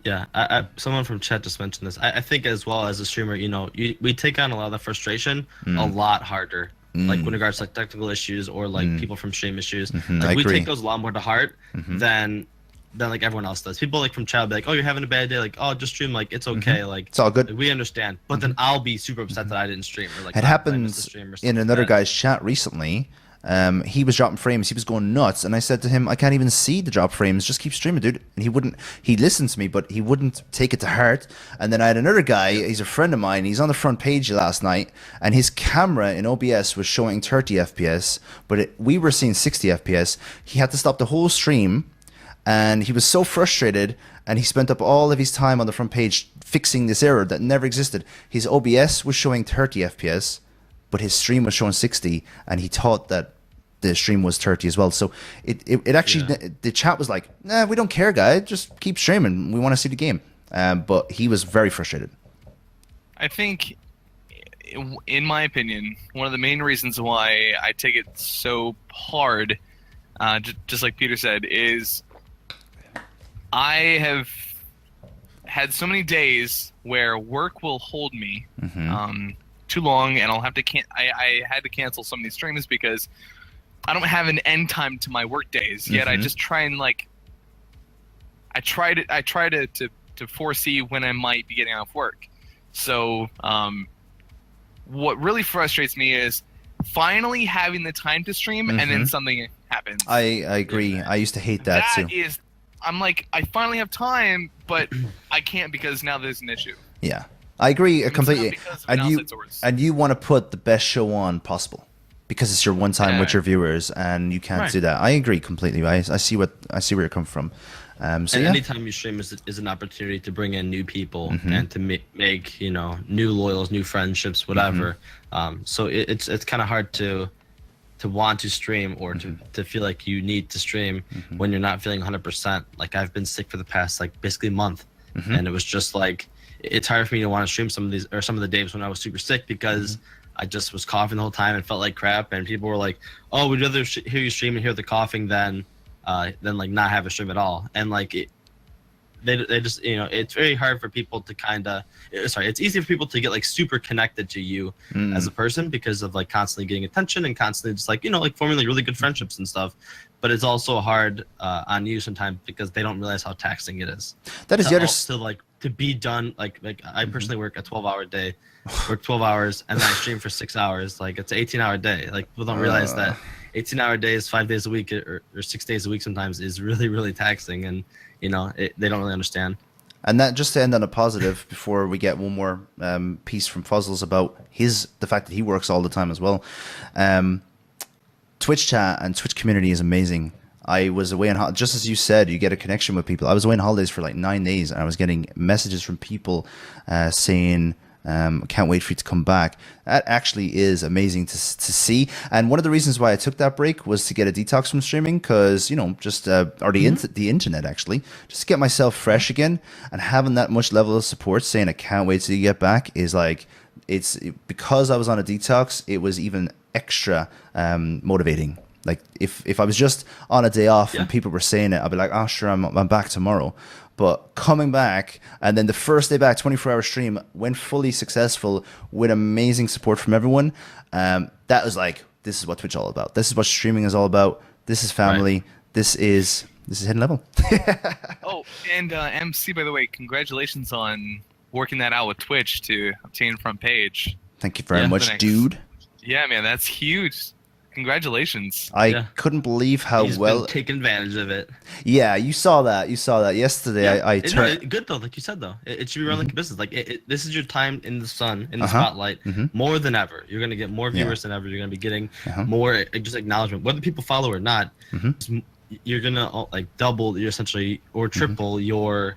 Yeah, someone from chat just mentioned this. I think as well as a streamer, we take on a lot of the frustration a lot harder. Like with regards to like technical issues or like people from stream issues. Like we take those a lot more to heart than like everyone else does. People like from chat will be like, oh, you're having a bad day, like, oh, just stream, like it's okay, like it's all good. Like, we understand. But then I'll be super upset that I didn't stream, or like it happens in another guy's chat recently. He was dropping frames. He was going nuts, and I said to him, "I can't even see the drop frames. Just keep streaming, dude." And he wouldn't. He listened to me, but he wouldn't take it to heart. And then I had another guy. He's a friend of mine. He's on the front page last night, and his camera in OBS was showing 30 FPS, but we were seeing 60 FPS. He had to stop the whole stream, and he was so frustrated. And he spent up all of his time on the front page fixing this error that never existed. His OBS was showing 30 FPS, but his stream was showing 60, and he thought that the stream was 30 as well. So it actually, the chat was like, nah, we don't care, guy. Just keep streaming. We want to see the game. But he was very frustrated. I think, in my opinion, one of the main reasons why I take it so hard, just like Peter said, is I have had so many days where work will hold me too long, and I'll have to I had to cancel some of these streams because I don't have an end time to my work days yet. I just try and like, I try to foresee when I might be getting off work. So what really frustrates me is finally having the time to stream and then something happens. I agree. I used to hate that too. I'm like, I finally have time, but I can't because now there's an issue. Yeah, I agree completely. And you want to put the best show on possible, because it's your one time with your viewers, and you can't do that. I agree completely. I see where you're coming from. Anytime you stream is an opportunity to bring in new people and to make new loyals, new friendships, whatever. So it's kind of hard to want to stream or to feel like you need to stream when you're not feeling 100%. Like I've been sick for the past like basically month, and it was just like it's hard for me to want to stream some of the days when I was super sick because I just was coughing the whole time and felt like crap, and people were like, "Oh, we'd rather hear you stream and hear the coughing than like not have a stream at all." And like they just it's very hard for people to it's easy for people to get like super connected to you as a person because of like constantly getting attention and constantly just like like forming like really good friendships and stuff. But it's also hard on you sometimes because they don't realize how taxing it is. That is the other to be done like I personally work a 12-hour day, work 12 hours and then I stream for 6 hours. Like it's an 18-hour day. Like people don't realize that 18-hour days 5 days a week or 6 days a week sometimes is really, really taxing, and they don't really understand. And that, just to end on a positive, before we get one more piece from Fuzzles about the fact that he works all the time as well. Twitch chat and Twitch community is amazing. I was away on just as you said, you get a connection with people. I was away on holidays for like 9 days, and I was getting messages from people saying, can't wait for you to come back. That actually is amazing to see. And one of the reasons why I took that break was to get a detox from streaming, because the internet actually, just to get myself fresh again. And having that much level of support saying I can't wait till you get back is like, because I was on a detox, it was even extra motivating. Like if I was just on a day off and people were saying it, I'd be like, oh sure, I'm back tomorrow. But coming back, and then the first day back, 24-hour stream, went fully successful with amazing support from everyone. That was like, this is what Twitch is all about. This is what streaming is all about. This is family. Right. This is hidden level. Oh, and MC, by the way, congratulations on working that out with Twitch to obtain front page. Thank you very much, dude. Yeah, man, that's huge. Congratulations. I couldn't believe how He's well been taking advantage of it. Yeah, you saw that. You saw that yesterday. Yeah. I turned. Good though, like you said though. It should be run like a business. Like this is your time in the sun, in the Uh-huh. spotlight, Mhm. more than ever. You're gonna get more viewers than ever. You're gonna be getting Uh-huh. more just acknowledgement, whether people follow or not. Mhm. You're gonna like double your essentially or triple your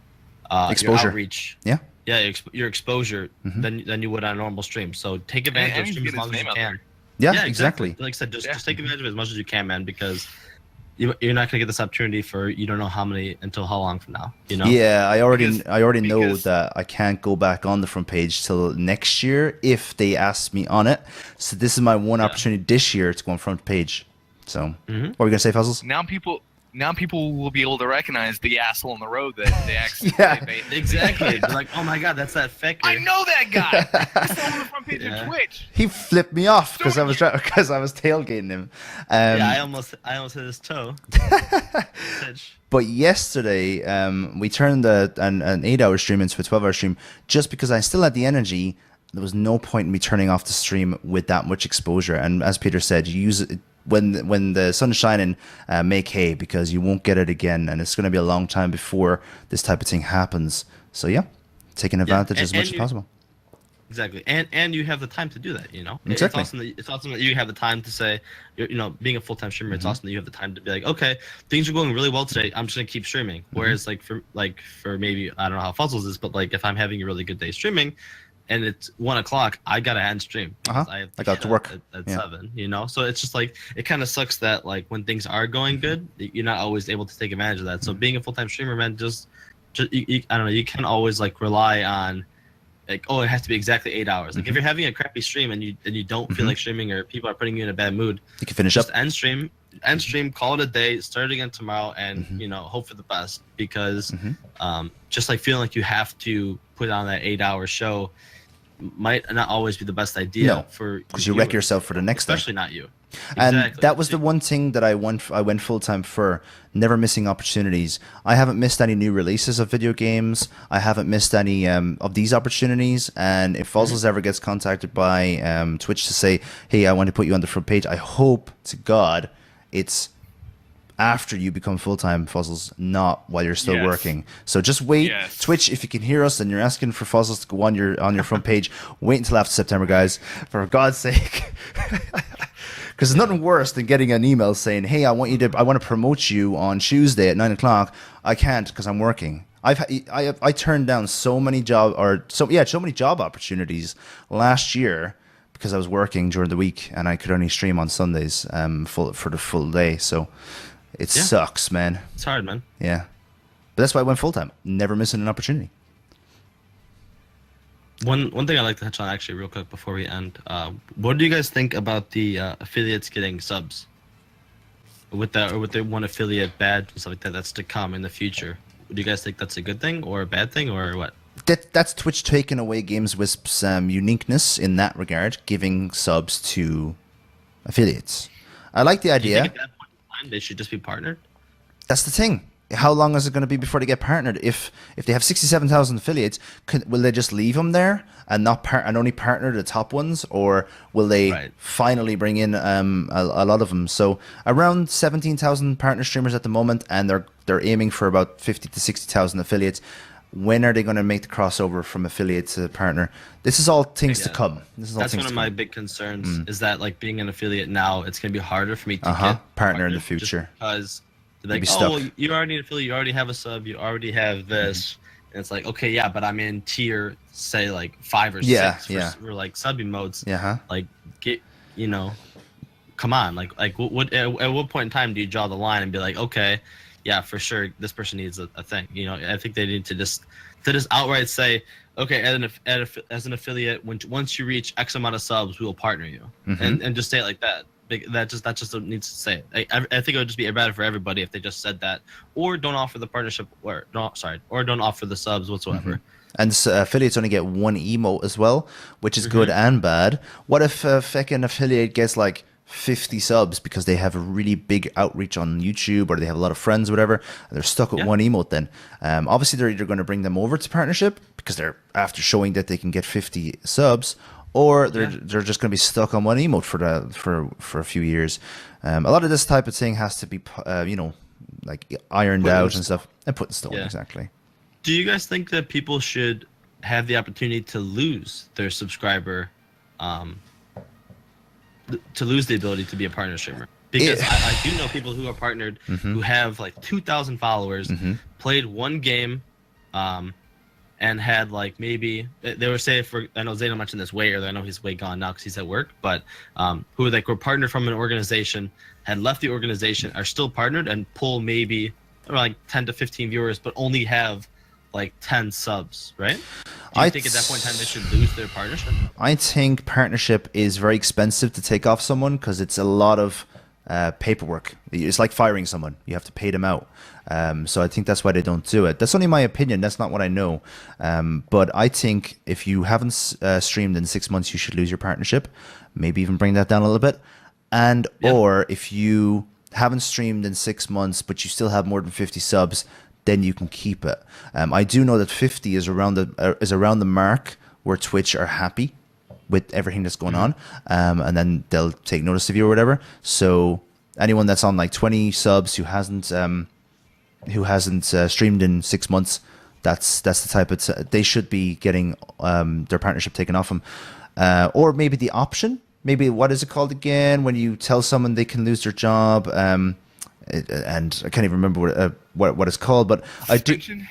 Exposure. your outreach. Yeah. Yeah, your exposure than you would on a normal stream. So take advantage And of you stream get as long his as you name out can. there. Yeah, exactly. Like I said, just take advantage of it as much as you can, man, because you're not gonna get this opportunity for you don't know how many until how long from now. You know? Yeah, I already know because- that I can't go back on the front page till next year if they ask me on it. So this is my one opportunity this year to go on front page. So what were you gonna say, Fuzzles? Now people will be able to recognize the asshole on the road that they actually. Yeah. Exactly. They're like, oh my god, that's that fecker. I know that guy. He's on the front page Yeah. of Twitch. He flipped me off because I was tailgating him. Yeah, I almost hit his toe. But yesterday, we turned an 8-hour stream into a 12-hour stream just because I still had the energy. There was no point in me turning off the stream with that much exposure. And as Peter said, you use it when the sun's shining, make hay because you won't get it again. And it's going to be a long time before this type of thing happens. So yeah, taking advantage as much as possible. Exactly, and you have the time to do that. You know, Exactly. It's awesome that you have the time to say, you know, being a full-time streamer. It's awesome that you have the time to be like, okay, things are going really well today. I'm just gonna keep streaming. Whereas like for maybe I don't know how Fuzzles is, but like if I'm having a really good day streaming, and it's 1 o'clock, I gotta end stream. Because I got to work at 7. You know, so it's just like it kind of sucks that like when things are going good, you're not always able to take advantage of that. So being a full-time streamer, man, just I don't know, you can always like rely on. Like, oh, it has to be exactly 8 hours. Like if you're having a crappy stream and you don't feel like streaming or people are putting you in a bad mood, You can finish just up. end stream, call it a day, start it again tomorrow, and you know, hope for the best. Because just like feeling like you have to put on that 8-hour show might not always be the best idea for because you wreck yourself for the next day. especially not you. And Exactly. that was the one thing that I went full time for, never missing opportunities. I haven't missed any new releases of video games. I haven't missed any of these opportunities. And if Fuzzles ever gets contacted by Twitch to say, hey, I want to put you on the front page, I hope to God it's after you become full-time, Fuzzles, not while you're still working. So just wait. Yes. Twitch, if you can hear us and you're asking for Fuzzles to go on your front page, wait until after September, guys. For God's sake. Because there's nothing worse than getting an email saying, hey, I want to promote you on Tuesday at 9 o'clock. I can't because I'm working. I turned down so many job opportunities last year because I was working during the week and I could only stream on Sundays for the full day. So it sucks, man. It's hard, man. Yeah. But that's why I went full time. Never missing an opportunity. One thing I'd like to touch on actually real quick before we end. What do you guys think about the affiliates getting subs? With the one affiliate badge and stuff like that that's to come in the future. Do you guys think that's a good thing or a bad thing or what? That's Twitch taking away GamesWith's uniqueness in that regard, giving subs to affiliates. I like the Do you idea. think at that point in time they should just be partnered? That's the thing. How long is it going to be before they get partnered? If they have 67,000 affiliates, will they just leave them there and and only partner the top ones, or will they finally bring in a lot of them? So around 17,000 partner streamers at the moment, and they're aiming for about 50 to 60,000 affiliates. When are they going to make the crossover from affiliate to partner? This is all things to come. That's one of my big concerns is that like being an affiliate now, it's going to be harder for me to get partner in the future. Because like, be oh, stuck. well, you already an affiliate, you already have a sub, you already have this. And it's like, okay, yeah, but I'm in tier, say like 5 or 6 for like subbing modes. Like, get, you know, come on. Like what at what point in time do you draw the line and be like, okay, yeah, for sure, this person needs a thing. You know, I think they need to just outright say, okay, as an affiliate, once you reach X amount of subs, we will partner you, and just say it like that. That just needs to say it. I think it would just be better for everybody if they just said that, or don't offer the partnership, or don't offer the subs whatsoever. And so affiliates only get one emote as well, which is good and bad. What if a fucking affiliate gets like 50 subs because they have a really big outreach on YouTube, or they have a lot of friends or whatever, and they're stuck with one emote then? Obviously, they're either going to bring them over to partnership because they're after showing that they can get 50 subs, or they're just going to be stuck on one emote for a few years. A lot of this type of thing has to be like ironed out and stuff and put in stone. Exactly. Do you guys think that people should have the opportunity to lose their subscriber, to lose the ability to be a partner streamer? Because I do know people who are partnered who have like 2,000 followers, played one game, and had like maybe they were saying, I know Zayna mentioned this way earlier. I know he's way gone now because he's at work, but who like were partnered from an organization, had left the organization, are still partnered, and pull maybe like 10 to 15 viewers, but only have like 10 subs, right? Do you think at that point in time they should lose their partnership? I think partnership is very expensive to take off someone because it's a lot of paperwork. It's like firing someone. You have to pay them out. So I think that's why they don't do it. That's only my opinion. That's not what I know. But I think if you haven't streamed in 6 months, you should lose your partnership. Maybe even bring that down a little bit. And or if you haven't streamed in 6 months, but you still have more than 50 subs, then you can keep it. I do know that 50 is around the mark where Twitch are happy with everything that's going on, and then they'll take notice of you or whatever. So anyone that's on like 20 subs who hasn't streamed in 6 months, that's the type of they should be getting their partnership taken off them, or maybe the option. Maybe what is it called again when you tell someone they can lose their job? And I can't even remember what it's called, but Suspension?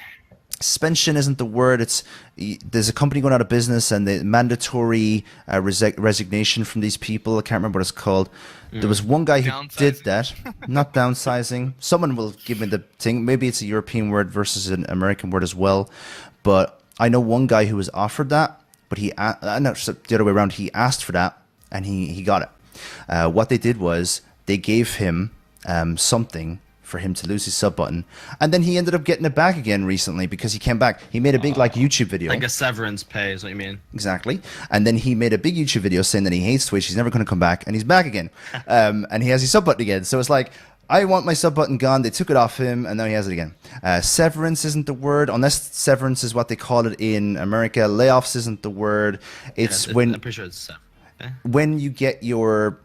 Suspension isn't the word. It's there's a company going out of business and the mandatory resignation from these people. I can't remember what it's called. There was one guy who did that. Not downsizing. Someone will give me the thing. Maybe it's a European word versus an American word as well. But I know one guy who was offered that, but the other way around. He asked for that and he got it. What they did was they gave him something for him to lose his sub button, and then he ended up getting it back again recently because he came back. He made a big YouTube video, like a severance pay is what you mean. Exactly. And then he made a big YouTube video saying that he hates Twitch, he's never going to come back, and he's back again. And he has his sub button again. So it's like, I want my sub button gone. They took it off him, and now he has it again. Severance isn't the word, unless severance is what they call it in America. Layoffs isn't the word. It's when I'm pretty sure it's severance. Okay. When you get your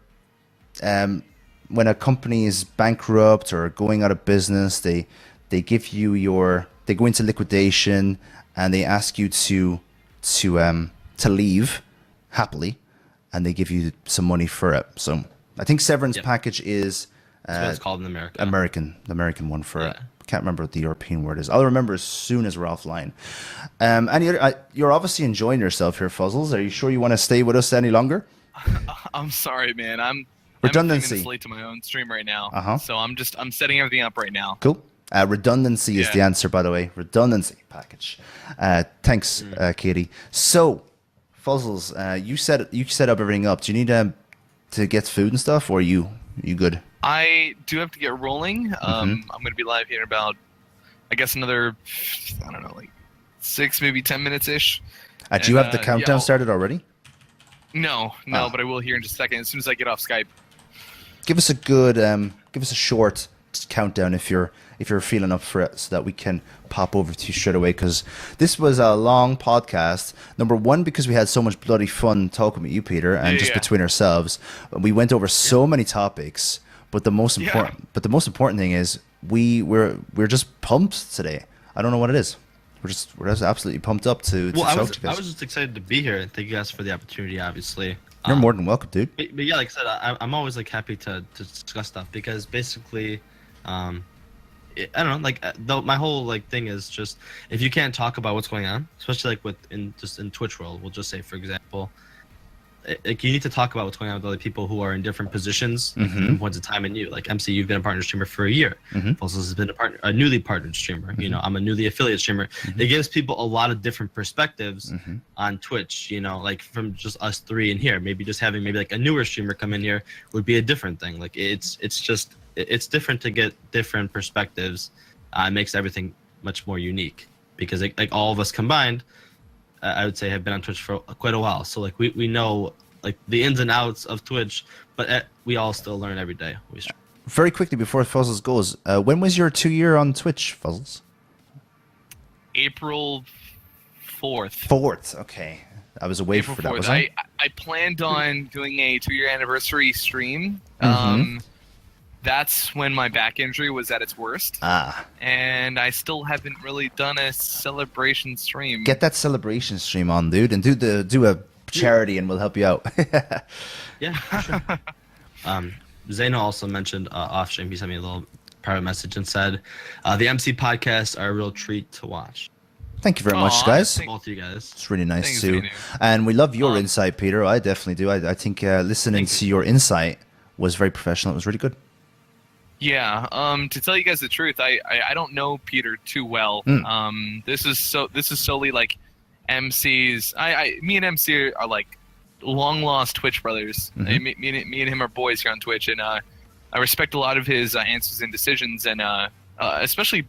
when a company is bankrupt or going out of business, they give you they go into liquidation and they ask you to leave happily, and they give you some money for it. So I think severance package is that's what it's called in America. The American one for it. I can't remember what the European word is. I'll remember as soon as we're offline. You're obviously enjoying yourself here, Fuzzles. Are you sure you want to stay with us any longer? I'm sorry, man. I'm redundancy. I'm a few minutes late to my own stream right now, so I'm setting everything up right now. Cool. Redundancy is the answer, by the way. Redundancy package. Thanks, Katie. So, Fuzzles, you set up everything up. Do you need to get food and stuff, or are you good? I do have to get rolling. I'm going to be live here in about, I guess, another, I don't know, like 6, maybe 10 minutes ish. Do you have the countdown started already? No, but I will here in just a second as soon as I get off Skype. Give us a short countdown if you're feeling up for it, so that we can pop over to you straight away, because this was a long podcast. Number one, because we had so much bloody fun talking with you, Peter, and between ourselves, we went over so many topics. But the most important thing is we're just pumped today. I don't know what it is. We're just absolutely pumped up to talk to you guys. I was just excited to be here, and thank you guys for the opportunity. Obviously, you're more than welcome, dude. But yeah, like I said, I'm always like happy to discuss stuff, because basically, I don't know, like my whole like thing is just, if you can't talk about what's going on, especially like in Twitch world, we'll just say, for example, like you need to talk about what's going on with other people who are in different positions points of time in you. Like MC, you've been a partner streamer for a year. Fuzzles has been a newly partnered streamer. You know, I'm a newly affiliate streamer. It gives people a lot of different perspectives on Twitch. You know, like from just us three in here. Maybe just having like a newer streamer come in here would be a different thing. Like it's different to get different perspectives. It makes everything much more unique, because like all of us combined, I would say, have been on Twitch for quite a while. So like we know like the ins and outs of Twitch, but we all still learn every day. Very quickly before Fuzzles goes, when was your 2-year on Twitch, Fuzzles? April 4th. 4th, okay. I was away April for that, 4th. was I? I planned on doing a 2-year anniversary stream. That's when my back injury was at its worst. And I still haven't really done a celebration stream. Get that celebration stream on, dude, and do a charity, and we'll help you out. Yeah, for sure. Zeno also mentioned off stream. He sent me a little private message and said, "The MC podcasts are a real treat to watch." Thank you very much, guys. Both of you guys. It's really nice Thanks, too. Zeno. And we love your insight, Peter. I definitely do. I think listening to your insight was very professional. It was really good. Yeah. To tell you guys the truth, I don't know Peter too well. This is solely like MC's. Me and MC are like long lost Twitch brothers. Me and him are boys here on Twitch, and I respect a lot of his answers and decisions, and especially.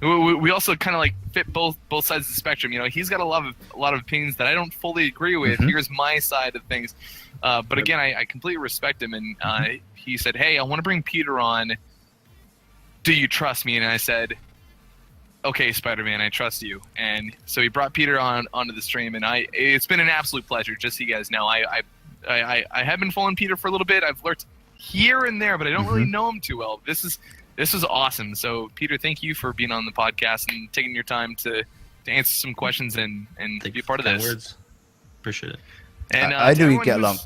We also kind of like fit both sides of the spectrum. You know, he's got a lot of opinions that I don't fully agree with. Here's my side of things, but again, I completely respect him. And he said, "Hey, I want to bring Peter on. Do you trust me?" And I said, "Okay, Spider-Man, I trust you." And so he brought Peter onto the stream, and it's been an absolute pleasure. Just so you guys know, I have been following Peter for a little bit. I've lurked here and there, but I don't really know him too well. This is awesome. So, Peter, thank you for being on the podcast and taking your time to answer some questions and be a part of this. Words. Appreciate it. And I knew you'd get along.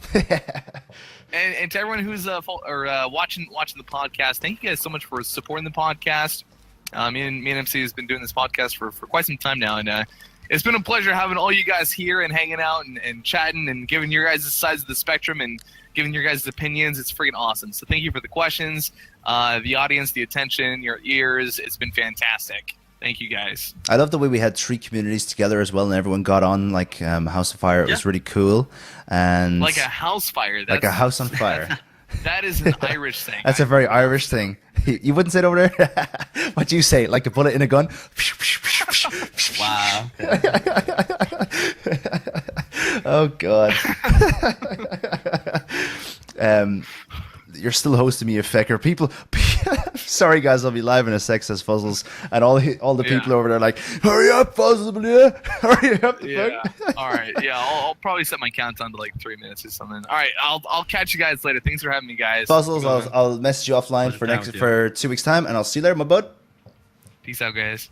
and to everyone who's watching the podcast, thank you guys so much for supporting the podcast. Me and MC has been doing this podcast for quite some time now, and it's been a pleasure having all you guys here and hanging out and chatting and giving your guys' sides of the spectrum and giving your guys' opinions. It's freaking awesome. So thank you for the questions, the audience, the attention, your ears. It's been fantastic. Thank you, guys. I love the way we had 3 communities together as well, and everyone got on like House of Fire. It was really cool. And like a house fire. Like a house on fire. That is an Irish thing. That's a very Irish thing. You wouldn't say it over there? What'd you say? Like a bullet in a gun? Wow. Oh, God. You're still hosting me, a fecker. People, sorry guys, I'll be live in a sec, says Fuzzles, and all the people over there like, hurry up, Fuzzles, hurry up. Yeah. All right. Yeah, I'll probably set my count down to like 3 minutes or something. All right, I'll catch you guys later. Thanks for having me, guys. Fuzzles, I'll message you offline for 2 weeks time, and I'll see you later, my bud. Peace out, guys.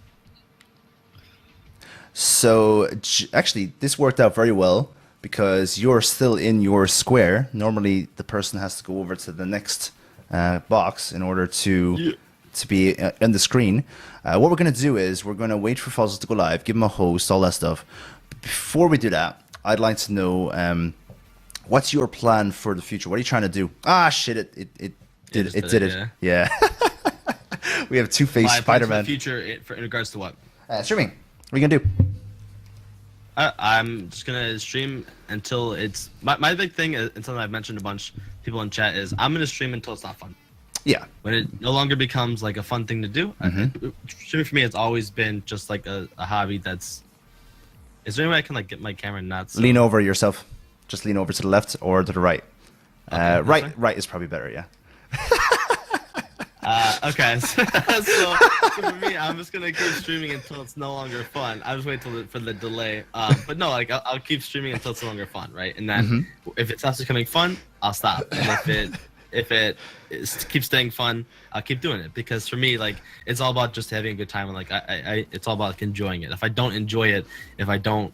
So actually, this worked out very well, because you're still in your square. Normally, the person has to go over to the next box in order to be in the screen. What we're going to do is we're going to wait for Fuzzles to go live, give him a host, all that stuff. But before we do that, I'd like to know what's your plan for the future? What are you trying to do? Ah, shit! It did it. Yeah. We have Two-Face Spider-Man. Future in regards to what? Streaming. What are you gonna do? I'm just gonna stream until it's my big thing, and something I've mentioned a bunch people in chat, is I'm gonna stream until it's not fun. Yeah. When it no longer becomes like a fun thing to do. Streaming for me, it's always been just like a hobby. Is there any way I can like get my camera not so... Lean over yourself. Just lean over to the left or to the right. Okay, right is probably better. Yeah. Okay, so for me, I'm just gonna keep streaming until it's no longer fun. I just wait for the delay. But no, like I'll keep streaming until it's no longer fun, right? And then if it stops becoming fun, I'll stop. And if it keeps staying fun, I'll keep doing it, because for me, like, it's all about just having a good time, and like it's all about like enjoying it. If I don't enjoy it, if I don't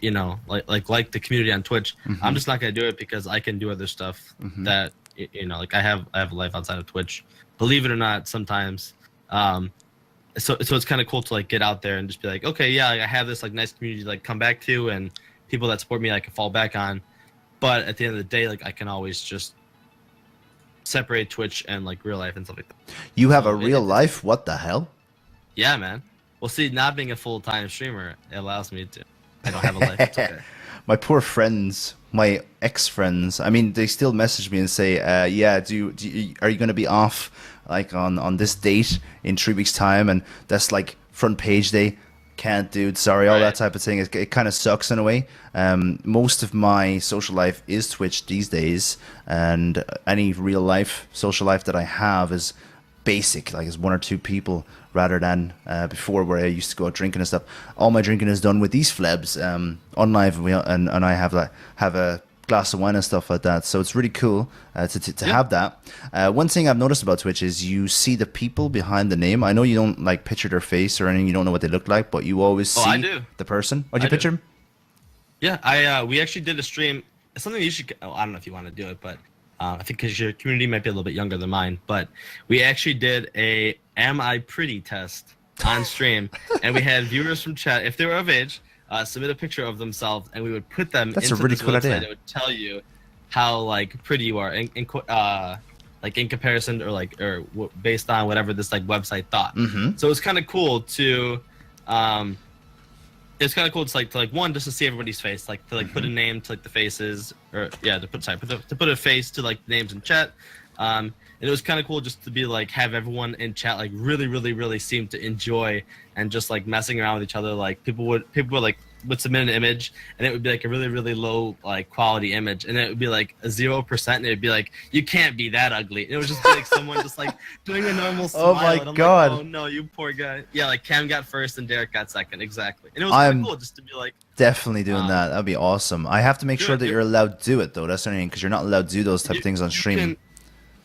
you know, like the community on Twitch, I'm just not gonna do it, because I can do other stuff that, you know, like I have a life outside of Twitch, believe it or not, sometimes. So it's kind of cool to like get out there and just be like, okay, yeah, I have this like nice community to like come back to, and people that support me I can fall back on. But at the end of the day, like I can always just separate Twitch and like real life and stuff like that. You have a real life? What the hell? Yeah, man. Well, see, not being a full-time streamer, it allows me to. I don't have a life. It's okay. My poor friends, my ex-friends, I mean, they still message me and say, yeah, are you going to be off like on this date in 3 weeks time? And that's like front page day. Can't, dude, sorry, all that type of thing. It kind of sucks in a way. Most of my social life is Twitch these days, and any real life social life that I have is basic, like it's 1 or 2 people rather than before where I used to go out drinking and stuff. All my drinking is done with these flebs on live, and I have a glass of wine and stuff like that. So it's really cool to have that. One thing I've noticed about Twitch is you see the people behind the name. I know you don't like picture their face or anything. You don't know what they look like, but you always see the person. Oh, you picture him? Yeah, we actually did a stream. It's something you should. I don't know if you want to do it, but I think because your community might be a little bit younger than mine. But we actually did a "Am I Pretty" test on stream, and we had viewers from chat, if they were of age, submit a picture of themselves, and we would put them into a really this cool website. idea. It would tell you how like pretty you are in comparison or based on whatever this like website thought. Mm-hmm. So it's kind of cool to. It's kind of cool. It's like one, just to see everybody's face, like to like put a name to like the faces, or to put a face to like names in chat. And it was kind of cool just to be like have everyone in chat like really seem to enjoy and just like messing around with each other. Like people would like submit an image, and it would be like a really low like quality image, and it would be like a 0%, and it'd be like, you can't be that ugly. And it would just be like someone just like doing a normal smile. Oh my and I'm God. like, oh no, you poor guy. Yeah, like Cam got first and Derek got second. Exactly. And it was kind of cool just to be like, definitely doing that. That'd be awesome. I have to make sure that it. you're allowed to do it though. That's the only thing, because you're not allowed to do those type of things on stream.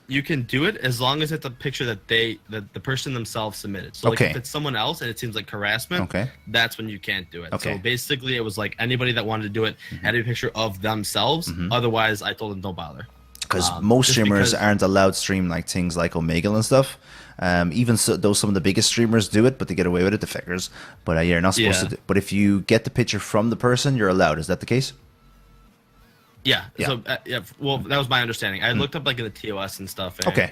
You can do it as long as it's a picture that the person themselves submitted. So like if it's someone else and it seems like harassment, that's when you can't do it. So basically it was like anybody that wanted to do it had a picture of themselves. Otherwise I told them don't bother. Because most streamers aren't allowed to stream like things like Omegle and stuff. Even so, though some of the biggest streamers do it, but they get away with it, the figures. But you're not supposed to. But if you get the picture from the person, you're allowed. Is that the case? Yeah. So well, that was my understanding. I looked up like in the TOS and stuff. And,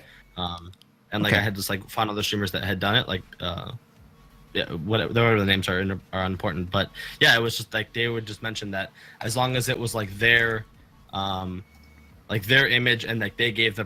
and like I had just like found other streamers that had done it. Like whatever the names are unimportant. But yeah, it was just like they would just mention that as long as it was like their image and like they gave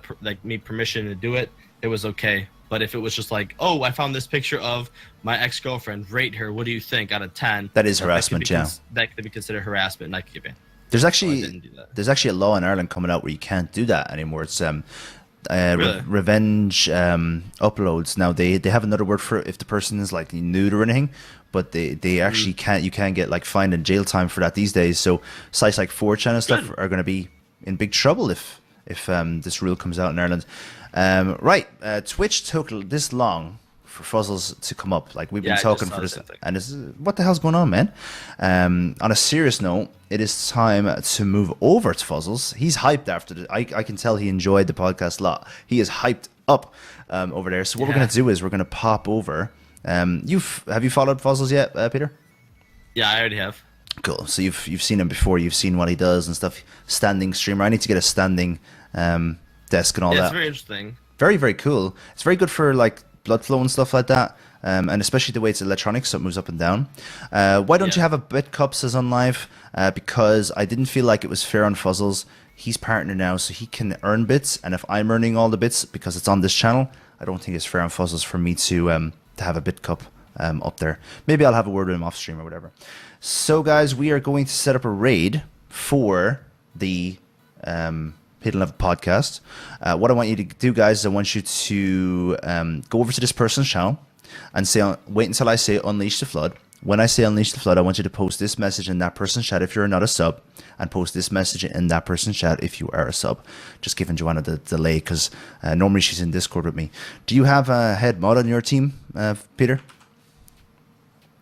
me permission to do it, it was okay. But if it was just like, oh, I found this picture of my ex-girlfriend, rate her, what do you think out of 10? That is harassment, that could be considered harassment, and I could get banned. There's actually a law in Ireland coming out where you can't do that anymore. It's really? Revenge uploads. Now they have another word for it if the person is like nude or anything, but they actually can't. You can get like fined and jail time for that these days. So sites like 4chan and stuff are going to be in big trouble if this rule comes out in Ireland. Twitch took this long for Fuzzles to come up. Like we've been talking for this, and what the hell's going on, man? On a serious note, it is time to move over to Fuzzles. He's hyped after the. I can tell he enjoyed the podcast a lot. He is hyped up over there. So what we're going to do is we're going to pop over. Have you followed Fuzzles yet, Peter? Yeah, I already have. Cool. So you've seen him before. You've seen what he does and stuff. Standing streamer. I need to get a standing desk and all that. Yeah, it's very interesting. Very, very cool. It's very good for like blood flow and stuff like that, and especially the way it's electronic, so it moves up and down. Why don't you have a bit cup, says on live? Because I didn't feel like it was fair on Fuzzles. He's partner now, so he can earn bits, and if I'm earning all the bits because it's on this channel, I don't think it's fair on Fuzzles for me to have a bit cup up there. Maybe I'll have a word with him off stream or whatever. So guys, we are going to set up a raid for the Hidden Level podcast. What I want you to do, guys, is I want you to go over to this person's channel and say, wait until I say Unleash the Flood. When I say Unleash the Flood, I want you to post this message in that person's chat if you're not a sub, and post this message in that person's chat if you are a sub. Just giving Joanna the delay because normally she's in Discord with me. Do you have a head mod on your team, Peter?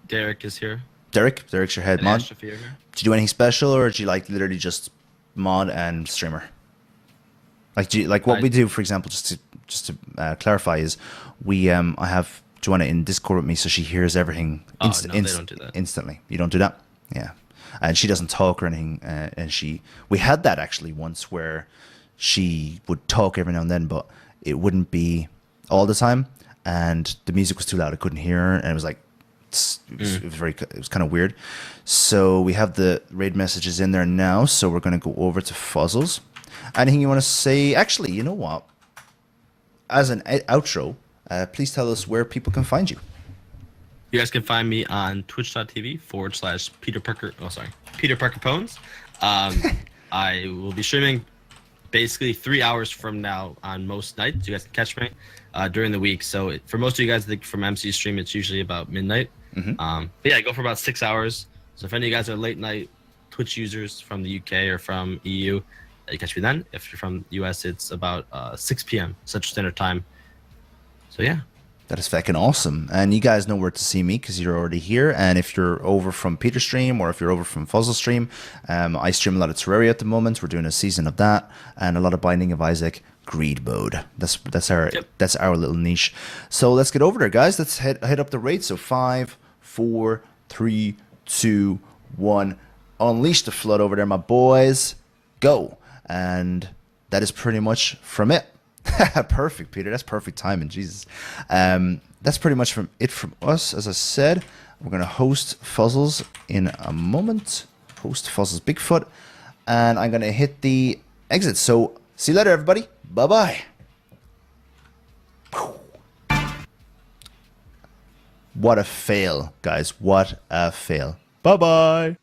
Derek is here. Derek's your head mod. Did you do anything special, or did you like literally just mod and streamer? Like what we do, for example, just to clarify, is we I have Joanna in Discord with me, so she hears everything they don't do that. Instantly. You don't do that? Yeah. And she doesn't talk or anything. And we had that actually once where she would talk every now and then, but it wouldn't be all the time. And the music was too loud. I couldn't hear her. And it was like, it was kind of weird. So we have the raid messages in there now. So we're going to go over to Fuzzles. Anything you want to say? Actually, you know what? As an outro, please tell us where people can find you. You guys can find me on twitch.tv/Peter Parker. Oh, sorry, Peter Parker Pones. I will be streaming basically 3 hours from now on most nights. You guys can catch me during the week. So for most of you guys, I think from MC stream, it's usually about midnight. But yeah, I go for about 6 hours. So if any of you guys are late night Twitch users from the UK or from EU, you catch me then. If you're from the US, it's about 6 p.m. Central Standard Time. So yeah. That is fucking awesome. And you guys know where to see me because you're already here. And if you're over from Peter's stream or if you're over from Fuzzle stream, I stream a lot of Terraria at the moment. We're doing a season of that and a lot of Binding of Isaac Greed Mode. That's our little niche. So let's get over there, guys. Let's hit up the rate. So 5, 4, 3, 2, 1. Unleash the flood over there, my boys. Go. And that is pretty much from it. Perfect, Peter. That's perfect timing. Jesus. That's pretty much from us. As I said, we're going to host Fuzzles in a moment. Host Fuzzles Bigfoot. And I'm going to hit the exit. So, see you later, everybody. Bye-bye. What a fail, guys. What a fail. Bye-bye.